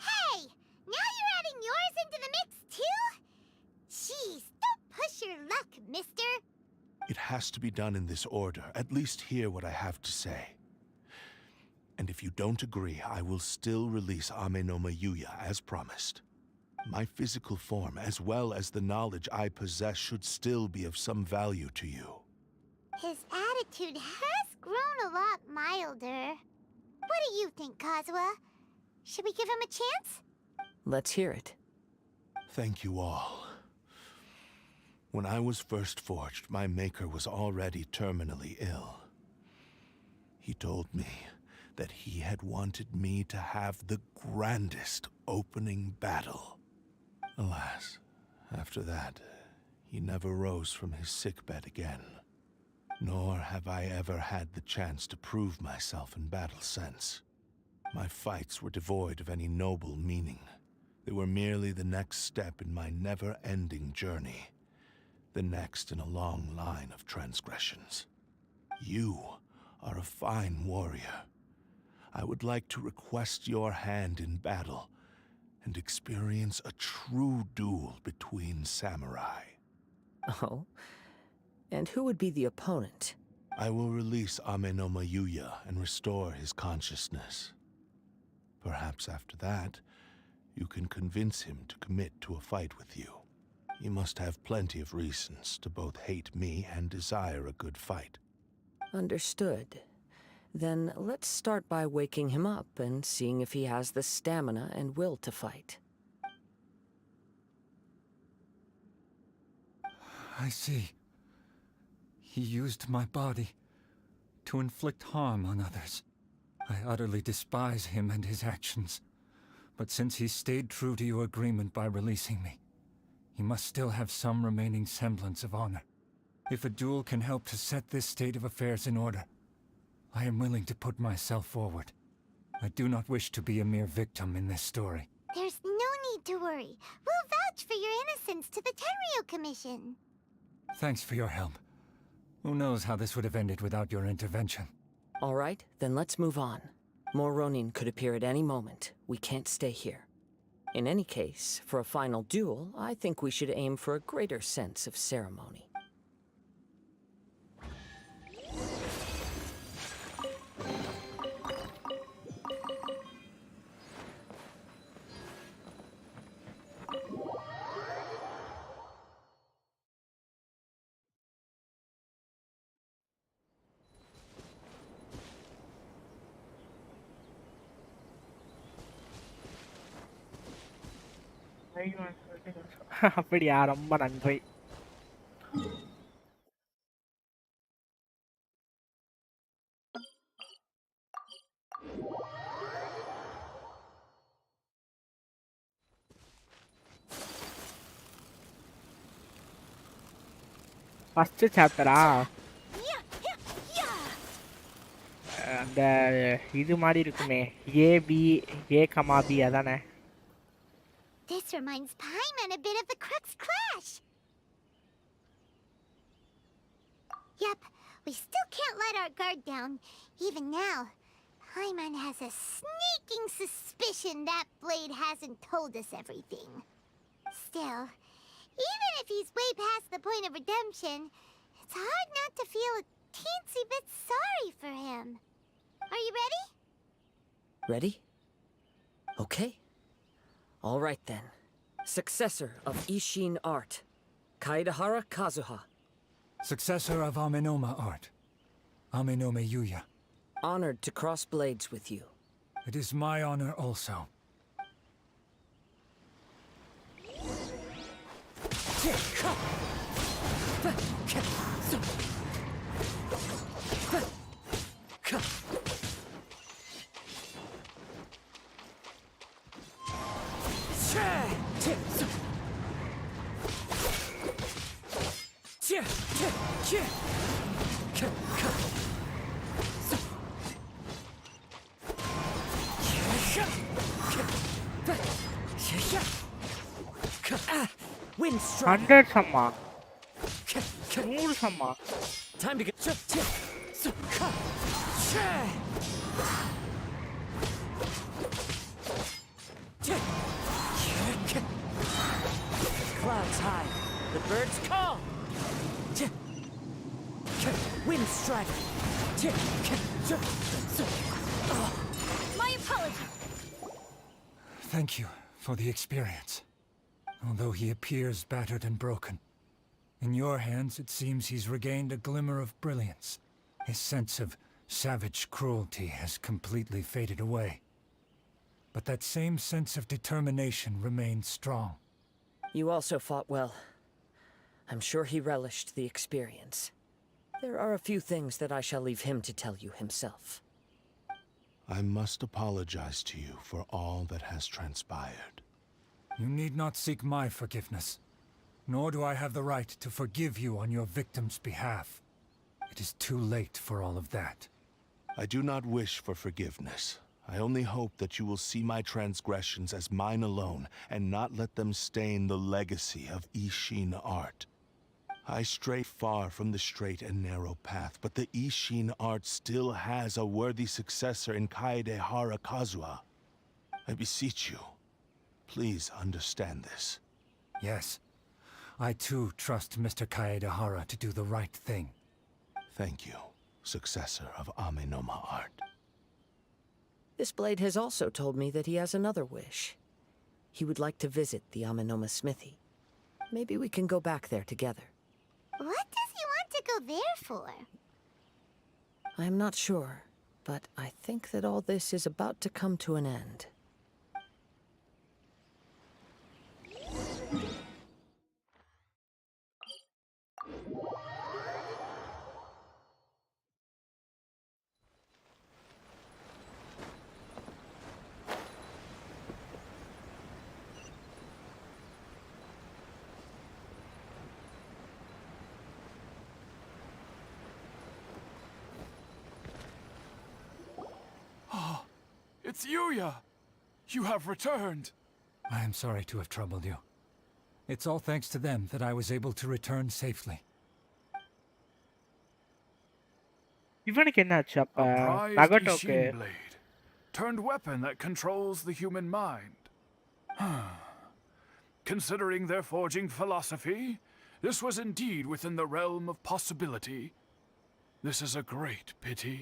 Hey! Now you're adding yours into the mix, too? Jeez, don't push your luck, mister. It has to be done in this order. At least hear what I have to say. And if you don't agree, I will still release Amenoma Yuya as promised. My physical form, as well as the knowledge I possess, should still be of some value to you. His attitude has grown a lot milder. What do you think, Kazuha? Should we give him a chance? Let's hear it. Thank you all. When I was first forged, my maker was already terminally ill. He told me that he had wanted me to have the grandest opening battle. Alas, after that, he never rose from his sickbed again. Nor have I ever had the chance to prove myself in battle since. My fights were devoid of any noble meaning. They were merely the next step in my never-ending journey. The next in a long line of transgressions. You are a fine warrior. I would like to request your hand in battle and experience a true duel between samurai. Oh? And who would be the opponent? I will release Amenoma Yuya and restore his consciousness. Perhaps after that, you can convince him to commit to a fight with you. He must have plenty of reasons to both hate me and desire a good fight. Understood. Then let's start by waking him up and seeing if he has the stamina and will to fight. I see. He used my body to inflict harm on others. I utterly despise him and his actions. But since he stayed true to your agreement by releasing me, he must still have some remaining semblance of honor. If a duel can help to set this state of affairs in order, I am willing to put myself forward. I do not wish to be a mere victim in this story. There's no need to worry. We'll vouch for your innocence to the Tenryu Commission. Thanks for your help. Who knows how this would have ended without your intervention? All right, then let's move on. More Ronin could appear at any moment. We can't stay here. In any case, for a final duel, I think we should aim for a greater sense of ceremony. அப்படியா, ரொம்ப நன்றி. First சாப்டரா? அந்த இது மாதிரி இருக்குமே, A, B அதானே? This reminds Paimon a bit of the Crux Clash. Yep, we still can't let our guard down. Even now, Paimon has a sneaking suspicion that Blade hasn't told us everything. Still, even if he's way past the point of redemption, it's hard not to feel a teensy bit sorry for him. Are you ready? Ready? Okay. All right then. Successor of Ishin art, Kaedahara Kazuha. Successor of Amenoma art, Amenome Yuya. Honored to cross blades with you. It is my honor also. Wind strike. 100 Shammah, 100 Shammah. Time to get. Clouds high. The birds call. Wind strike. My apologies. Thank you for the experience. Although he appears battered and broken, in your hands it seems he's regained a glimmer of brilliance. His sense of savage cruelty has completely faded away. But that same sense of determination remains strong. You also fought well. I'm sure he relished the experience. There are a few things that I shall leave him to tell you himself. I must apologize to you for all that has transpired. You need not seek my forgiveness, nor do I have the right to forgive you on your victim's behalf. It is too late for all of that. I do not wish for forgiveness. I only hope that you will see my transgressions as mine alone and not let them stain the legacy of Ishin art. I stray far from the straight and narrow path, but the Ishin art still has a worthy successor in Kaedehara Kazuha. I beseech you, please understand this. Yes, I too trust Mr. Kaedehara to do the right thing. Thank you, successor of Amenoma art. This blade has also told me that he has another wish. He would like to visit the Amenoma smithy. Maybe we can go back there together. What does he want to go there for? I'm not sure, but I think that all this is about to come to an end. It's Yuya! You have returned! I am sorry to have troubled you. It's all thanks to them that I was able to return safely. இவனுக்கு என்னாச்சு அப்ப A prized நகட்டோக்கு Ishin blade, turned weapon that controls the human mind. Considering their forging philosophy, this was indeed within the realm of possibility. This is a great pity.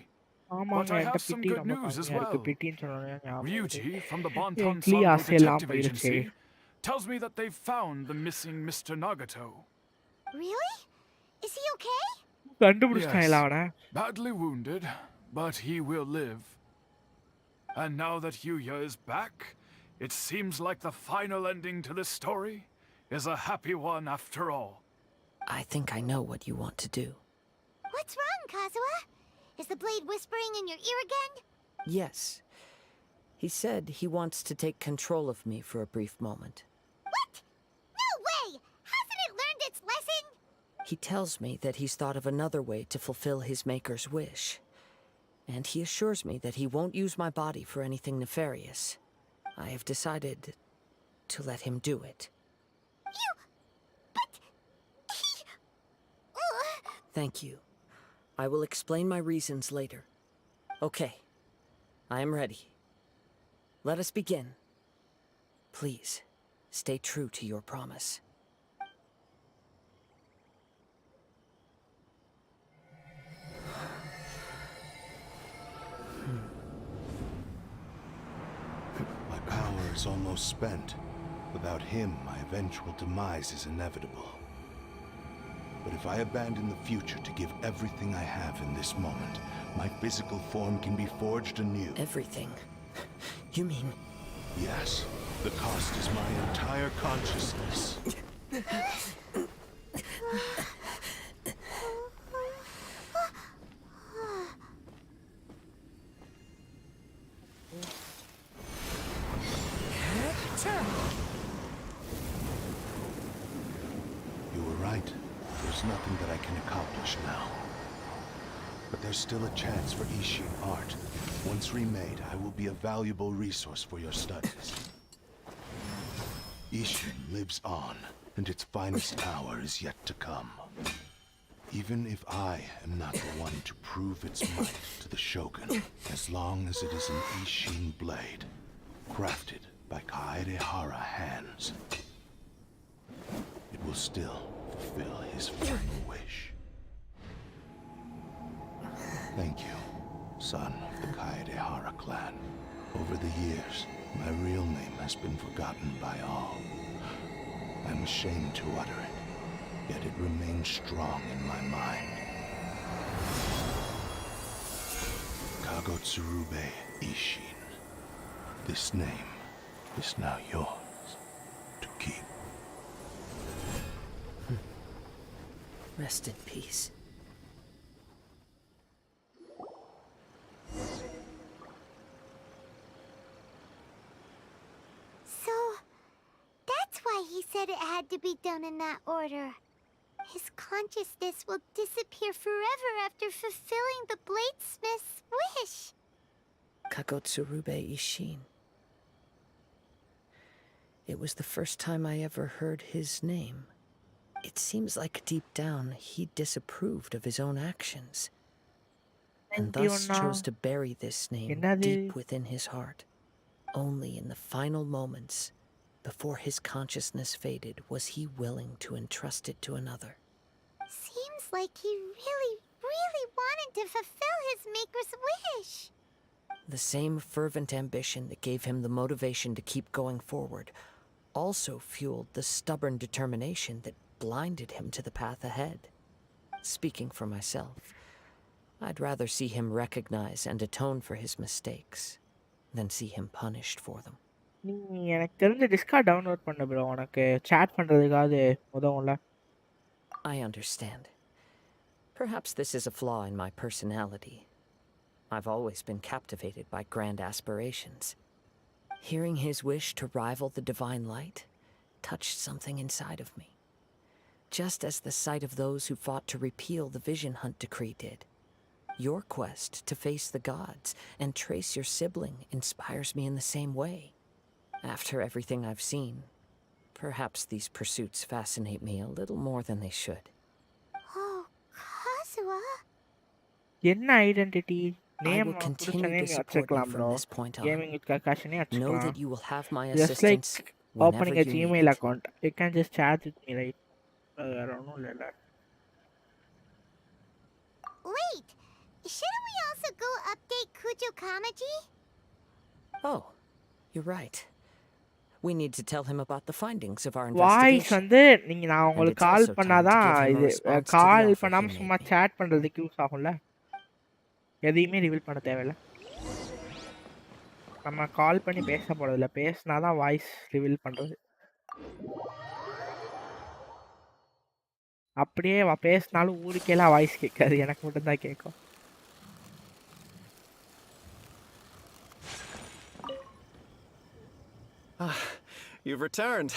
But ஆமாங்க I என்கிட்ட have some PT good ரொம்ப news as கம்மியா இருக்கு well. பிட்டின்னு சொன்னோன்னே ஞாபகம் வருது. Ryuji from the N Bonton கிளி Sango ஆசையெல்லாம் Detective போயிருச்சே. Agency tells me that they've found the missing Mr. Nagato. Really? Is he okay? கண்டுபிடிச்சிட்டாங்களா அவனை? Badly wounded, but he will live. And now that Yuya is back, it seems like the final ending to this story is a happy one after all. I think I know what you want to do. What's wrong, Kazuha? Is the blade whispering in your ear again? Yes. He said he wants to take control of me for a brief moment. What? No way! Hasn't it learned its lesson? He tells me that he's thought of another way to fulfill his maker's wish. And he assures me that he won't use my body for anything nefarious. I have decided to let him do it. You... but... he... Thank you. I will explain my reasons later. Okay. I am ready. Let us begin. Please, stay true to your promise. My power is almost spent. Without him, my eventual demise is inevitable. But if I abandon the future to give everything I have in this moment, my physical form can be forged anew. Everything? You mean... Yes. The cost is my entire consciousness. You were right. There's nothing that I can accomplish now. But there's still a chance for Ishin art. Once remade, I will be a valuable resource for your studies. Ishin lives on, and its finest hour is yet to come. Even if I am not the one to prove its might to the Shogun, as long as it is an Ishin blade, crafted by Kaedehara hands, it will still fulfill his final wish. Thank you, son of the Kaedehara clan. Over the years, my real name has been forgotten by all. I'm ashamed to utter it, yet it remains strong in my mind. Kagotsurube Ishin. This name is now yours to keep. Rest in peace. So, that's why he said it had to be done in that order. His consciousness will disappear forever after fulfilling the bladesmith's wish. Kagotsurube Ishin. It was the first time I ever heard his name. It seems like deep down he disapproved of his own actions, and thus chose to bury this name deep within his heart. Only in the final moments, before his consciousness faded, was he willing to entrust it to another. Seems like he really wanted to fulfill his maker's wish. The same fervent ambition that gave him the motivation to keep going forward also fueled the stubborn determination that blinded him to the path ahead. Speaking for myself, I'd rather see him recognize and atone for his mistakes than see him punished for them. நீ எனக்கு தெரிஞ்ச Discord download பண்ண bro உனக்கு chat பண்றதுக்காவது உதவும்ல. I understand. Perhaps this is a flaw in my personality. I've always been captivated by grand aspirations. Hearing his wish to rival the divine light touched something inside of me. Just as the sight of those who fought to repeal the Vision Hunt Decree did. Your quest to face the gods and trace your sibling inspires me in the same way. After everything I've seen, perhaps these pursuits fascinate me a little more than they should. Oh, Kazuha. என்ன identity? I name will புடிச்ச continue to name நீ support you வச்சிருக்கலாம் from bro. this point on. Gaming with கக்காஷனே Know வச்சுக்கலாம். that you will have my Just like assistance whenever opening a you need Gmail it. account. You can just chat with me, right? வேற ஒன்றும் இல்லைல்ல. Wait, shouldn't we also go update Kujo Kamaji? Oh, you're right. We need to tell him about the findings of our voice investigation. வந்து நான் And உங்களுக்கு it's call also time to பண்ணாதான் give him a இது response to the call offer he பண்ணாம made சும்மா me. Chat பண்றதுக்கு use ஆகும்ல. எதையுமே ரிவீல் பண்ண தேவையில்ல. நம்ம கால் பண்ணி பேச போறதில்ல, பேசினாதான் வாய்ஸ் ரிவீல் பண்றது. அப்படியே பேசினாலும் ஊருக்கெல்லாம் வாய்ஸ் கேட்காது, எனக்கு மட்டும்தான் கேட்கும். You've returned.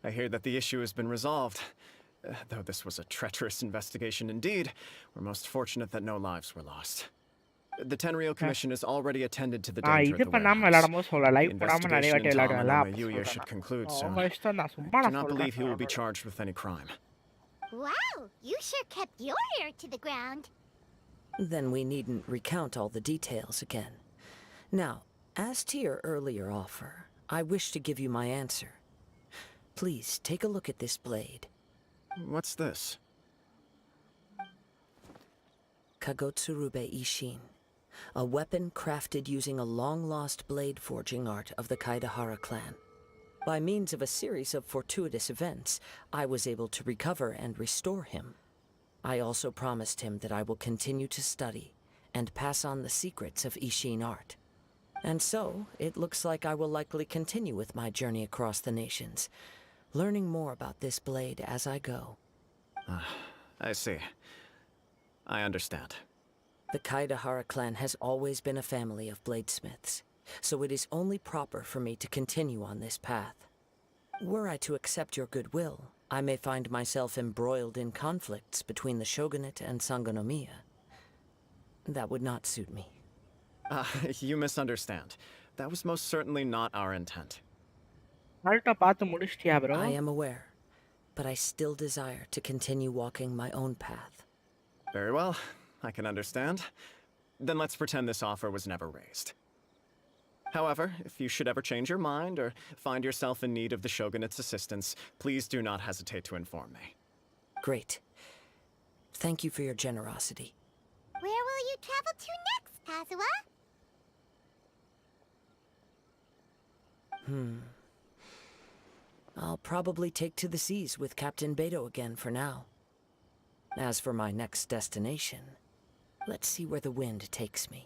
I hear that the issue has been resolved. Though this was a treacherous investigation indeed, we're most fortunate that no lives were lost. The Tenryou Commission has already attended to the danger இது at the பண்ணாம warehouse. விளையாடும்போது சொல்ல, The live போடாம நிறைய investigation வாட்டி in Tom and விளையாடுவேன்ல, அப்ப Yuya should சொல்றேன். conclude soon. உங்க இஷ்டம் தான், சும்மா I do நான் not believe he will be சொல்றேன். charged with any crime. Wow, you sure kept your ear to the ground. Then we needn't recount all the details again. Now, as to your earlier offer, I wish to give you my answer. Please take a look at this blade. What's this? Kagotsurube Ishin, a weapon crafted using a long-lost blade forging art of the Kaidahara clan. By means of a series of fortuitous events, I was able to recover and restore him. I also promised him that I will continue to study and pass on the secrets of Ishin art. And so, it looks like I will likely continue with my journey across the nations, learning more about this blade as I go. I see. I understand. The Kaidahara clan has always been a family of bladesmiths, so it is only proper for me to continue on this path. Were I to accept your goodwill, I may find myself embroiled in conflicts between the shogunate and Sangonomiya. That would not suit me. You misunderstand. That was most certainly not our intent. அல்ட்டா பார்த்து முடிச்சிட்டியா bro? I am aware, but I still desire to continue walking my own path. Very well. I can understand. Then let's pretend this offer was never raised. However, if you should ever change your mind or find yourself in need of the Shogunate's assistance, please do not hesitate to inform me. Great. Thank you for your generosity. Where will you travel to next, Kazuha? I'll probably take to the seas with Captain Beto again for now. As for my next destination, let's see where the wind takes me.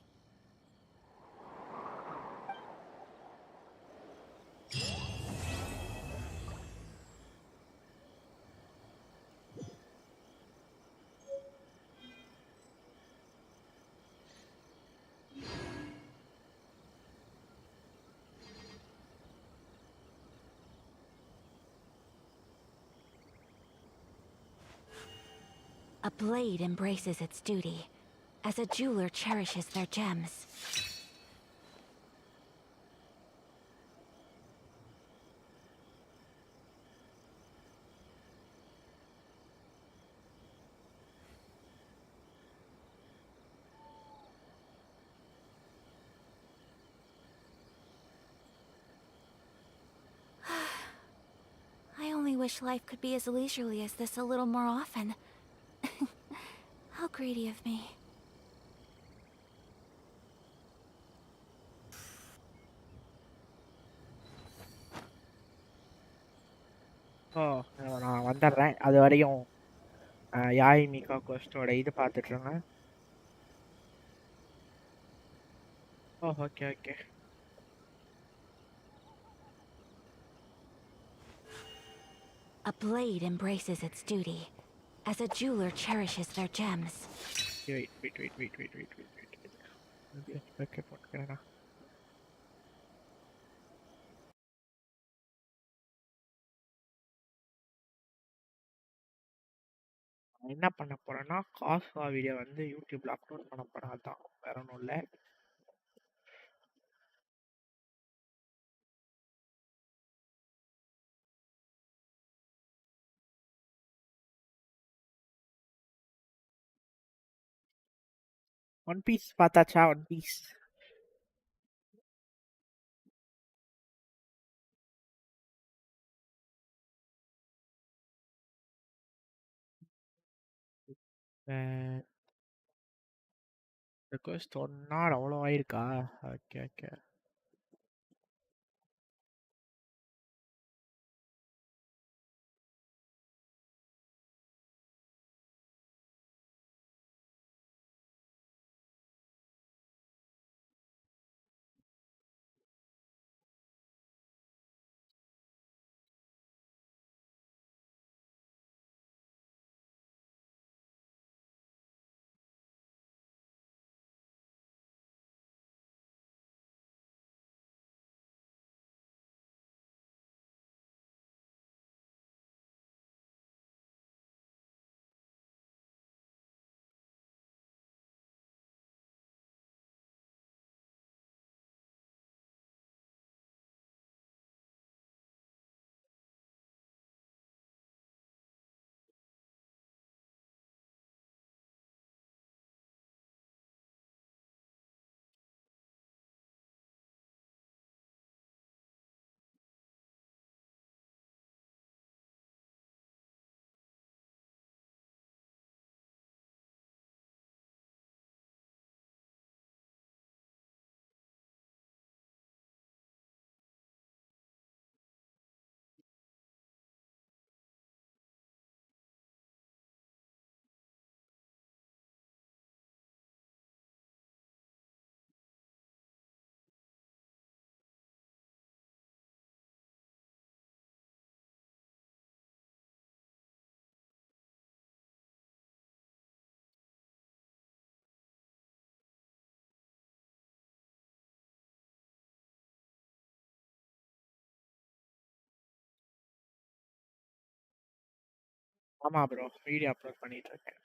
A blade embraces its duty, as a jeweler cherishes their gems. I only wish life could be as leisurely as this a little more often. How greedy of me. நான் வந்துடுறேன். அது வரையும் யாய் மீகா கோஸ்டோட இது பார்த்துட்ருங்க. Okay okay. A blade embraces its duty, as a jeweler cherishes their gems. Wait. Okay போட்டுக்கிறேன். என்ன பண்ண போறேன்னா, காஸ்வா வீடியோ வந்து யூடியூப்ல அப்லோட் பண்ண போறேன். அதான், வேற ஒன்றும் இல்லை. ஒன் பீஸ் பார்த்தாச்சா? ஒன் பீஸ் ரிக்வெஸ்ட் 1 hour அவ்வளோ ஆயிருக்கா? Okay okay. ஆமா ப்ரோ, வீடியோ அப்லோட் பண்ணிட்டு இருக்கேன்.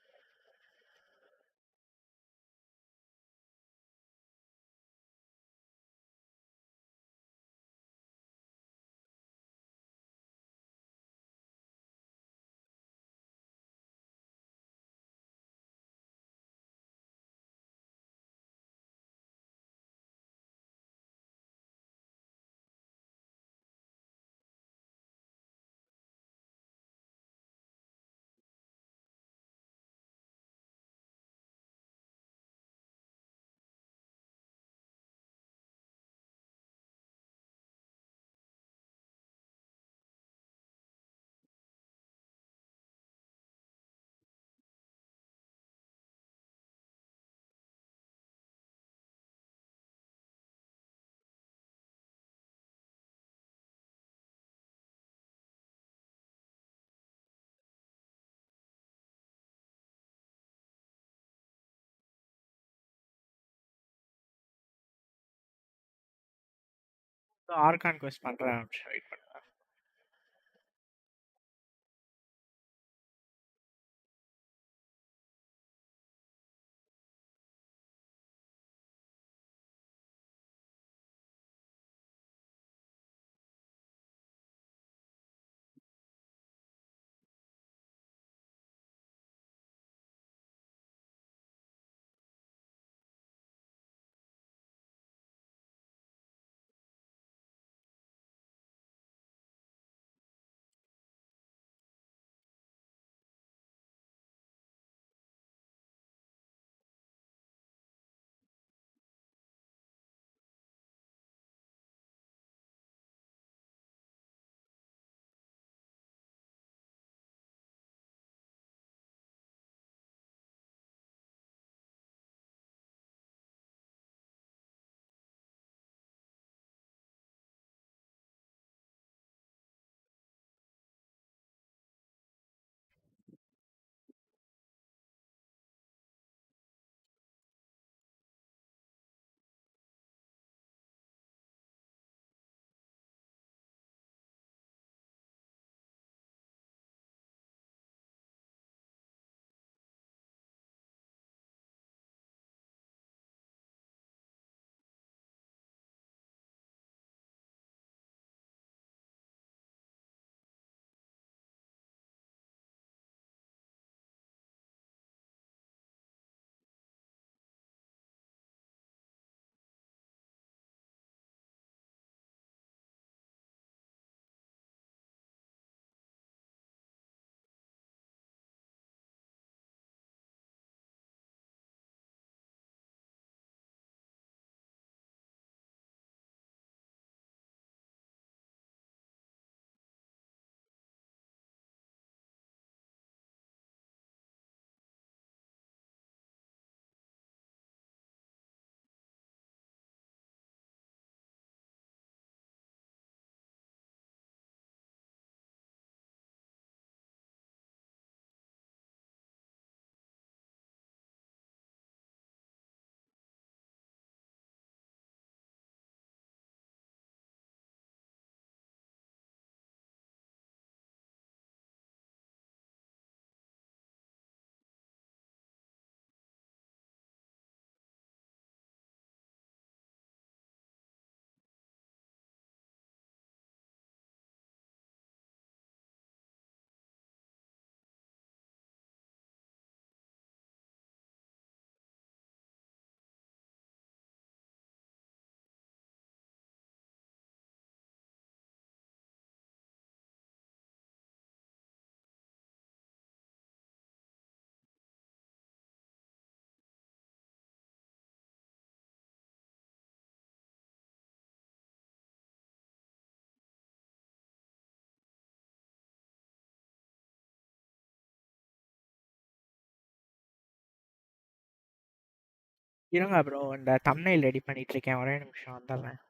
ஆர்கான் குவெஸ்ட் பண்றேன், வெயிட் பண்ணு. இருங்க ப்ரோ, இந்த தம்ப்நெயில் ரெடி பண்ணிட்டு இருக்கேன், ஒரே நிமிஷம் வந்துடுறேன்.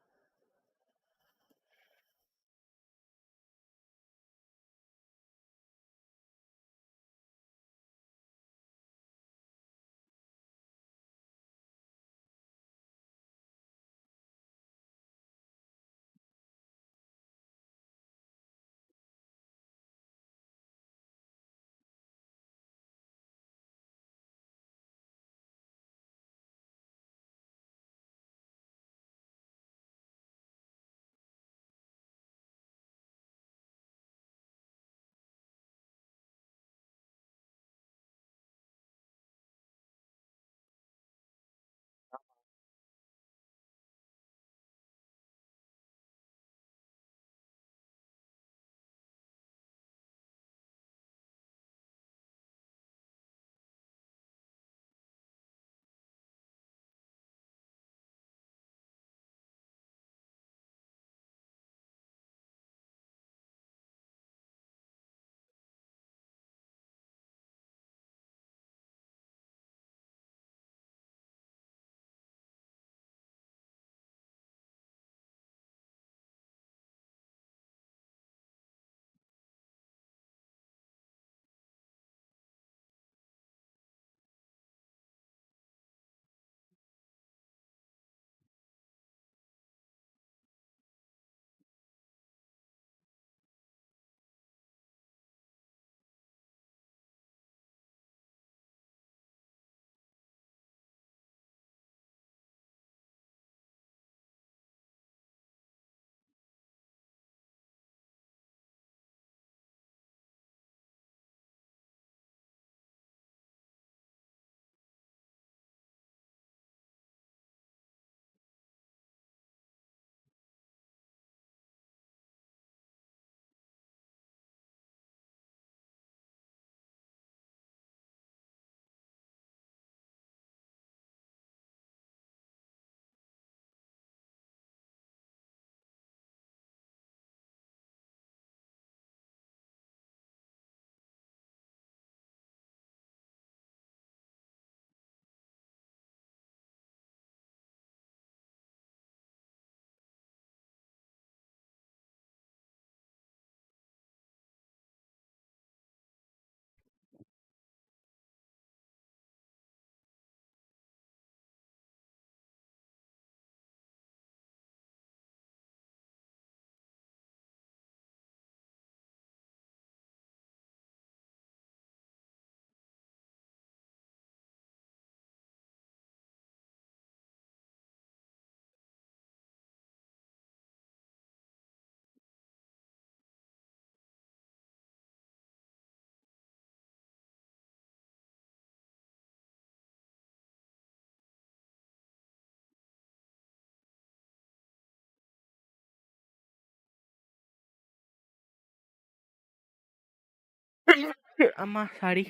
அம்மா சாரி.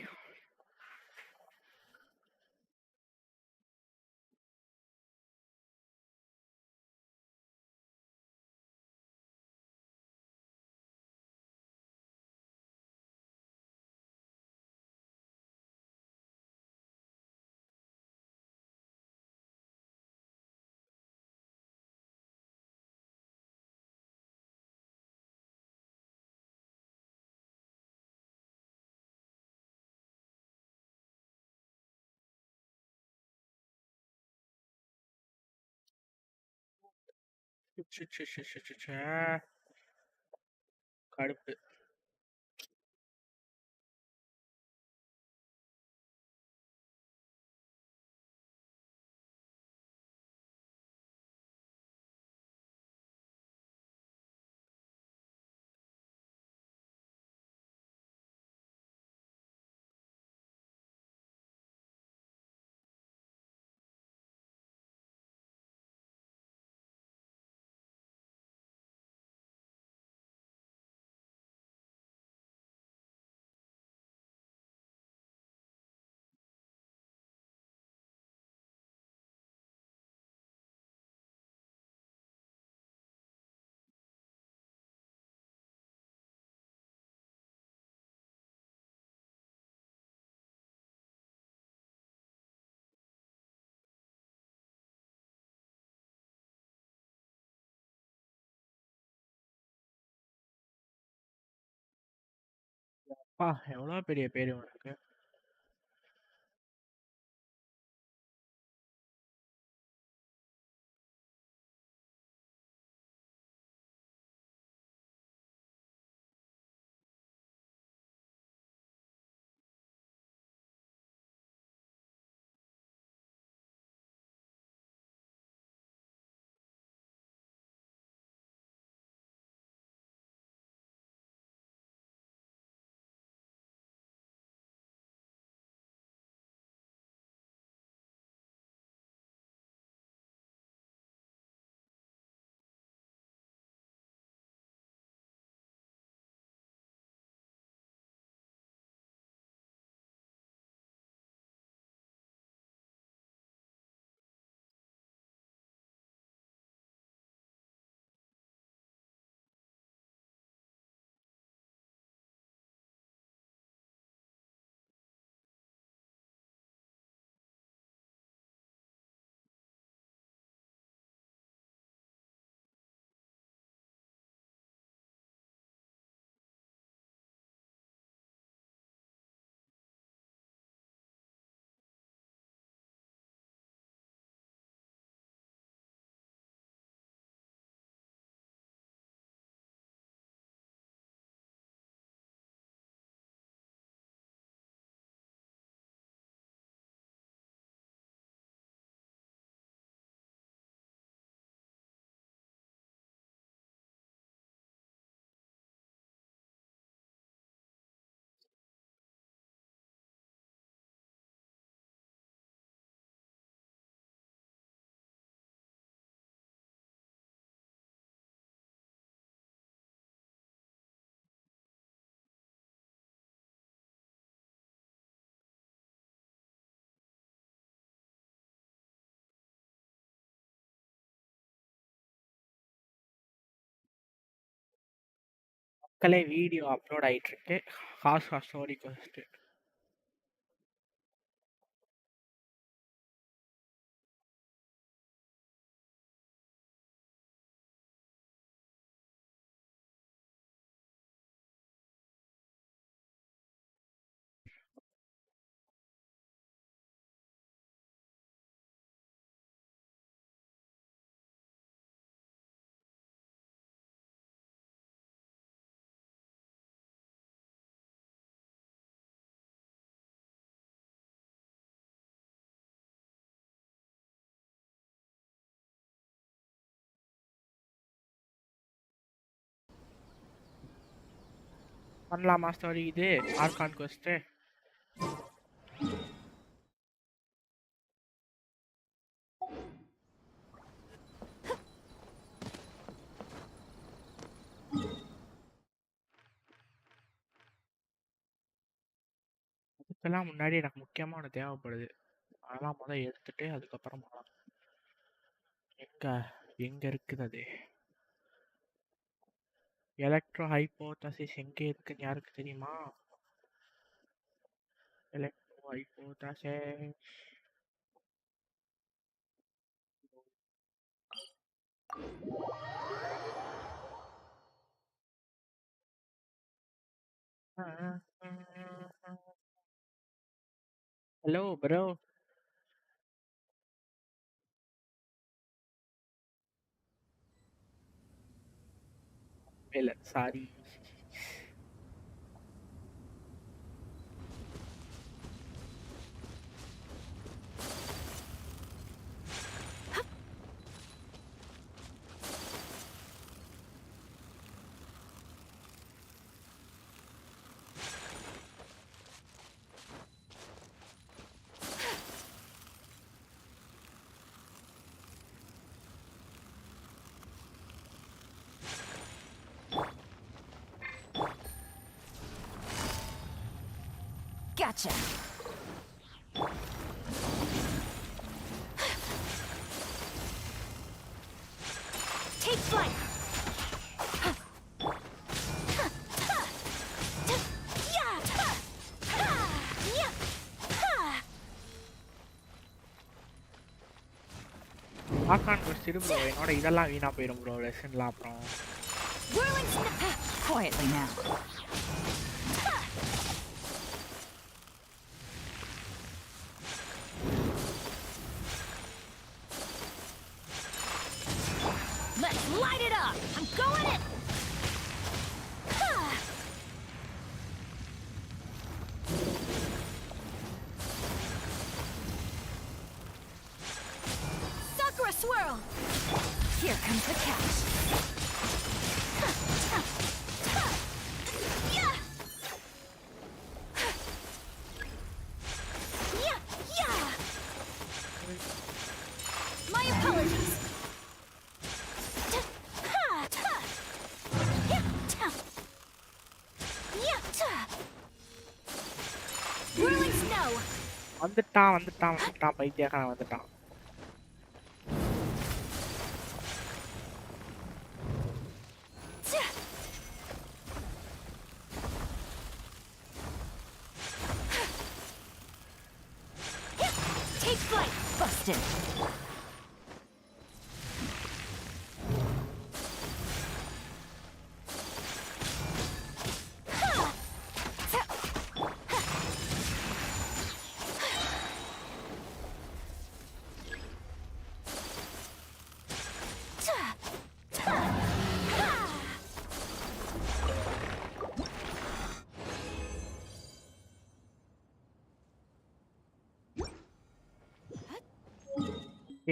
கடுப்பு. பா எவ்வளோ பெரிய பேர் உனக்கு. மக்களே வீடியோ அப்லோட் ஆயிட்டு இருக்கு. ஹார்ஷா ஸ்டோரி கோஸ்ட். பண்ணலாமா ஸ்டோரி இது ஆர்கான் கோஸ்ட்? இதுக்கெல்லாம் முன்னாடி எனக்கு முக்கியமா ஒன்று தேவைப்படுது. அதெல்லாம் முதல்ல எடுத்துட்டு அதுக்கப்புறம் பண்ணலாம். எங்க எங்க இருக்குது அது? எலக்ட்ரோ ஹைப்போதசிஸ் எங்கே இருக்குன்னு யாருக்கு தெரியுமா? Electro hypostasis hello bro. இல்ல sorry. Gotcha. Take flight. Archon quest இரு ப்ரோ. என்னோட இதெல்லாம் வீணா போயிடும் ப்ரோ. லெசன்லாம் அப்புறம். Quietly now. Light it up! I'm going in! Sakura swirl! Here comes the catch. Yeah! Yeah! Yeah! My apologies. Whirling snow. வந்துட்டான் பைத்தியக்காரன் வந்துட்டான். Take flight. Busted.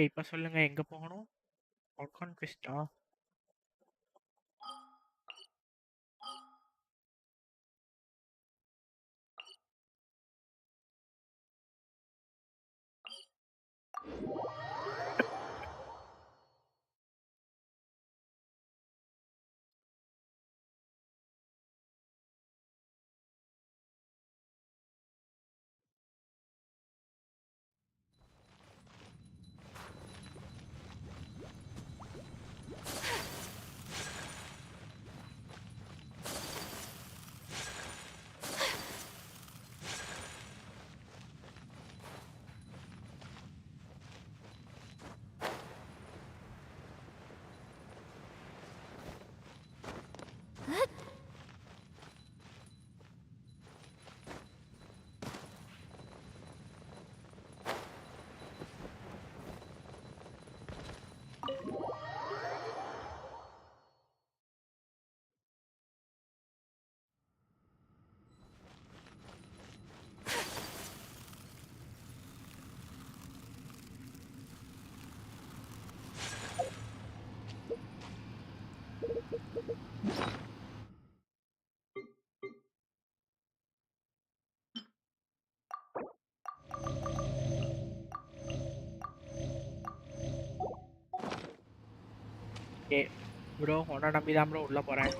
இப்ப சொல்லுங்க எங்க போகணும்? ஆர்கான் குவெஸ்டா? ப்ரோ உன்னை நம்பி தான் ப்ரோ உள்ள போறேன்.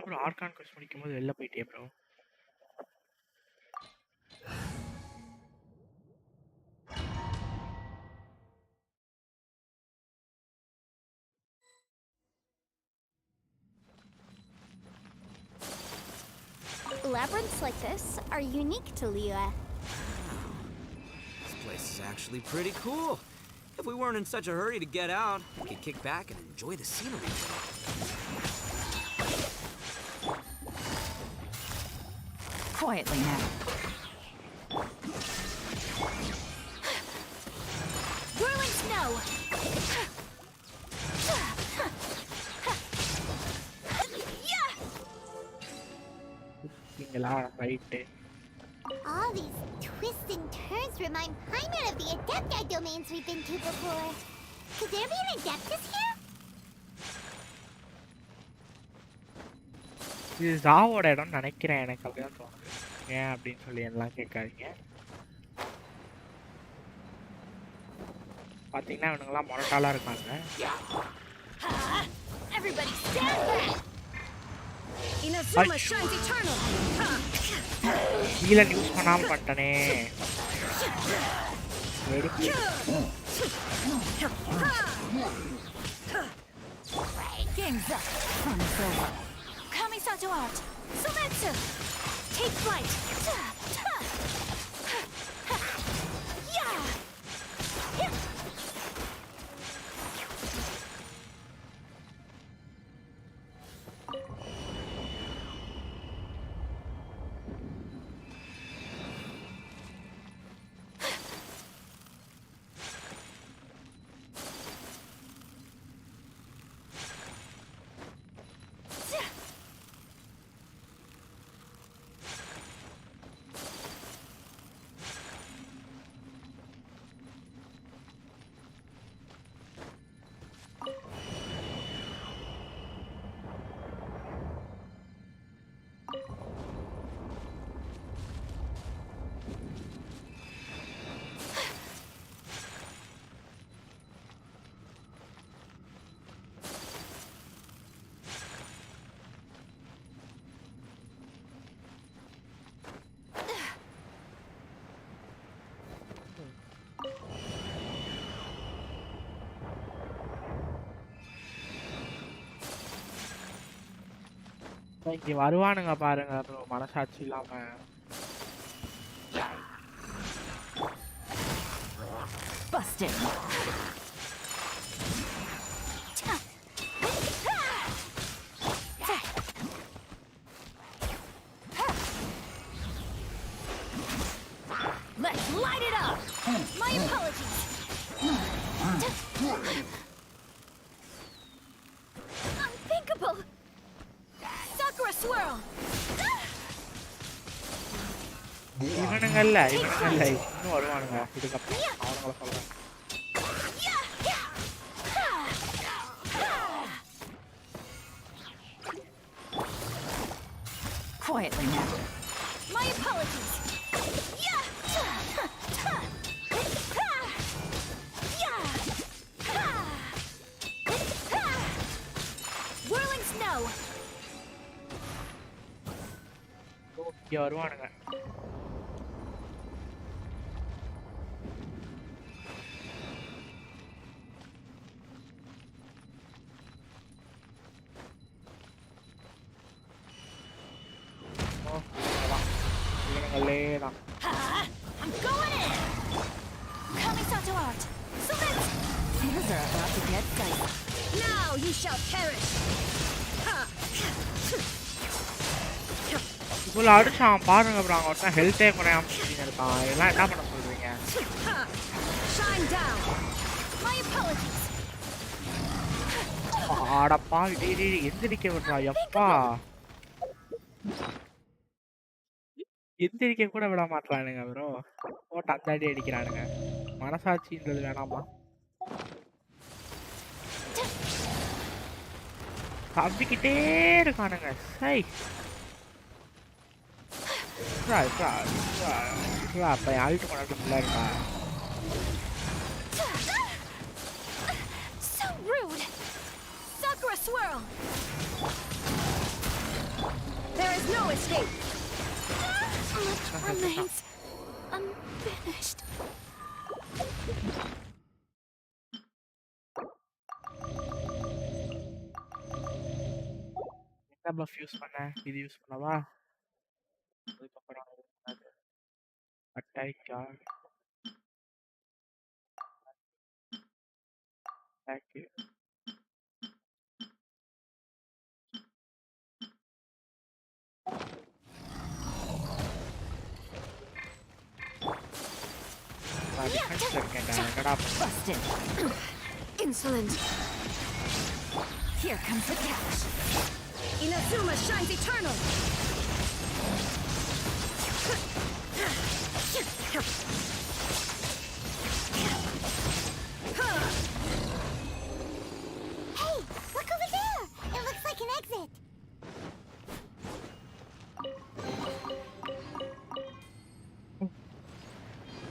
ப்ரோ ஆர்கான் குவெஸ்ட் முடிக்கும்போது வெளில போயிட்டே bro. Labyrinths like this are unique to Liyue. This place is actually pretty cool. If we weren't in such a hurry to get out, we could kick back and enjoy the scenery. Quietly now. Whirling snow. Right. All these twists and turns remind Paimon of the Adepti domains we've been to before. Could there be an Adeptus here? இது ஜாவோட இடம்னு நினைக்கிறேன். எனக்கு அப்படிதான் தோணுது. ஏன் அப்படின்னு சொல்லி எல்லாம் கேட்காதீங்க. பாத்தீங்கன்னா இவனுங்கெல்லாம் மொரட்டாலா இருக்காங்க. Everybody stand back. Inazuma shines eternal. ஹீலன் யூஸ் பண்ணாம பண்ணிட்டனே. Game's up. Fun is over. Kamisato out. Sumetsu. Take flight. Yeah. இங்க வருவானுங்க பாருங்க bro, மனசாட்சி இல்லாம. Busted. Let's light it up! My apologies! Unthinkable! Sakura swirl! இவனுங்க இல்ல இன்னும் வருவானுங்க இதுக்கப்புறம் அவனுங்கள சொல்றேன். Quietly now. My apologies! Whirling snow! இங்க வருவானுங்க. இவனுங்களேதான். I'm going in! Kamisato art! Select! Things are about to get dicey. Now you shall perish! இவ்வளோ அடிச்சான் பாருங்க bro, அங்க ஒருத்தன் ஹெல்த்தே குறையாம சுத்தின்னு இருக்கான். இதெல்லாம் என்ன பண்ண சொல்றீங்க? Shine down! My apologies! ஆடப்பா டேய் எந்திரிக்க விடுறா எப்பா. எந்திரிக்க கூட விட மாட்டானுங்க ப்ரோ. போட்டு அந்த அடி அடிக்கிறானுங்க. மனசாட்சின்றது வேணாமா? தப்பிக்கிட்டே இருக்கானுங்க. சை அப்ப ஆல்ட்டு பண்ணட்டும் இருக்கா. So rude! Sakura swirl! There is no escape! Much remains unfinished. என்ன பஃப் யூஸ் பண்ண? இது யூஸ் பண்ணவா? அதுக்கப்புறம் அட்டாக்கா attack Busted. Insolent. Here comes the catch. Inazuma shines eternal. Hey, look over there! It looks like an exit.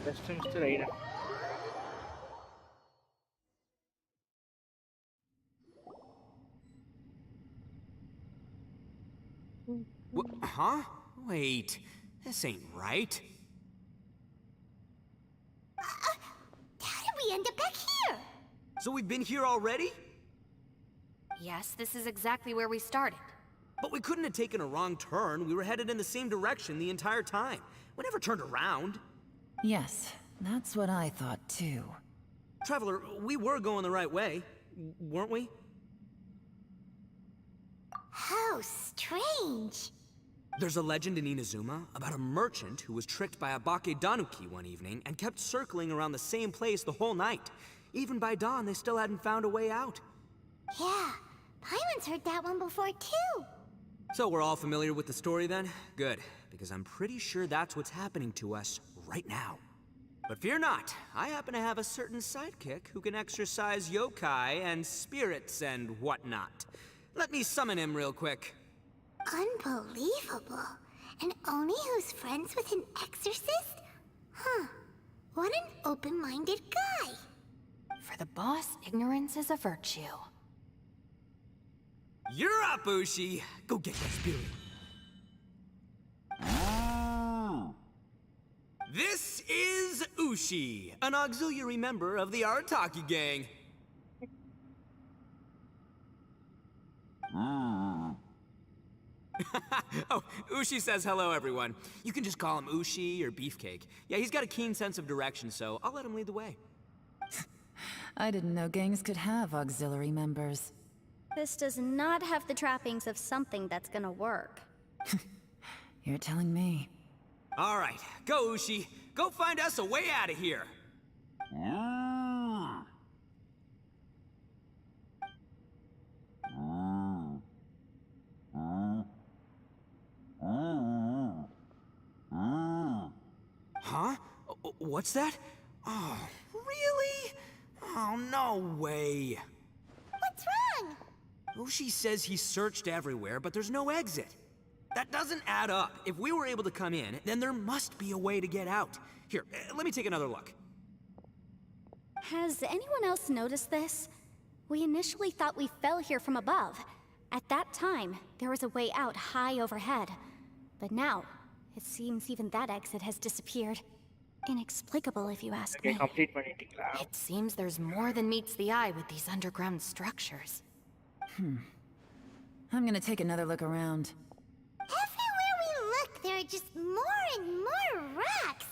Just Mr. Raiden. Huh? Wait, this ain't right. How did we end up back here? So we've been here already? Yes, this is exactly where we started. But we couldn't have taken a wrong turn. We were headed in the same direction the entire time. We never turned around. Yes, that's what I thought too. Traveler, we were going the right way, weren't we? How strange. There's a legend in Inazuma about a merchant who was tricked by a Bakedanuki one evening and kept circling around the same place the whole night. Even by dawn, they still hadn't found a way out. Yeah, Paimon's heard that one before too. So we're all familiar with the story then? Good, because I'm pretty sure that's what's happening to us right now. But fear not, I happen to have a certain sidekick who can exercise yokai and spirits and whatnot. Let me summon him real quick. Unbelievable. And Oni who's friends with an exorcist? Huh. What an open-minded guy. For the boss, ignorance is a virtue. You're up, Ushi! Go get that spirit. This is Ushi, an auxiliary member of the Arataki gang. Oh, Ushi says hello, everyone. You can just call him Ushi or Beefcake. Yeah, he's got a keen sense of direction, so I'll let him lead the way. I didn't know gangs could have auxiliary members. This does not have the trappings of something that's gonna work. You're telling me. All right, go, Ushi. Go find us a way out of here. Huh? What's that? Oh, really? Oh, no way. What's wrong? Ushi says he searched everywhere, but there's no exit. That doesn't add up. If we were able to come in, then there must be a way to get out. Here, let me take another look. Has anyone else noticed this? We initially thought we fell here from above. At that time, there was a way out high overhead. But now, it seems even that exit has disappeared. Inexplicable, if you ask me. complete பண்ணிட்டீங்களா? It seems there's more than meets the eye with these underground structures. I'm gonna take another look around. Everywhere we look, there are just more and more rocks.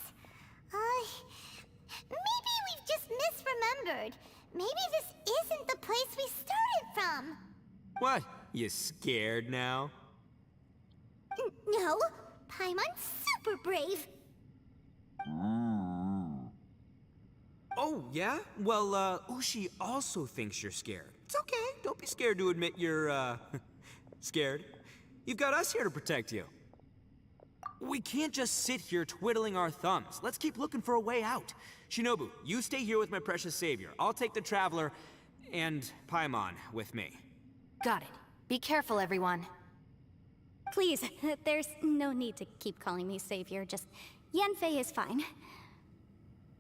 Maybe we've just misremembered. Maybe this isn't the place we started from. What? You scared now? No, Paimon's super brave. Oh, yeah? Well, Ushi also thinks you're scared. It's okay. Don't be scared to admit you're, scared. You've got us here to protect you. We can't just sit here twiddling our thumbs. Let's keep looking for a way out. Shinobu, you stay here with my precious savior. I'll take the Traveler and Paimon with me. Got it. Be careful, everyone. Please, there's no need to keep calling me savior. Just Yanfei is fine.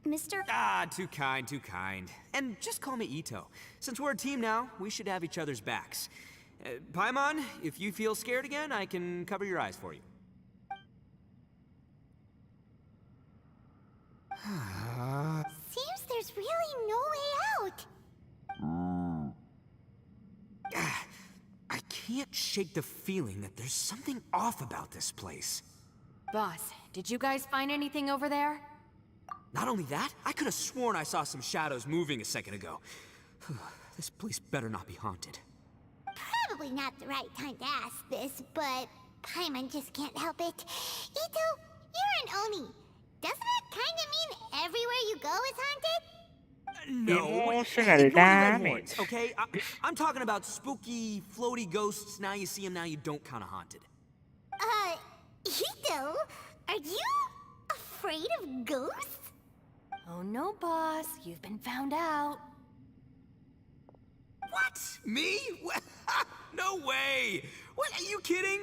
Mr. Ah, too kind, too kind. And just call me Ito. Since we're a team now, we should have each other's backs. Paimon, if you feel scared again, I can cover your eyes for you. Seems there's really no way out. I can't shake the feeling that there's something off about this place. Boss, did you guys find anything over there? Not only that, I could have sworn I saw some shadows moving a second ago. This place better not be haunted. Probably not the right time to ask this, but Paimon just can't help it. Ito, you're an Oni. Doesn't that kind of mean everywhere you go is haunted? No, Emotional ignore the red damage. horns, okay? I'm talking about spooky, floaty ghosts. Now you see them, now you don't, kind of haunted. Ito, are you afraid of ghosts? Oh no, boss. You've been found out. What? Me? No way! What? Are you kidding?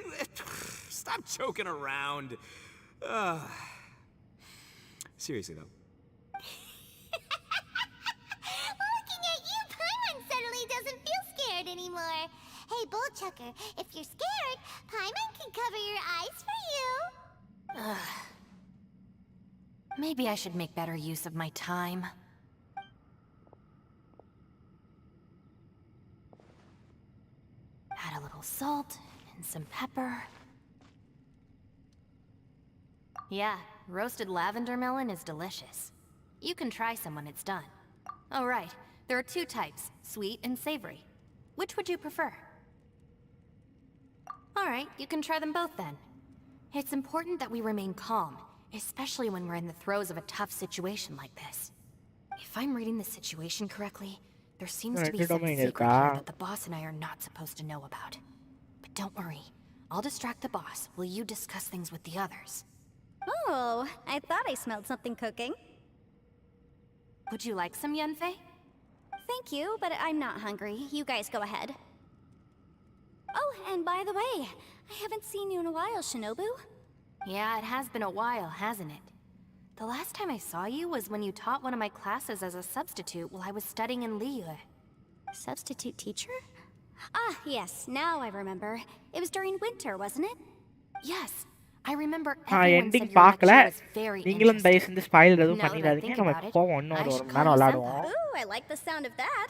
Stop joking around. Seriously, though. Looking at you, Paimon suddenly doesn't feel scared anymore. Hey, Bullchucker, if you're scared, Paimon can cover your eyes for you. Maybe I should make better use of my time. Add a little salt and some pepper. Yeah, roasted lavender melon is delicious. You can try some when it's done. Oh right, there are two types, sweet and savory. Which would you prefer? Alright, you can try them both then. It's important that we remain calm, especially when we're in the throes of a tough situation like this. If I'm reading the situation correctly, there seems to be some secret here that the boss and I are not supposed to know about. But don't worry, I'll distract the boss while you discuss things with the others. Oh, I thought I smelled something cooking. Would you like some, Yanfei? Thank you, but I'm not hungry. You guys go ahead. Oh, and by the way, I haven't seen you in a while, Shinobu. Yeah, it has been a while, hasn't it? The last time I saw you was when you taught one of my classes as a substitute while I was studying in Liyue. Substitute teacher? Ah, yes, now I remember. It was during winter, wasn't it? Yes, I remember everyone said ending your பார்க்கல lecture was very நீங்களும் interesting. தயவு செஞ்சு spoil எதுவும் Now that I பண்ணிடாதீங்க think நம்ம about it, போவோம் இன்னும் I ஒரு should மணி call நேரம் you விளையாடுவோம் senpai. Ooh, I like the sound of that.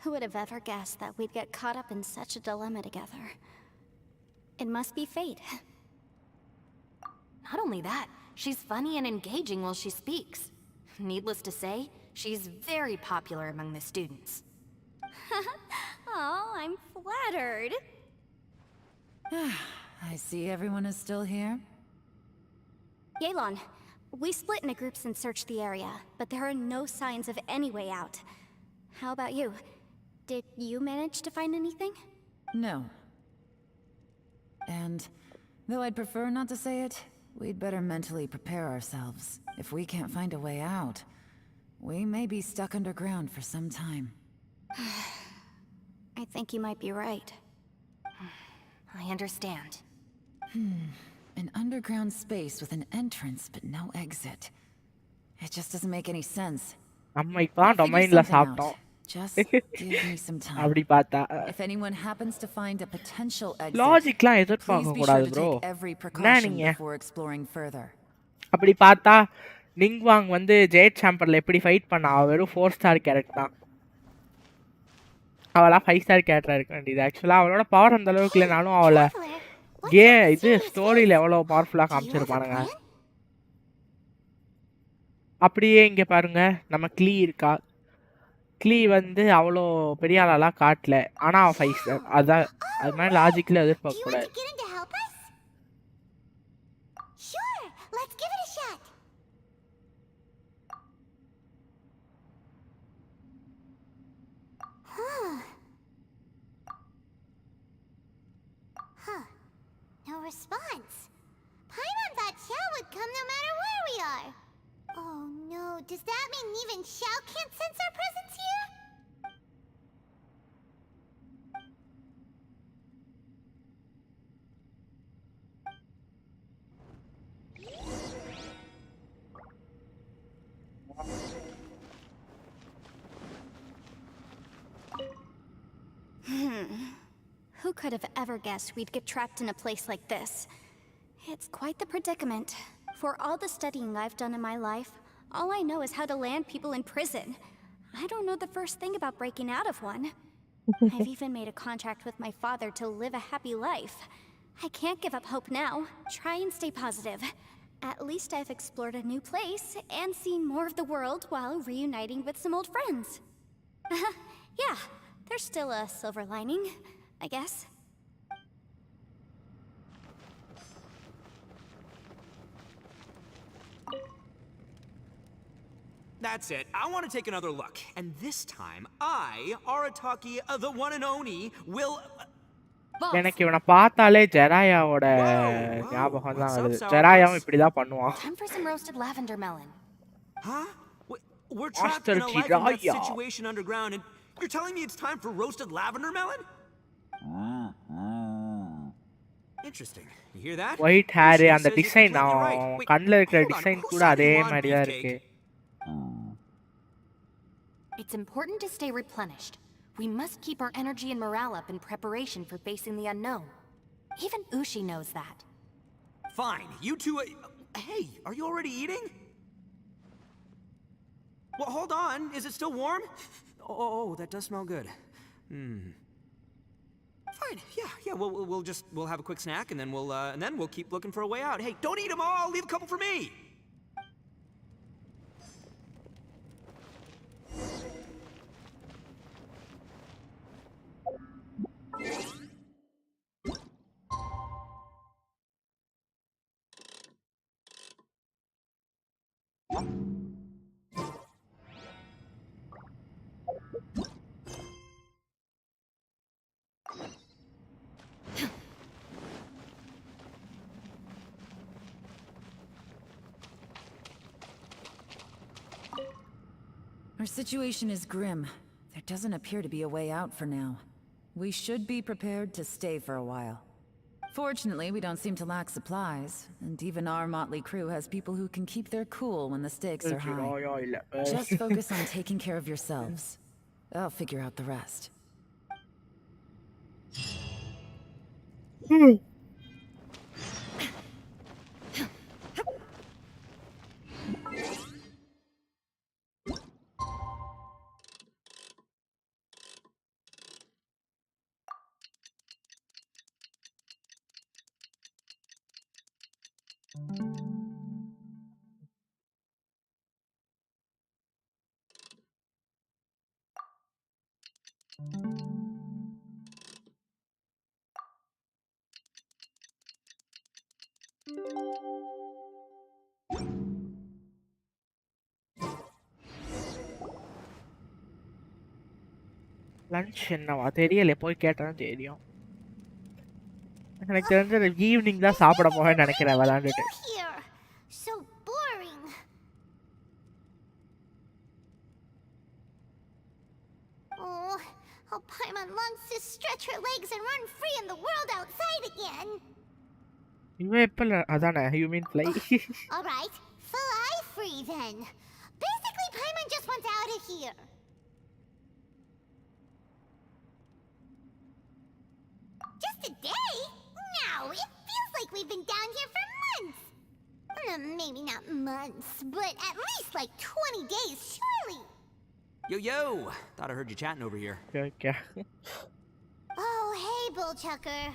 Who would have ever guessed that we'd get caught up in such a dilemma together? It must be fate. Not only that, she's funny and engaging while she speaks. Needless to say, she's very popular among the students. Oh, I'm flattered. I see everyone is still here. Yelan, we split into groups and searched the area, but there are no signs of any way out. How about you? Did you manage to find anything? No. And though I'd prefer not to say it, we'd better mentally prepare ourselves. If we can't find a way out, we may be stuck underground for some time. I think you might be right. I understand. An underground space with an entrance but no exit. It just doesn't make any sense. நம்ம இப்பதான் டொமைன்ல சாப்பிட்டோம். Just give me some time. அப்படி பார்த்தா If anyone happens to find a potential exit, லாஜிக்லாம் please எதிர்பார்க்க be sure கூடாது to bro. take every என்ன precaution நீங்க before exploring further. அப்படி பார்த்தா நிங்வாங் வந்து ஜெயட் சாம்பர்ல எப்படி ஃபைட் பண்ணா? அவ வெறும் 4 ஸ்டார் கேரக்டர் தான். அவளா 5 ஸ்டார் கேரக்டரா இருக்க வேண்டியது. ஆக்சுவலா அவளோட பவர் அந்த அளவுக்கு இல்லைனாலும் அவளை இது ஸ்டோரியில எவ்வளவு பவர்ஃபுல்லா காமிச்சிருப்பானுங்க. அப்படியே இங்க பாருங்க, நம்ம க்ளீ இருக்கா. க்ளீ வந்து அவ்வளோ பெரிய ஆளாலாம் காட்டல, ஆனா அவன் 5 ஸ்டார். அதான் அது மாதிரி லாஜிக்ல எதிர்பார்க்க கூடாது. Sure, let's give it a shot. No response. Paimon thought Xiao would come no matter where we are. Oh no, does that mean even Xiao can't sense our presence here? Who could have ever guessed we'd get trapped in a place like this? It's quite the predicament. For all the studying I've done in my life, all I know is how to land people in prison. I don't know the first thing about breaking out of one. I've even made a contract with my father to live a happy life. I can't give up hope now. Try and stay positive. At least I've explored a new place and seen more of the world while reuniting with some old friends. Yeah, there's still a silver lining, I guess. That's it. I want to take another look. And this time, I, Arataki, the one and only, will... எனக்கு இவனை பார்த்தாலே ஜெராயாவோட ஞாபகம் தான் வருது. ஜெராயாவும் இப்படிதான் பண்ணுவான். Time for some roasted lavender melon. Huh? We're trapped in a life and death situation underground, and you're telling me it's time for roasted lavender melon? Interesting. You hear that? White hair அந்த design கண்ணுல இருக்கிற design கூட அதே மாதிரி தான் இருக்கு. It's important to stay replenished. We must keep our energy and morale up in preparation for facing the unknown. Even Ushi knows that. Fine. You two... hey, are you already eating? Well, hold on. Is it still warm? Oh, that does smell good. Fine. Yeah. We'll have a quick snack, and then we'll keep looking for a way out. Hey, don't eat them all. Leave a couple for me. Our situation is grim. There doesn't appear to be a way out for now. We should be prepared to stay for a while. Fortunately, we don't seem to lack supplies, and even our motley crew has people who can keep their cool when the stakes are high. Just focus on taking care of yourselves. I'll figure out the rest. Lunch என்னவா தெரியல, போய் கேட்டா தெரியும். எனக்கு தெரிஞ்சது evening தான் சாப்பிட போவேன்னு நினைக்கிறேன் விளையாண்டுட்டு. Here. So boring. Oh, how Paimon longs to stretch her legs and run free in the world outside again. இவன் எப்ப அதானே you mean fly. All right, fly free then. Basically, Paimon just wants out of here. Just a day? No, it feels like we've been down here for months. Maybe not months, but at least like 20 days, surely. Yo! Thought I heard you chatting over here. Okay. Oh, hey, Bullchucker.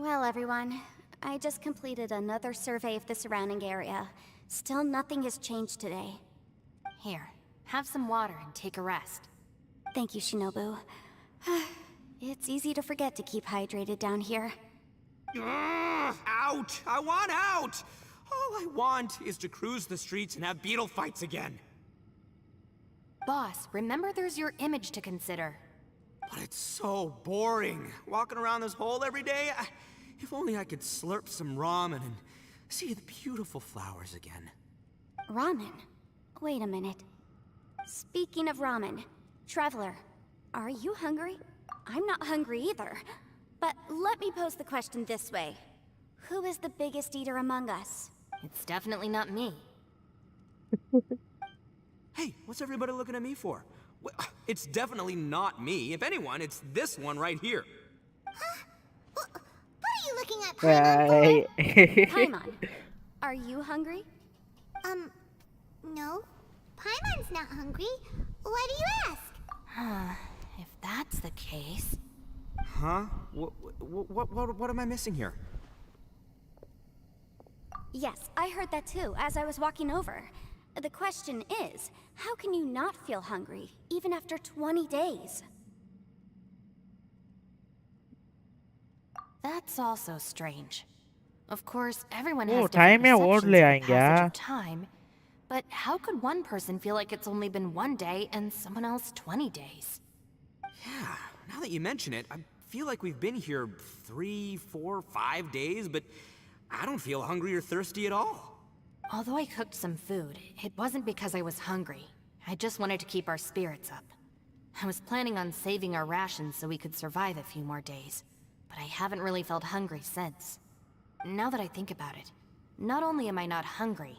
Well, everyone, I just completed another survey of the surrounding area. Still nothing has changed today. Here, have some water and take a rest. Thank you, Shinobu. It's easy to forget to keep hydrated down here. Out! I want out! All I want is to cruise the streets and have beetle fights again. Boss, remember there's your image to consider. But it's so boring, walking around this hole every day. If only I could slurp some ramen and see the beautiful flowers again. Ramen? Wait a minute. Speaking of ramen, Traveler, are you hungry? I'm not hungry either. But let me pose the question this way. Who is the biggest eater among us? It's definitely not me. Hey, what's everybody looking at me for? It's definitely not me. If anyone, it's this one right here. Huh? What are you looking at, Paimon? Paimon, are you hungry? No. Paimon's not hungry. Why do you ask? If that's the case... Huh? What am I missing here? Yes, I heard that too, as I was walking over. The question is, how can you not feel hungry, even after 20 days? That's also strange. Of course, everyone has different perceptions of the passage of time, but how could one person feel like it's only been 1 day and someone else 20 days? Yeah, now that you mention it, I feel like we've been here 3, 4, 5 days, but I don't feel hungry or thirsty at all. Although I cooked some food, it wasn't because I was hungry. I just wanted to keep our spirits up. I was planning on saving our rations so we could survive a few more days, but I haven't really felt hungry since. Now that I think about it, not only am I not hungry,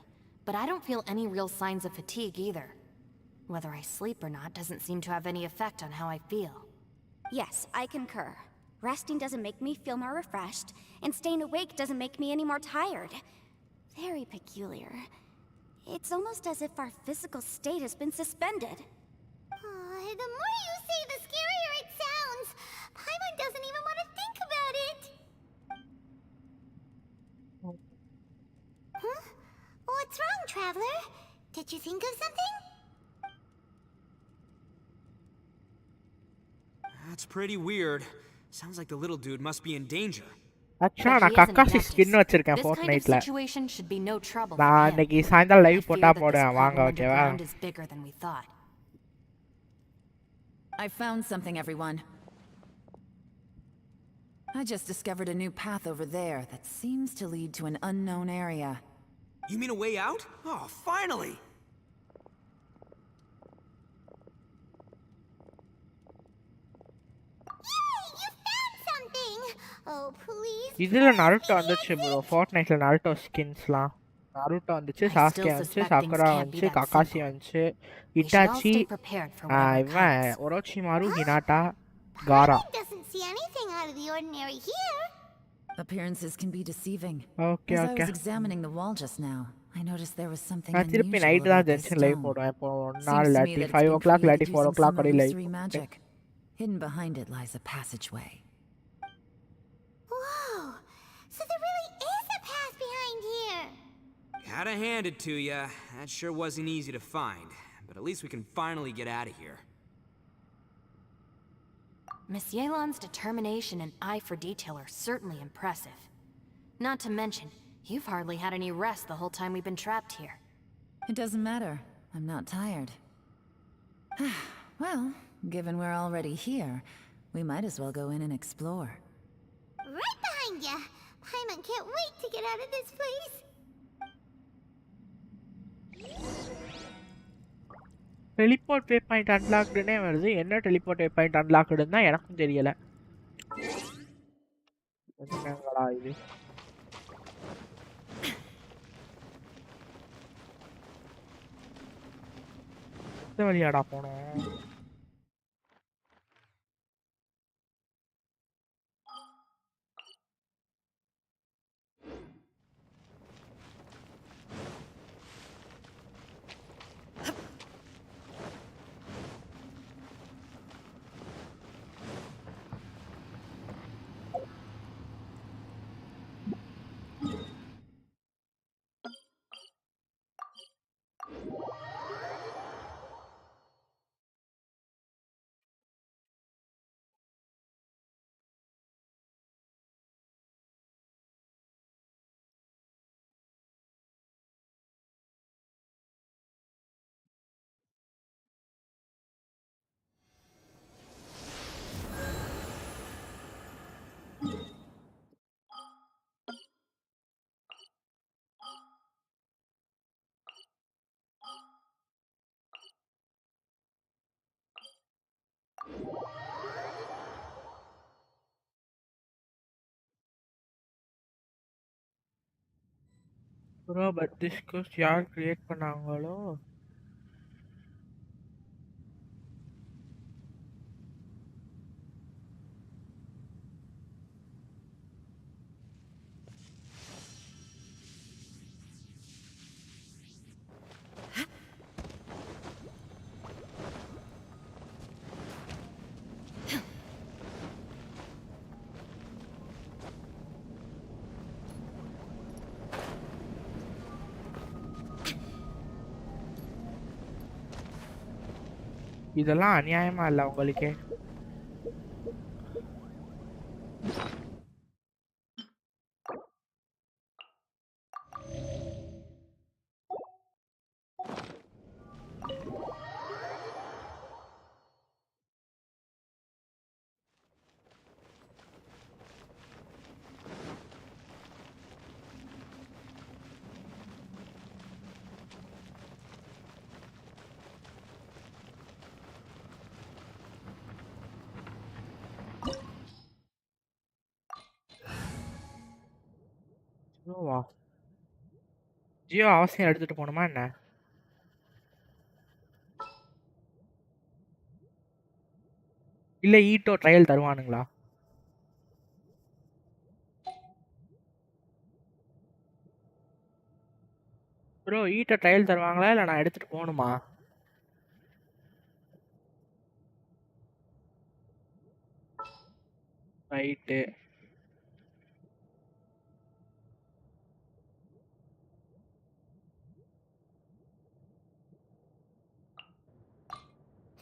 but I don't feel any real signs of fatigue either. Whether I sleep or not doesn't seem to have any effect on how I feel. Yes, I concur. Resting doesn't make me feel more refreshed, and staying awake doesn't make me any more tired. Very peculiar. It's almost as if our physical state has been suspended. The more you say, the scarier it sounds. Paimon doesn't even want to think about it. Huh? What's wrong, Traveler? Did you think of something? That's pretty weird. Sounds like the little dude must be in danger. அச்சா நான் Kakashi skin வச்சிருக்கேன் ஃபோர்ட்நைட்ல. நான் இன்னைக்கு சாயந்தரம் live போட்டா போடுவேன் வாங்க ஓகேவா? I found something, everyone. I just discovered a new path over there that seems to lead to an unknown area. You mean a way out? Oh, finally! Oh, please. இதுல Naruto வந்துச்சு bro. ஃபோர்ட்நைட்ல Naruto ஸ்கின்ஸ்லாம். Naruto வந்துச்சு, Sasuke வந்துச்சு, Sakura வந்துச்சு, Kakashi வந்துச்சு, Itachi, இவன் ஒரோச்சிமாரு, Hinata, காரா. Doesn't see anything out of the ordinary here. Appearances can be deceiving. Okay, As okay. I was examining the wall just now, I noticed there was something நான் திருப்பி unusual night தான் about this gentian live stone. போடுவேன். இப்போ Seems நாள் to me இல்லாட்டி that it's 5 been o'clock இல்லாட்டி created 4 using o'clock some வரை live. illusory magic. Hidden behind it lies a passageway. Whoa! So there really is a path behind here. Gotta hand it to ya. That sure wasn't easy to find. But at least we can finally get out of here. Miss Yelan's determination and eye for detail are certainly impressive. Not to mention, you've hardly had any rest the whole time we've been trapped here. It doesn't matter. I'm not tired. Well, given we're already here, we might as well go in and explore. Right behind ya! Paimon can't wait to get out of this place! Teleport way point அன்லாக்டுனே வருது. என்ன teleport way point அன்லாக்டுன்னு தான் எனக்கும் தெரியல. என்னங்களா இது? இந்த வழியாடா போனோம்? Bro but this cost யார் கிரியேட் பண்ணாங்களோ? இதெல்லாம் அநியாயமா இல்ல உங்களுக்கே? ஜியோவா? ஜியோ அவசியம் எடுத்துட்டு போகணுமா என்ன? இல்ல ஈட்டோ ட்ரையல் தருவானுங்களா? ப்ரோ ஈட்டோ ட்ரையல் தருவாங்களா இல்ல நான் எடுத்துட்டு போகணுமா? Right.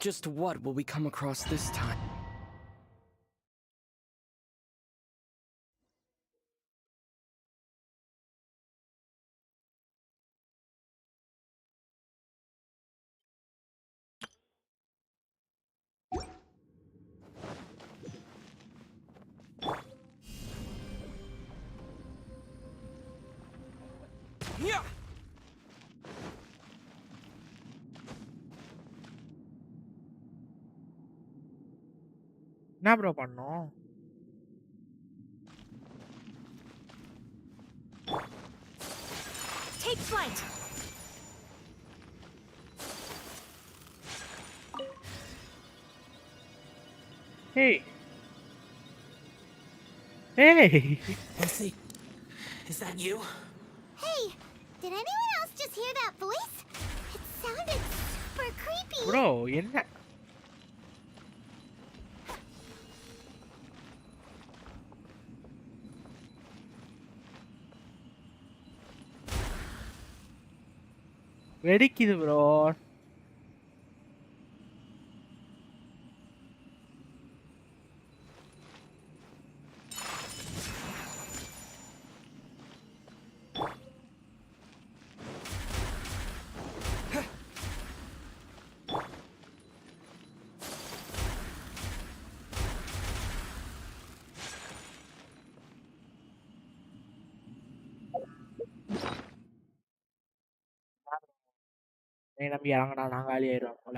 Just what will we come across this time? என்ன ப்ரோ பண்ணோம்? Take flight! Hey! Hey! Lucy, is that you? Hey, did anyone else just hear that voice? It sounded super creepy. Bro, என்ன? வெடிக்குது bro. என்னை நம்பி இறங்கினா நான் காலி ஆயிடுவேன் போல.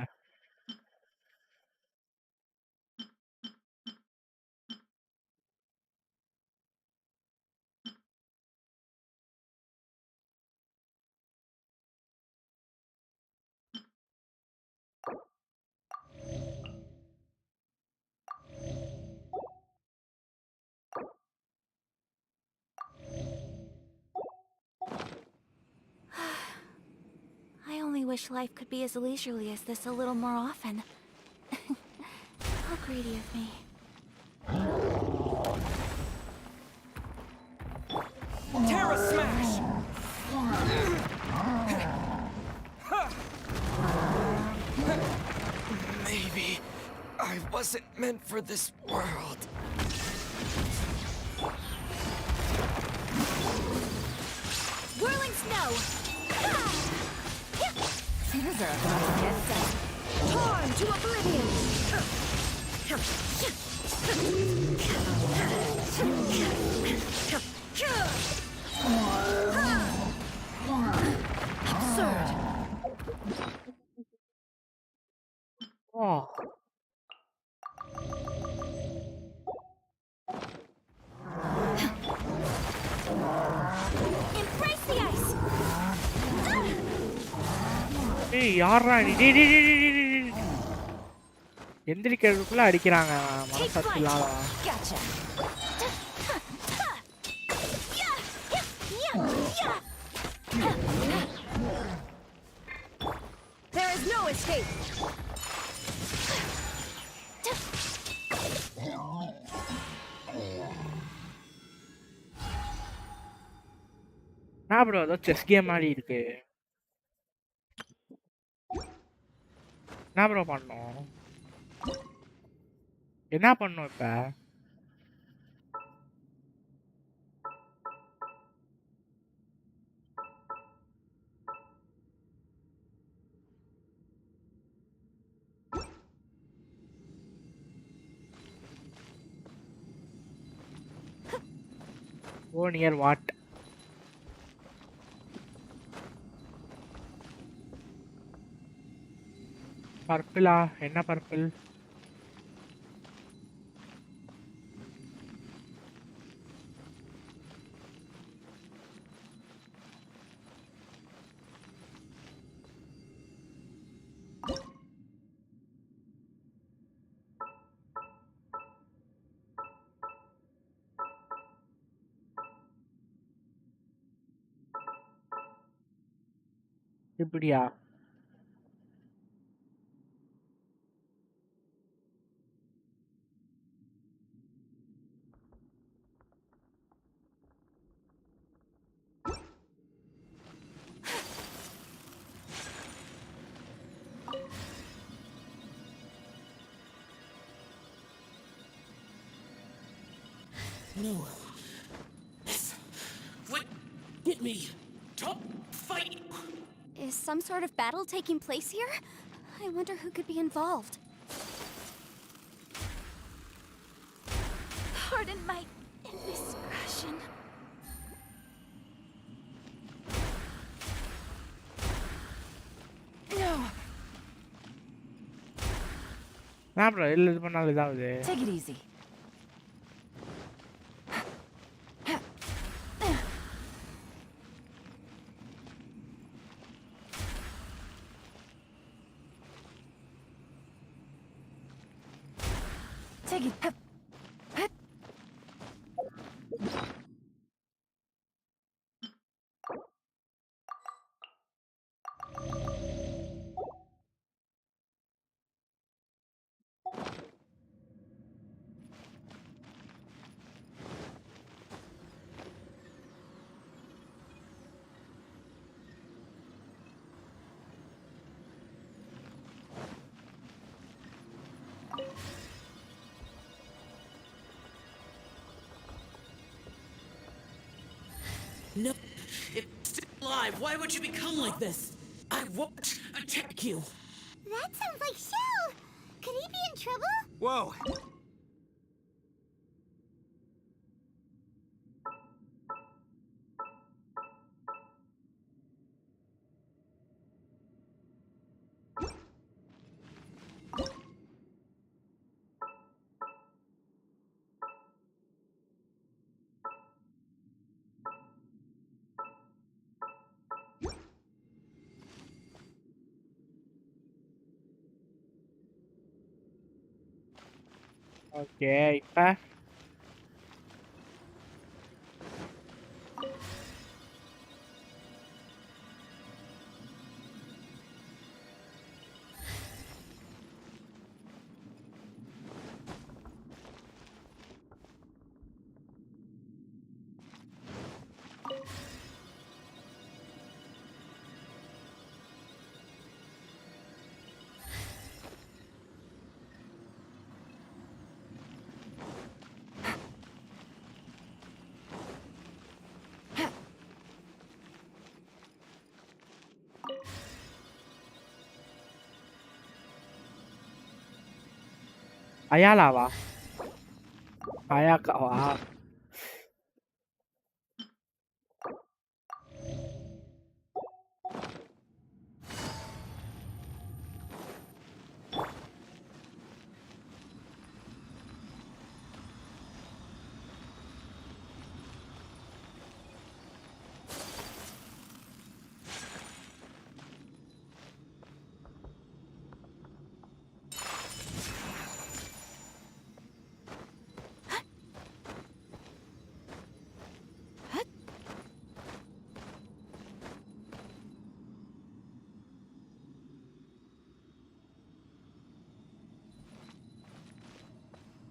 I only wish life could be as leisurely as this a little more often. How greedy of me. Terra Smash! Maybe I wasn't meant for this world. Whirling snow! Tears are about to get set. Torn to oblivion! Absurd! Oh. Embrace the ice! ஏய் யாரா நீ? டேய் டேய் டேய் டேய் டேய். எந்திரிக்கிறதுக்குள்ள அடிக்கிறாங்க மனசாட்சி இல்லாதவா. Gotcha. There is no escape. நான் ப்ரோ ஏதோ செஸ் கேம் மாதிரி இருக்கு. என்ன ப்ரோ பண்ணோம்? என்ன பண்ணோம் இப்ப? Go near what? பர்பிளா? என்ன பர்பிள்? இப்படியா? No. This would get me. Don't fight. Is some sort of battle taking place here? I wonder who could be involved. Pardon my indiscretion. No. நான் ப்ரோ இல்ல இது பண்ணாலும் இதாகுது. Take it easy. Take it. No. It's still alive. Why would you become like this? I won't attack you. That sounds like Shell. Could he be in trouble? Whoa! Okay இப்ப அயாலாவா அயாக்காவா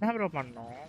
என்ன bro பண்ணோம்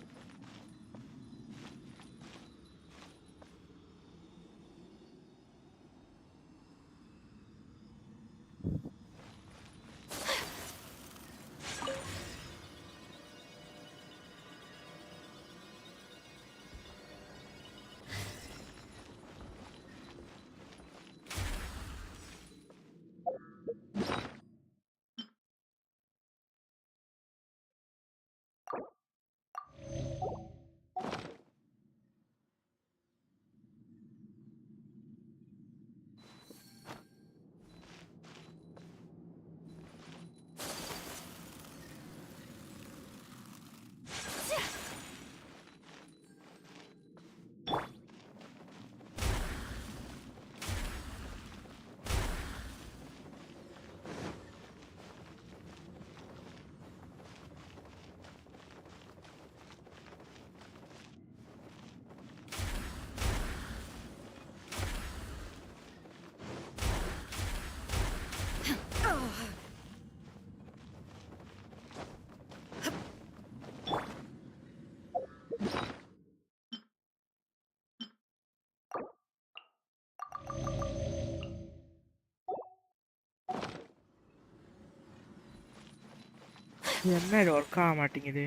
என்ன இது work ஆக மாட்டேங்குது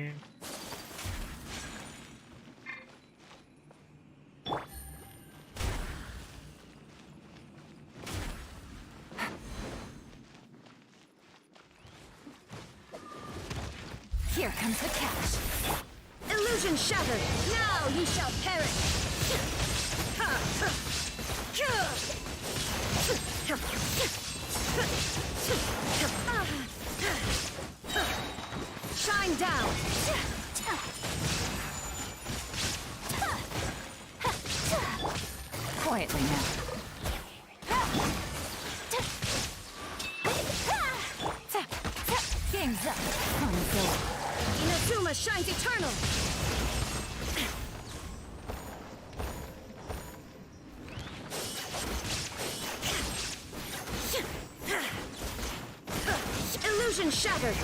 Here comes the catch. Illusion shattered. Now you shall perish. Shine down. Quietly now. Game's up. Time's over. Inazuma shines eternal. Illusion shattered.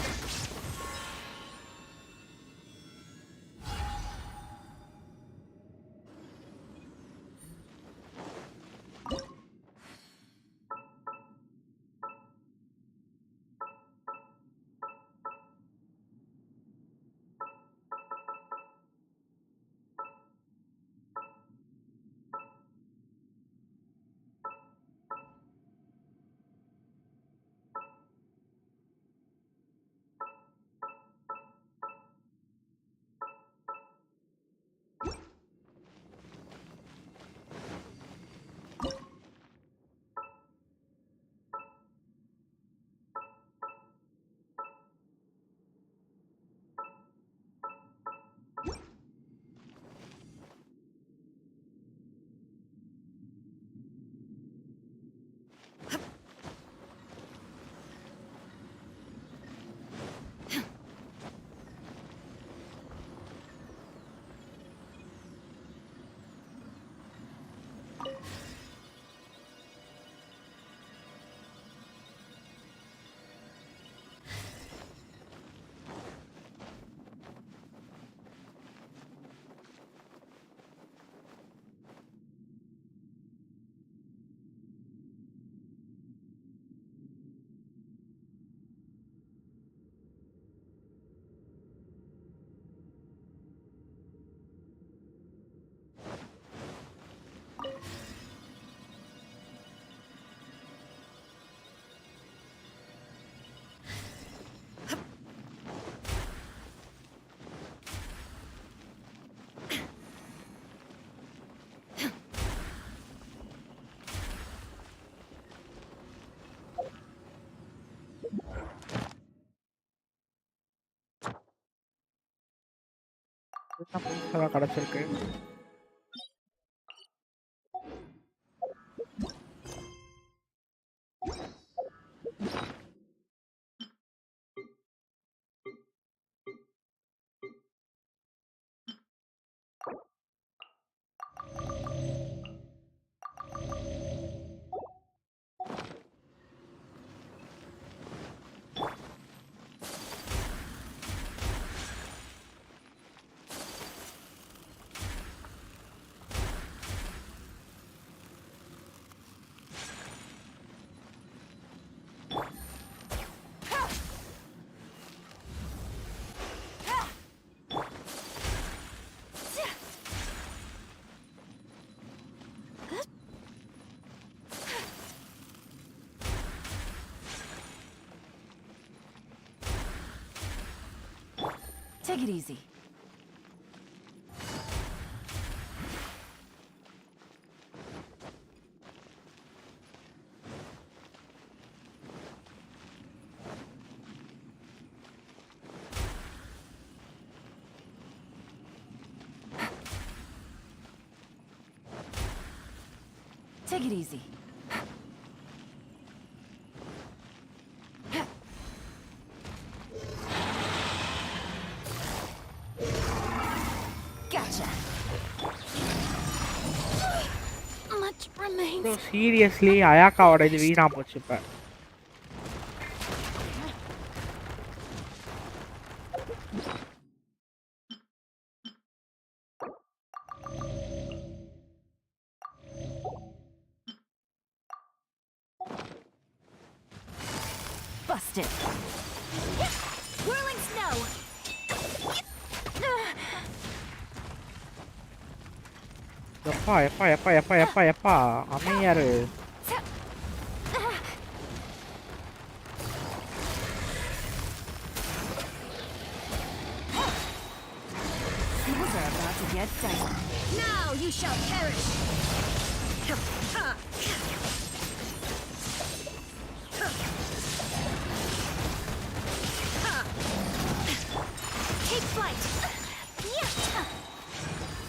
என்ன புதுசா கிடைச்சிருக்கு. Take it easy. Take it easy. Gotcha. Much remains. So seriously, அயாக்காவோட இது வீணா போச்சு இப்ப. Busted. Whirling snow. எப்பா அமையாரு. Things are about to get dicey. Now you shall perish. Take flight.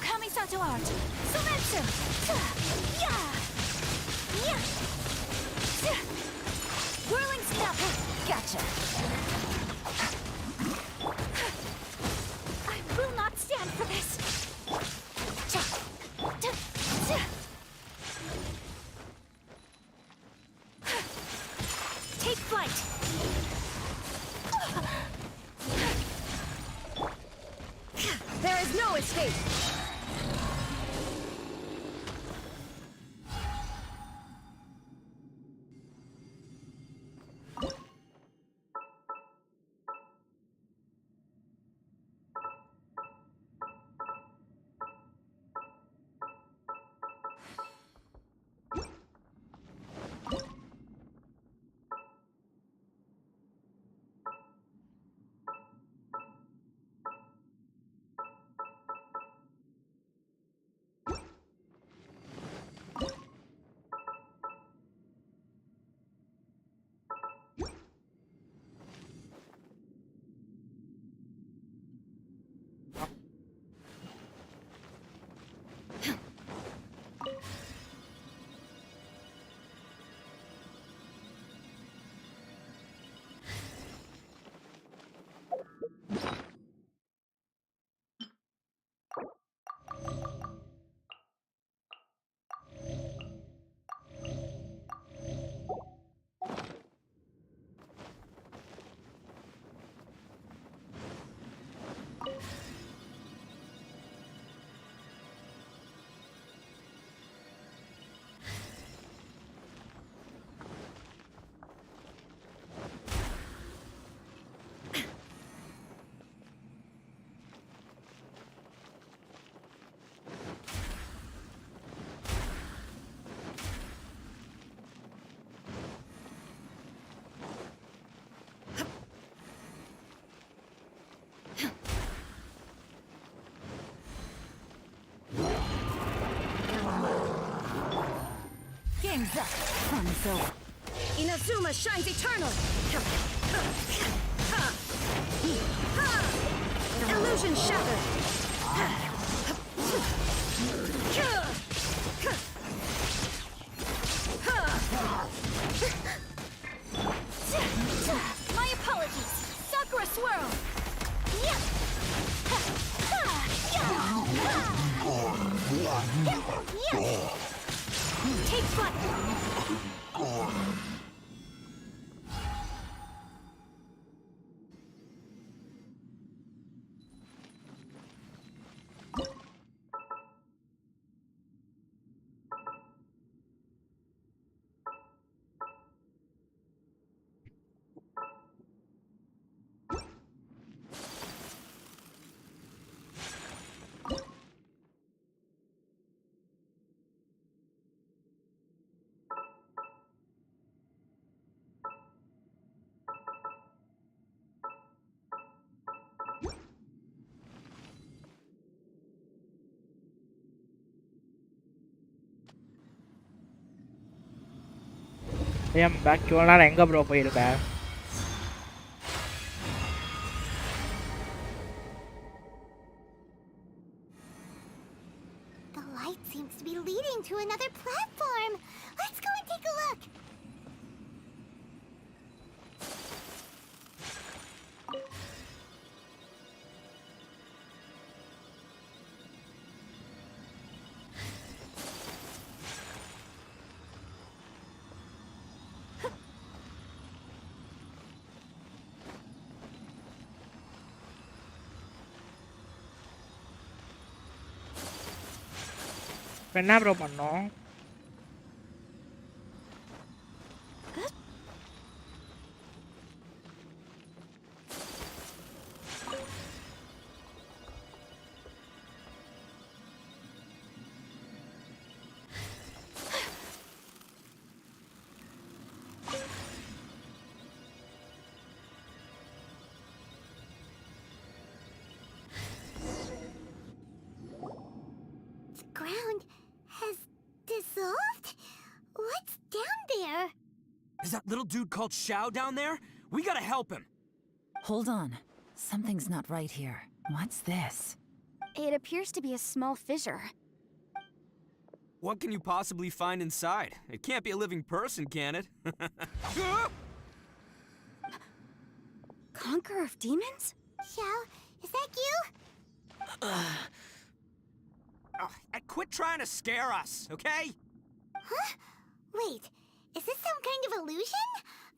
Kamisato art. Sumetsu. Whirling snap. Gotcha. I will not stand for this. Take flight. There is no escape. Game's up. Fun is over. Inazuma shines eternal. Illusion shattered. My apologies. Sakura swirl. Take flight. ஏன் back இவ்வளோ நேரம் எங்கே bro போயிருக்க? The light seems to be leading to another platform. Let's go and take a look. இப்போ என்ன bro பண்ணோம்? The ground has dissolved? What's down there? Is that little dude called Xiao down there? We gotta help him. Hold on. Something's not right here. What's this? It appears to be a small fissure. What can you possibly find inside? It can't be a living person, can it? Conqueror of demons? Xiao, is that you? Oh, quit trying to scare us, okay? Huh? Wait, is this some kind of illusion?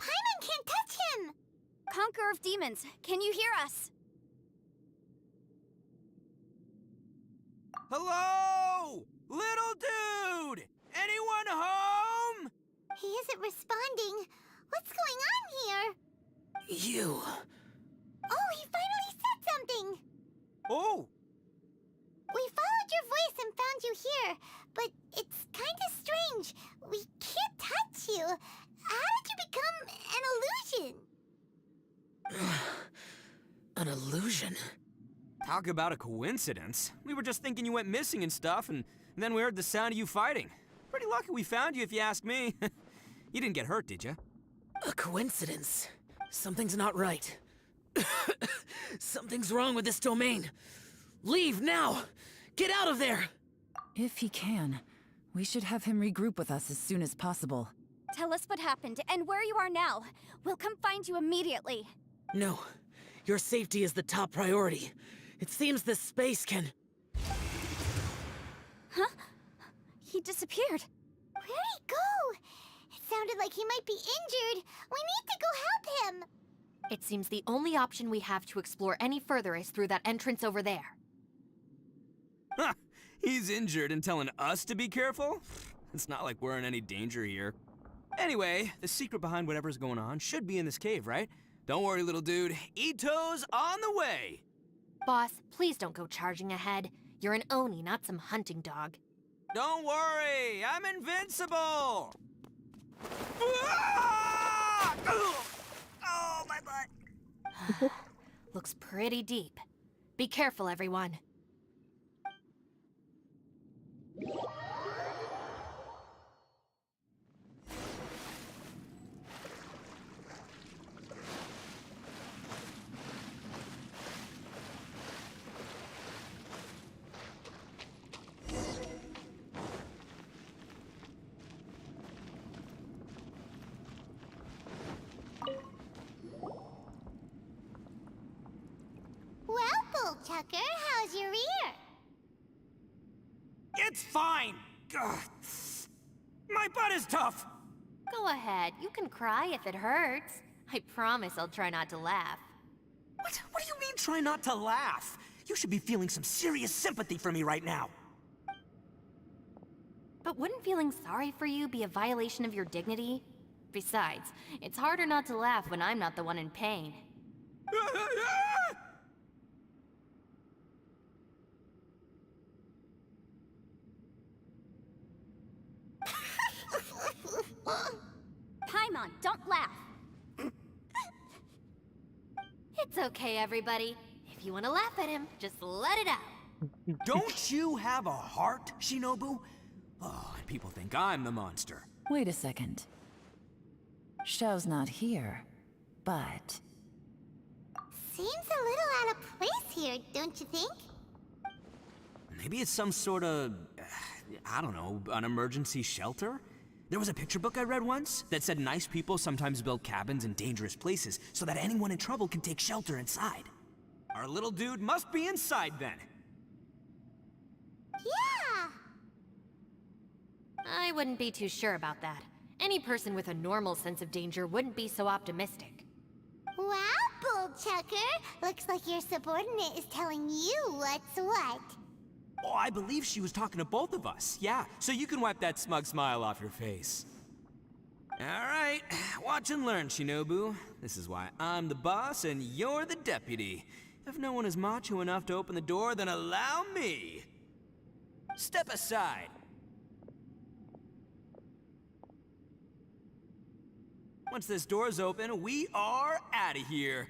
Paimon can't touch him! Conqueror of demons, can you hear us? Hello? Little dude! Anyone home? He isn't responding. What's going on here? You. Oh, he finally said something! Oh! We followed your voice and found you here, but it's kind of strange. We can't touch you. How did you become an illusion? An illusion? Talk about a coincidence. We were just thinking you went missing and stuff, and then we heard the sound of you fighting. Pretty lucky we found you, if you ask me. You didn't get hurt, did you? A coincidence? Something's not right. Something's wrong with this domain. Leave now! Get out of there! If he can, we should have him regroup with us as soon as possible. Tell us what happened and where you are now. We'll come find you immediately. No. Your safety is the top priority. It seems this space can... Huh? He disappeared. Where'd he go? It sounded like he might be injured. We need to go help him. It seems the only option we have to explore any further is through that entrance over there. Huh. He's injured and telling us to be careful? It's not like we're in any danger here. Anyway, the secret behind whatever's going on should be in this cave, right? Don't worry, little dude. Ito's on the way! Boss, please don't go charging ahead. You're an Oni, not some hunting dog. Don't worry! I'm invincible! Ah! Oh, my butt! Looks pretty deep. Be careful, everyone. Tucker. How's your ear? It's fine! Ugh. My butt is tough! Go ahead, you can cry if it hurts. I promise I'll try not to laugh. What do you mean, try not to laugh? You should be feeling some serious sympathy for me right now. But wouldn't feeling sorry for you be a violation of your dignity? Besides, it's harder not to laugh when I'm not the one in pain. Paimon, don't laugh. It's okay, everybody. If you want to laugh at him, just let it out. Don't you have a heart, Shinobu? Oh, and people think I'm the monster. Wait a second. Xiao's not here, but... Seems a little out of place here, don't you think? Maybe it's some sort of, I don't know, an emergency shelter? There was a picture book I read once that said nice people sometimes build cabins in dangerous places so that anyone in trouble can take shelter inside. Our little dude must be inside then. Yeah! I wouldn't be too sure about that. Any person with a normal sense of danger wouldn't be so optimistic. Wow, Bull Chucker! Looks like your subordinate is telling you what's what. Oh, I believe she was talking to both of us. Yeah, so you can wipe that smug smile off your face. All right, watch and learn, Shinobu. This is why I'm the boss and you're the deputy. If no one is macho enough to open the door, then allow me. Step aside. Once this door's open, we are out of here.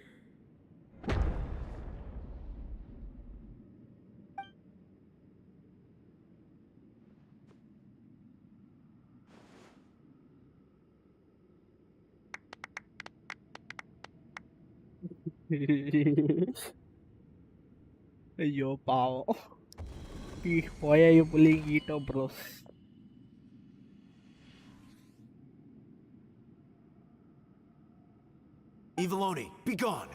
ஐயோ பாவம். Why are you bullying Ito, bros? Eviloni, be gone!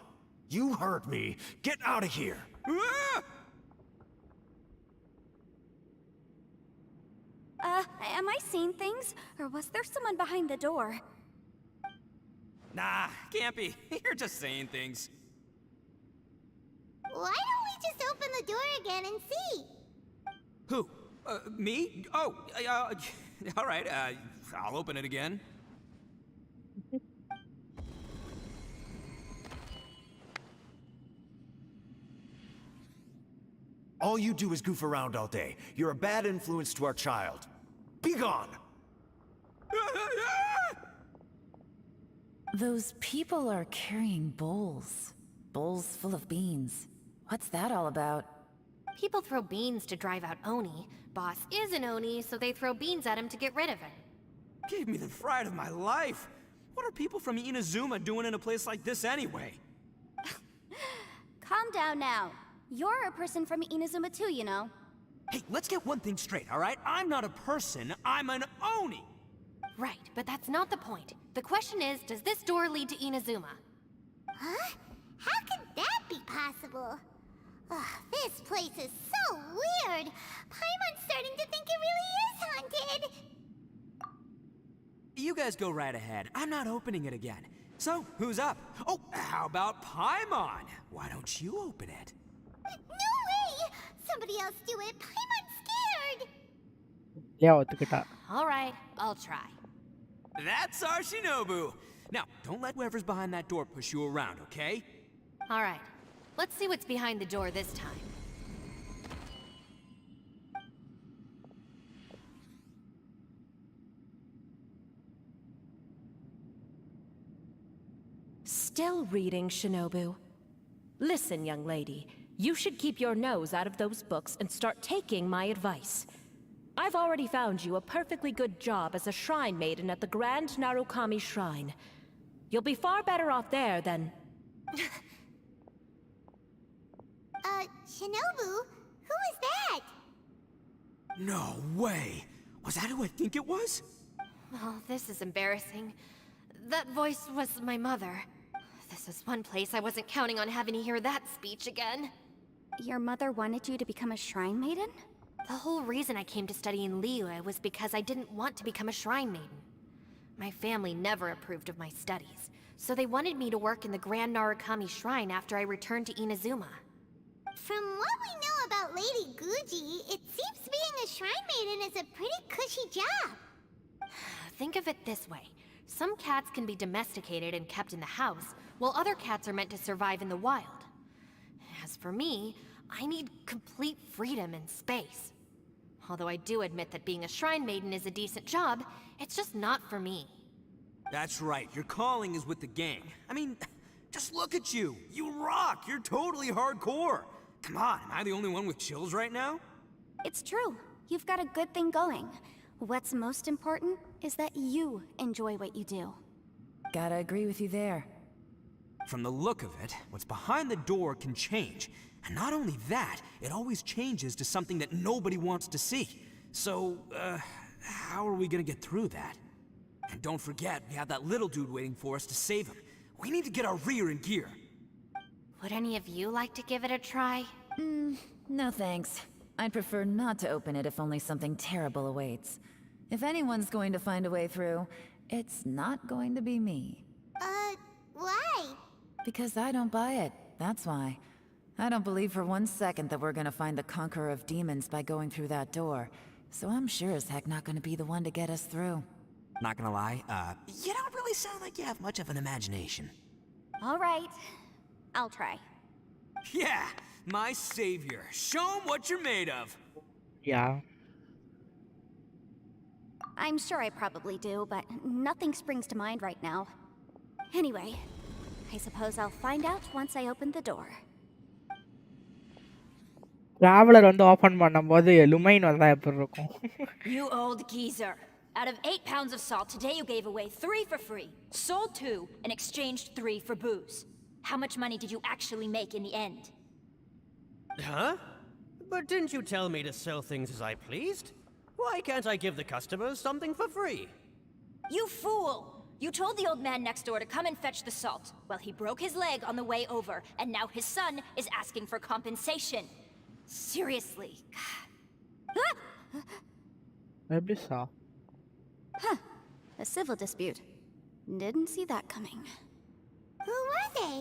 You heard me. Get out of here! Am I seeing things? Or was there someone behind the door? Nah, can't be. You're just saying things. Why don't we just open the door again and see? Who? Me? Oh, all right, I'll open it again. All you do is goof around all day. You're a bad influence to our child. Be gone! Those people are carrying bowls. Bowls full of beans. What's that all about? People throw beans to drive out Oni. Boss is an Oni, so they throw beans at him to get rid of him. Gave me the fright of my life. What are people from Inazuma doing in a place like this anyway? Calm down now. You're a person from Inazuma too, you know. Hey, let's get one thing straight, all right? I'm not a person, I'm an Oni! Right, but that's not the point. The question is, does this door lead to Inazuma? Huh? How could that be possible? Ugh, this place is so weird. Paimon's starting to think it really is haunted. You guys go right ahead. I'm not opening it again. So, who's up? Oh, how about Paimon? Why don't you open it? No way! Somebody else do it. Paimon's scared. Yeah, ஒத்துக்கிட்டா. All right, I'll try. That's our Shinobu. Now, don't let whoever's behind that door push you around, okay? All right, let's see what's behind the door this time. Still reading, Shinobu. Listen, young lady. You should keep your nose out of those books and start taking my advice. I've already found you a perfectly good job as a shrine maiden at the Grand Narukami Shrine. You'll be far better off there than... Shinobu? Who is that? No way! Was that who I think it was? Oh, this is embarrassing. That voice was my mother. This is one place I wasn't counting on having to hear that speech again. Your mother wanted you to become a shrine maiden? The whole reason I came to study in Liyue was because I didn't want to become a shrine maiden. My family never approved of my studies, so they wanted me to work in the Grand Narukami Shrine after I returned to Inazuma. From what we know about Lady Guji, it seems being a shrine maiden is a pretty cushy job. Think of it this way. Some cats can be domesticated and kept in the house, while other cats are meant to survive in the wild. As for me, I need complete freedom and space. Although I do admit that being a shrine maiden is a decent job, it's just not for me. That's right, your calling is with the gang. I mean, just look at you. You rock, you're totally hardcore. Come on, am I the only one with chills right now? It's true. You've got a good thing going. What's most important is that you enjoy what you do. Gotta agree with you there. From the look of it, what's behind the door can change. And not only that, it always changes to something that nobody wants to see. So, how are we gonna get through that? And don't forget, we have that little dude waiting for us to save him. We need to get our rear in gear. Would any of you like to give it a try? No thanks. I'd prefer not to open it if only something terrible awaits. If anyone's going to find a way through, it's not going to be me. Why? Because I don't buy it, that's why. I don't believe for 1 second that we're gonna find the Conqueror of Demons by going through that door. So I'm sure as heck not gonna be the one to get us through. Not gonna lie, you don't really sound like you have much of an imagination. All right. I'll try. Yeah, my savior. Show 'em what you're made of. Yeah. I'm sure I probably do, but nothing springs to mind right now. Anyway, I suppose I'll find out once I open the door. Traveller வந்து open பண்ணும்போது லுமைன் வந்தா எப்படி இருக்கும்? You old geezer. Out of 8 pounds of salt, today you gave away 3 for free, sold 2, and exchanged 3 for booze. How much money did you actually make in the end? Huh? But didn't you tell me to sell things as I pleased? Why can't I give the customers something for free? You fool! You told the old man next door to come and fetch the salt. Well, he broke his leg on the way over, and now his son is asking for compensation. Seriously. எப்படி சா? Huh. A civil dispute. Didn't see that coming. Who were they?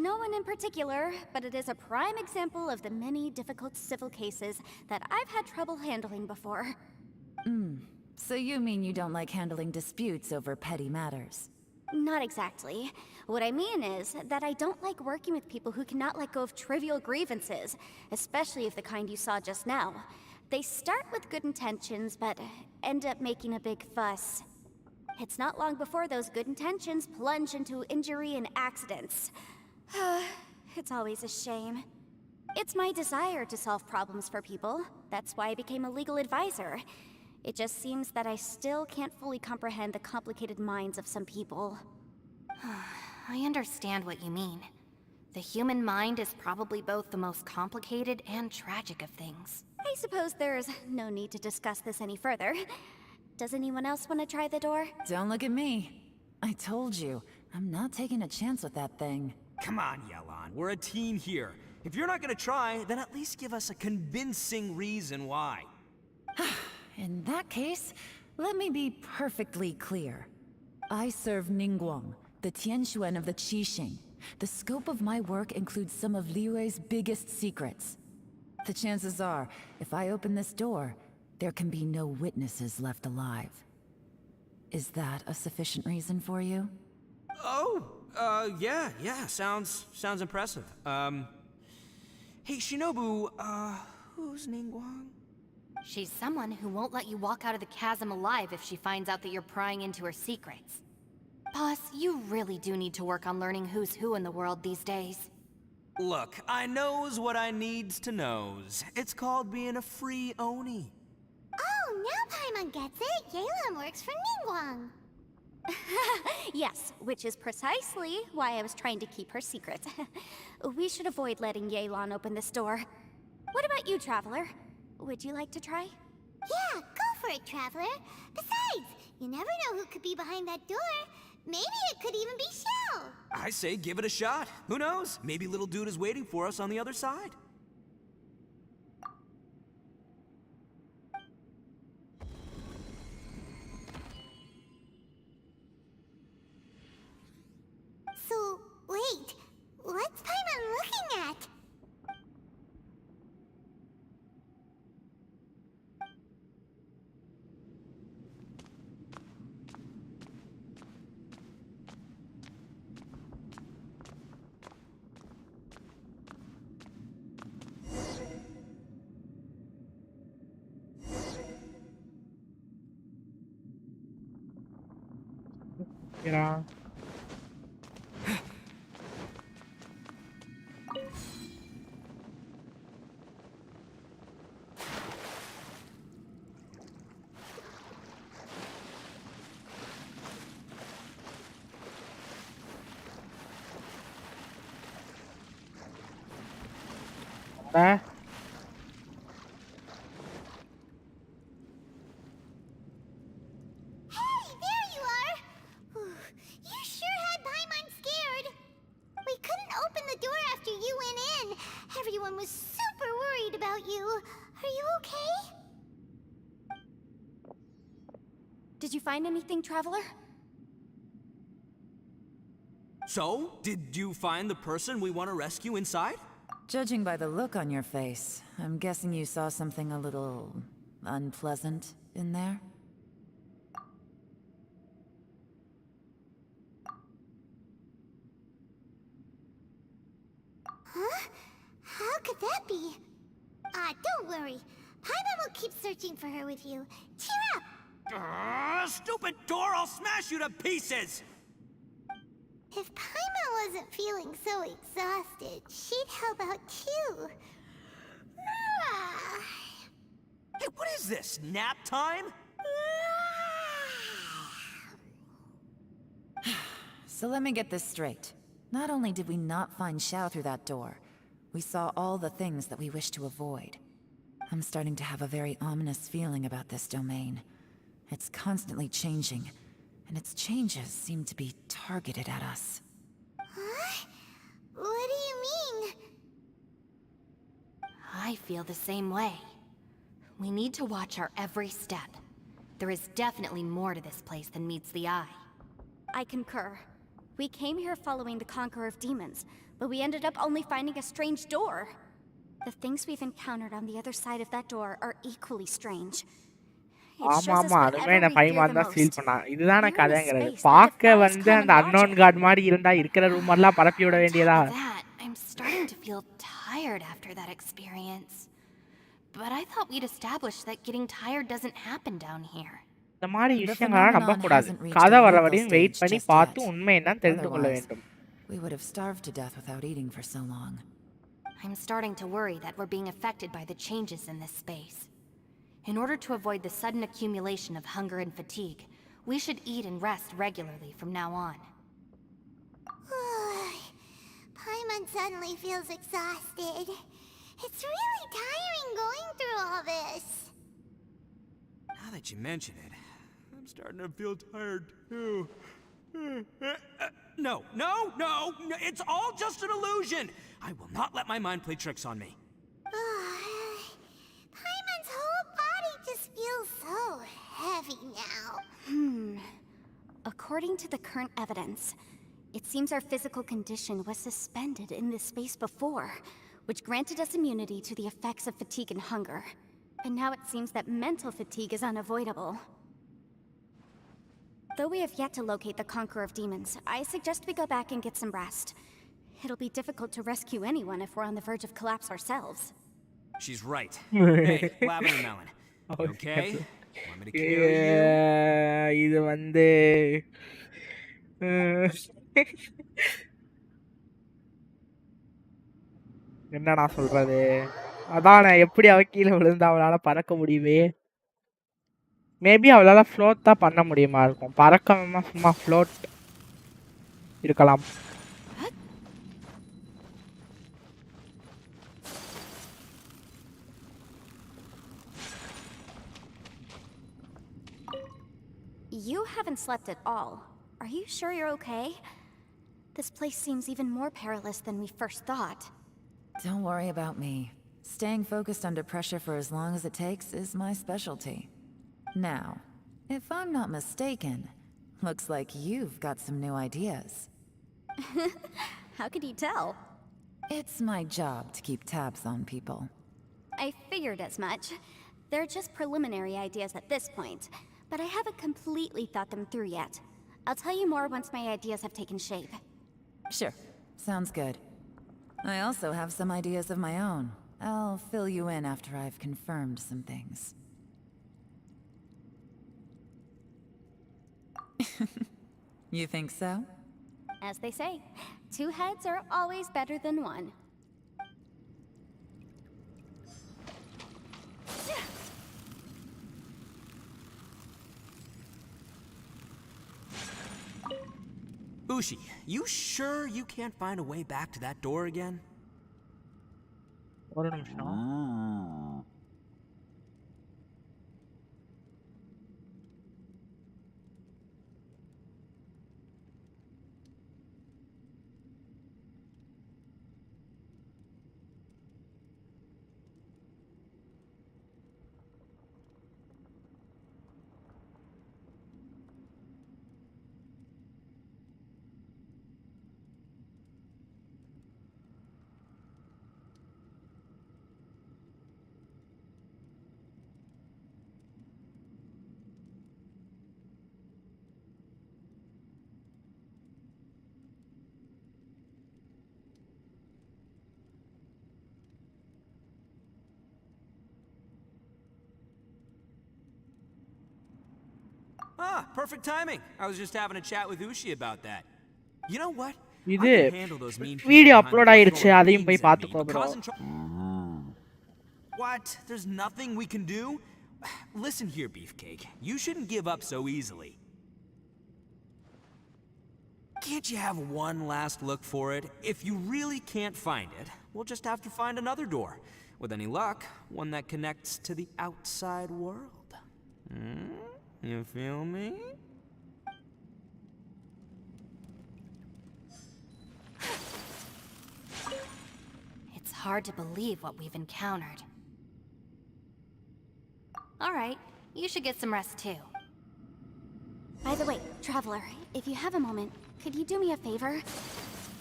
No one in particular, but it is a prime example of the many difficult civil cases that I've had trouble handling before. So you mean you don't like handling disputes over petty matters? Not exactly. What I mean is that I don't like working with people who cannot let go of trivial grievances, especially of the kind you saw just now. They start with good intentions, but end up making a big fuss. It's not long before those good intentions plunge into injury and accidents. It's always a shame. It's my desire to solve problems for people. That's why I became a legal advisor. It just seems that I still can't fully comprehend the complicated minds of some people. I understand what you mean. The human mind is probably both the most complicated and tragic of things. I suppose there's no need to discuss this any further. Does anyone else want to try the door? Don't look at me. I told you, I'm not taking a chance with that thing. Come on, Yelan, we're a team here. If you're not gonna try, then at least give us a convincing reason why. In that case, let me be perfectly clear. I serve Ningguang, the Tianxuan of the Qixing. The scope of my work includes some of Liyue's biggest secrets. The chances are, if I open this door, there can be no witnesses left alive. Is that a sufficient reason for you? Yeah, sounds impressive. Hey, Shinobu, who's Ningguang? She's someone who won't let you walk out of the chasm alive if she finds out that you're prying into her secrets. Boss, you really do need to work on learning who's who in the world these days. Look, I knows what I needs to knows. It's called being a free Oni. Oh, now Paimon gets it. Yelan works for Ningguang. Yes, which is precisely why I was trying to keep her secret. We should avoid letting Yelan open this door. What about you, Traveler? Would you like to try? Yeah, go for it, Traveler. Besides, you never know who could be behind that door. Maybe it could even be Shell. I say give it a shot. Who knows? Maybe little dude is waiting for us on the other side. So, wait. What's Paimon looking at? Yeah. Hey, there you are! You sure had Paimon scared. We couldn't open the door after you went in. Everyone was super worried about you. Are you okay? Did you find anything, Traveler? So, did you find the person we want to rescue inside? Judging by the look on your face, I'm guessing you saw something a little unpleasant in there? Huh? How could that be? Don't worry. Paimon will keep searching for her with you. Cheer up! Stupid door! I'll smash you to pieces! If Paimon wasn't feeling so exhausted, she'd help out too. Hey, what is this? Nap time? So let me get this straight. Not only did we not find Xiao through that door, we saw all the things that we wish to avoid. I'm starting to have a very ominous feeling about this domain. It's constantly changing, and its changes seem to be targeted at us. Huh? What do you mean? I feel the same way. We need to watch our every step. There is definitely more to this place than meets the eye. I concur. We came here following the Conqueror of Demons, but we ended up only finding a strange door. The things we've encountered on the other side of that door are equally strange. It ஆமா shows us ஆமா அதுமே whatever நான் we fear 5 the தான் feel most. பண்ணேன். இதுதானே We're in a கதைங்கிறது. space that பார்க்க defies வந்து common அந்த அன்னோன் logic. காட் மாதிரி இருந்தா இருக்கிற ரூமெல்லாம் பரப்பி விட வேண்டியதா? That, I'm starting to feel tired after that experience. But I thought we'd established that getting tired doesn't happen down here. இந்த மாதிரி The விஷயங்களெல்லாம் நம்ப phenomenon கூடாது. hasn't reached கதை a வர lethal வரையும் வெயிட் stage பண்ணி just பார்த்து yet. உண்மை என்னன்னு தெரிந்து கொள்ள Otherwise, வேண்டும். We would have starved to death without eating for so long. I'm starting to worry that we're being affected by the changes in this space. In order to avoid the sudden accumulation of hunger and fatigue, we should eat and rest regularly from now on. Paimon suddenly feels exhausted. It's really tiring going through all this. Now that you mention it, I'm starting to feel tired too. No, it's all just an illusion! I will not let my mind play tricks on me. Paimon's whole body just feels so heavy now. According to the current evidence, it seems our physical condition was suspended in this space before, which granted us immunity to the effects of fatigue and hunger. But now it seems that mental fatigue is unavoidable. Though we have yet to locate the Conqueror of Demons, I suggest we go back and get some rest. It'll be difficult to rescue anyone if we're on the verge of collapse ourselves. She's right. Hey, Lavender Melon. You okay? Want me to carry you? இது வந்து என்னடா சொல்றது? அதான் எப்படி அவ கீழே விழுந்து அவளால பறக்க முடியுமே? மேபி அவளால ஃப்ளோட் தான் பண்ண முடியுமா இருக்கும். பறக்காம சும்மா ஃப்ளோட் இருக்கலாம். You haven't slept at all. Are you sure you're okay? This place seems even more perilous than we first thought. Don't worry about me. Staying focused under pressure for as long as it takes is my specialty. Now, if I'm not mistaken, looks like you've got some new ideas. How could you tell? It's my job to keep tabs on people. I figured as much. They're just preliminary ideas at this point, but I haven't completely thought them through yet. I'll tell you more once my ideas have taken shape. Sure, sounds good. I also have some ideas of my own. I'll fill you in after I've confirmed some things. You think so? As they say, 2 heads are always better than 1. Ushi, you sure you can't find a way back to that door again? ஒரு நிமிஷம். Ah, perfect timing. I was just having a chat with Ushi about that. You know what? இது I can handle those mean people video behind the upload door ஆயிருச்சு, throwing அதையும் போய் beans at me, பாத்துக்கோ but bro. causing What? There's nothing we can do? Listen here, Beefcake. You shouldn't give up so easily. Can't you have one last look for it? If you really can't find it, we'll just have to find another door. With any luck, one that connects to the outside world. You feel me? It's hard to believe what we've encountered. Alright, you should get some rest too. By the way, Traveler, if you have a moment, could you do me a favor?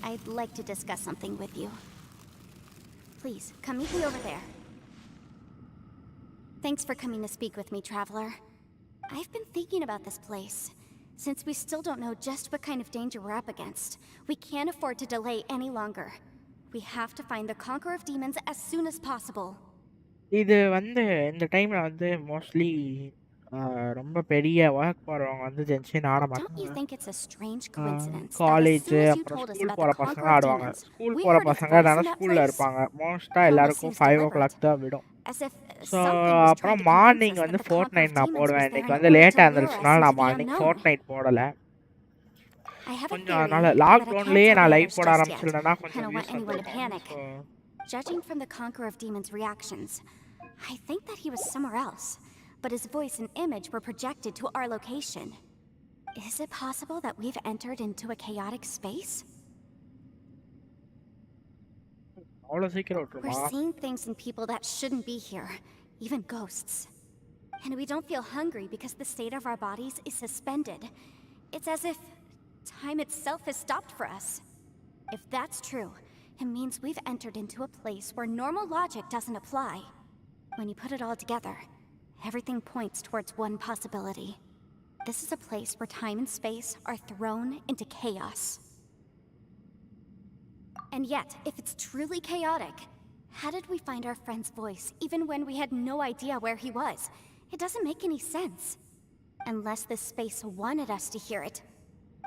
I'd like to discuss something with you. Please, come meet me over there. Thanks for coming to speak with me, Traveler. I've been thinking about this place. Since we still don't know just what kind of danger we're up against, we can't afford to delay any longer. We have to find the Conqueror of Demons as soon as possible. இது வந்து இந்த டைம்ல வந்து mostly ரொம்ப பெரிய work போறவங்க வந்து gentian ஆட Don't you மாட்டாங்க. think it's a strange coincidence that as college soon as you அப்புறம் told us ஸ்கூல் about போற the பசங்க Conqueror of ஆடுவாங்க. Demons, ஸ்கூல் we போற heard its பசங்க voice தானே in that ஸ்கூல்ல place? இருப்பாங்க. மோஸ்டா It almost எல்லாருக்கும் seems 5 deliberate. o'clock தான் விடும். As if so something was trying அப்புறம் to convince மார்னிங் us வந்து that the Conqueror Fortnite of நான் Demons போடுவேன். was there இன்னைக்கு in வந்து order லேட்டாக to lure us இருந்துச்சுனால into நான் the morning unknown. Fortnite போடலை. I have a கொஞ்சம் theory, அதனால but I can't லாக்டவுன்லேயே tell நான் the லைவ் others போட just yet. ஆரம்பிச்சிருந்தேன்னா I கொஞ்சம் don't want views anyone to வந்துருக்கும். panic. Judging from the Conqueror of Demons' reactions, I think that he was somewhere else, but his voice and image were projected to our location. Is it possible that we've entered into a chaotic space? அவ்வளோ சீக்கிரம் We're விட்டுருமா? seeing things in people that shouldn't be here, even ghosts. And we don't feel hungry because the state of our bodies is suspended. It's as if time itself has stopped for us. If that's true, it means we've entered into a place where normal logic doesn't apply. When you put it all together, everything points towards one possibility. This is a place where time and space are thrown into chaos. And yet, if it's truly chaotic, how did we find our friend's voice even when we had no idea where he was? It doesn't make any sense. Unless this space wanted us to hear it.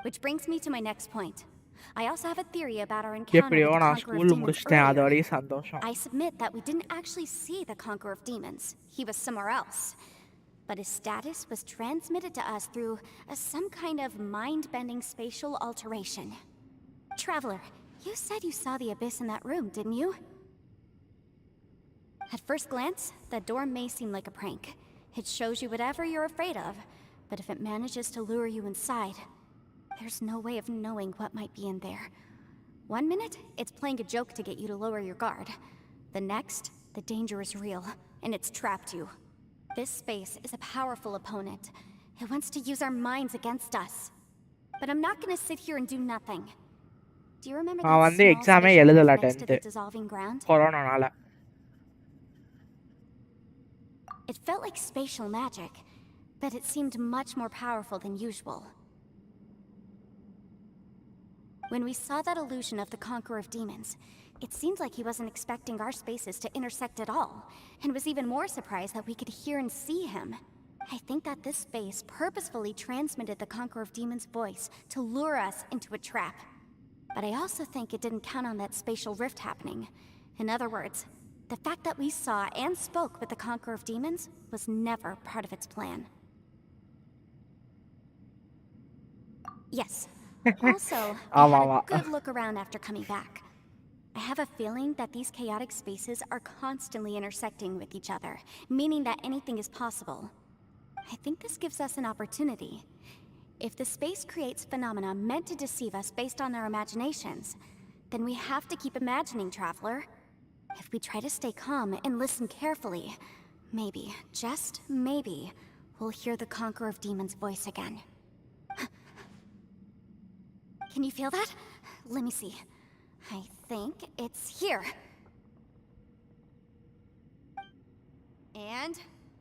Which brings me to my next point. I also have a theory about our encounter எப்படியோ with the நான் Conqueror of school Demons முடிச்சிட்டேன், earlier. அதோடய சந்தோஷம். I submit that we didn't actually see the Conqueror of Demons. He was somewhere else. But his status was transmitted to us through some kind of mind-bending spatial alteration. Traveler, you said you saw the abyss in that room, didn't you? At first glance, the door may seem like a prank. It shows you whatever you're afraid of, but if it manages to lure you inside, There's no way of knowing what might be in there. One minute, it's playing a joke to get you to lower your guard. The next, the danger is real, and it's trapped you. This space is a powerful opponent. It wants to use our minds against us. But I'm not gonna sit here and do nothing. Do you remember that வந்து small எக்ஸாமே spatial எழுதல rift next to the 10th dissolving ground? கொரோனானால. It felt like spatial magic, but it seemed much more powerful than usual. When we saw that illusion of the Conqueror of Demons, it seemed like he wasn't expecting our spaces to intersect at all, and was even more surprised that we could hear and see him. I think that this space purposefully transmitted the Conqueror of Demons' voice to lure us into a trap. But I also think it didn't count on that spatial rift happening. In other words, the fact that we saw and spoke with the Conqueror of Demons was never part of its plan. Yes. Also, I had a good look around after coming back. I have a feeling that these chaotic spaces are constantly intersecting with each other, meaning that anything is possible. I think this gives us an opportunity. If the space creates phenomena meant to deceive us based on our imaginations, then we have to keep imagining, Traveler. If we try to stay calm and listen carefully, maybe, just maybe, we'll hear the Conqueror of Demons' voice again. Can you feel that? Let me see. I think it's here. And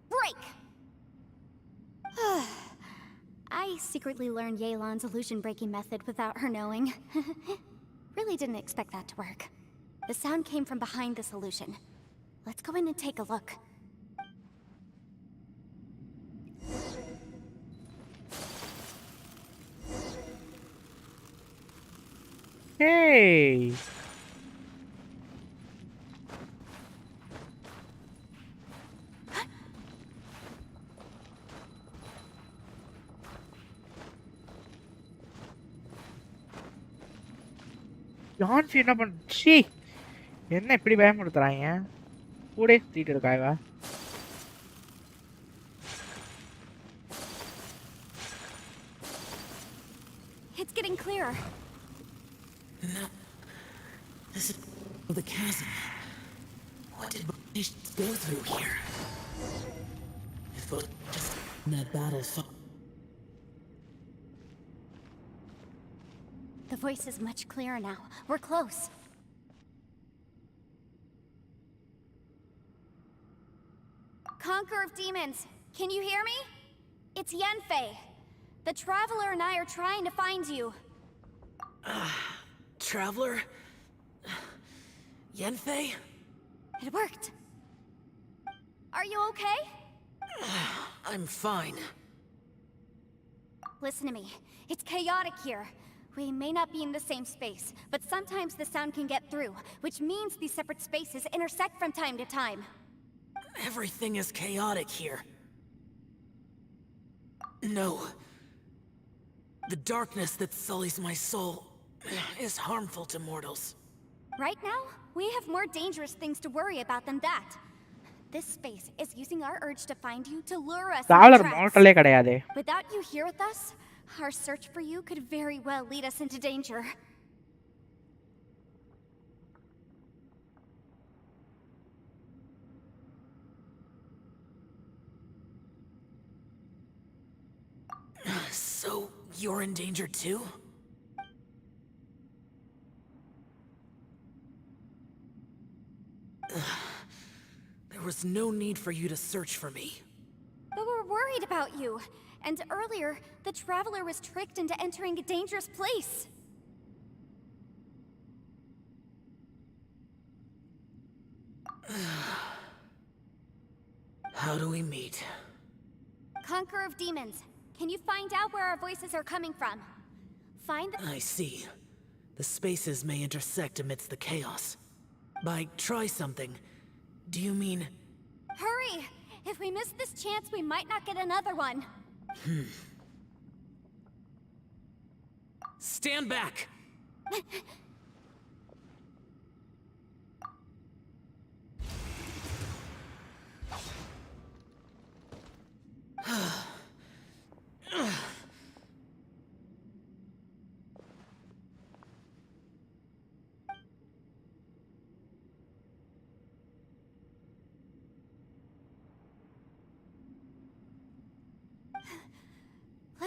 break! I secretly learned Yelan's illusion-breaking method without her knowing. Really didn't expect that to work. The sound came from behind this illusion. Let's go in and take a look. Hey! Jhansi என்ன ச்சீ என்ன இப்படி பயமுறுத்துறாங்க கூடயே சுத்திட்டு இருக்கா இவ It's getting clearer. No. This is the chasm. What did nations go through here? If it was just that battle fought. The voice is much clearer now. We're close. Conqueror of Demons, can you hear me? It's Yenfei. The Traveler and I are trying to find you. Traveler? Yenfei? It worked. Are you okay? I'm fine. Listen to me. It's chaotic here. We may not be in the same space, but sometimes the sound can get through, which means these separate spaces intersect from time to time. Everything is chaotic here. No. The darkness that sullies my soul is harmful to mortals. Right now, we have more dangerous things to worry about than that. This space is using our urge to find you to lure us into traps. Without you here with us, our search for you could very well lead us into danger. So, you're in danger too? There was no need for you to search for me. But we're worried about you. And earlier, the Traveler was tricked into entering a dangerous place. How do we meet? Conqueror of Demons, can you find out where our voices are coming from? Find the— I see. The spaces may intersect amidst the chaos. By try something, do you mean... Hurry! If we miss this chance, we might not get another one. Stand back!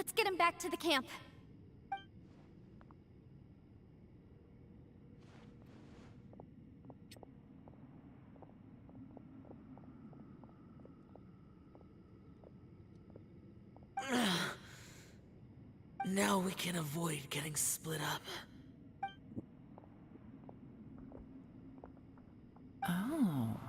Let's get him back to the camp. Now we can avoid getting split up. Oh.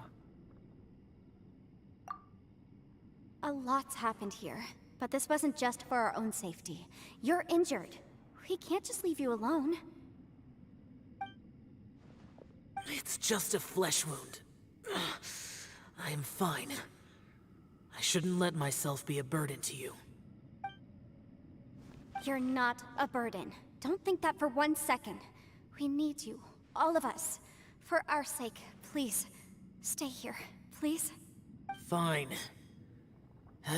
A lot's happened here, but this wasn't just for our own safety. You're injured. We can't just leave you alone. It's just a flesh wound. I am fine. I shouldn't let myself be a burden to you. You're not a burden. Don't think that for 1 second. We need you, all of us. For our sake, please. Stay here, please. Fine.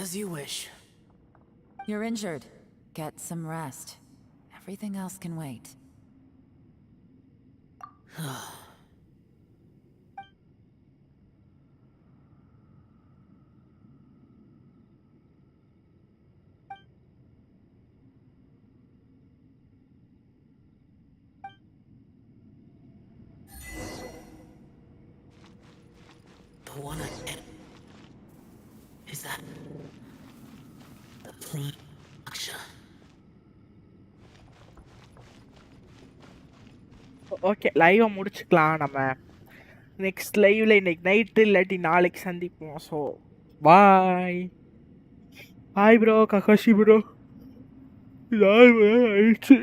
As you wish. You're injured. Get some rest. Everything else can wait. The one I get. Is that the production? Okay லைவை முடிச்சுக்கலாம் நம்ம. Next லைவ்ல இன்னைக்கு night இல்லாட்டி நாளைக்கு சந்திப்போம். So bye bye bro. Kakashi bro. ஆயிடுச்சு.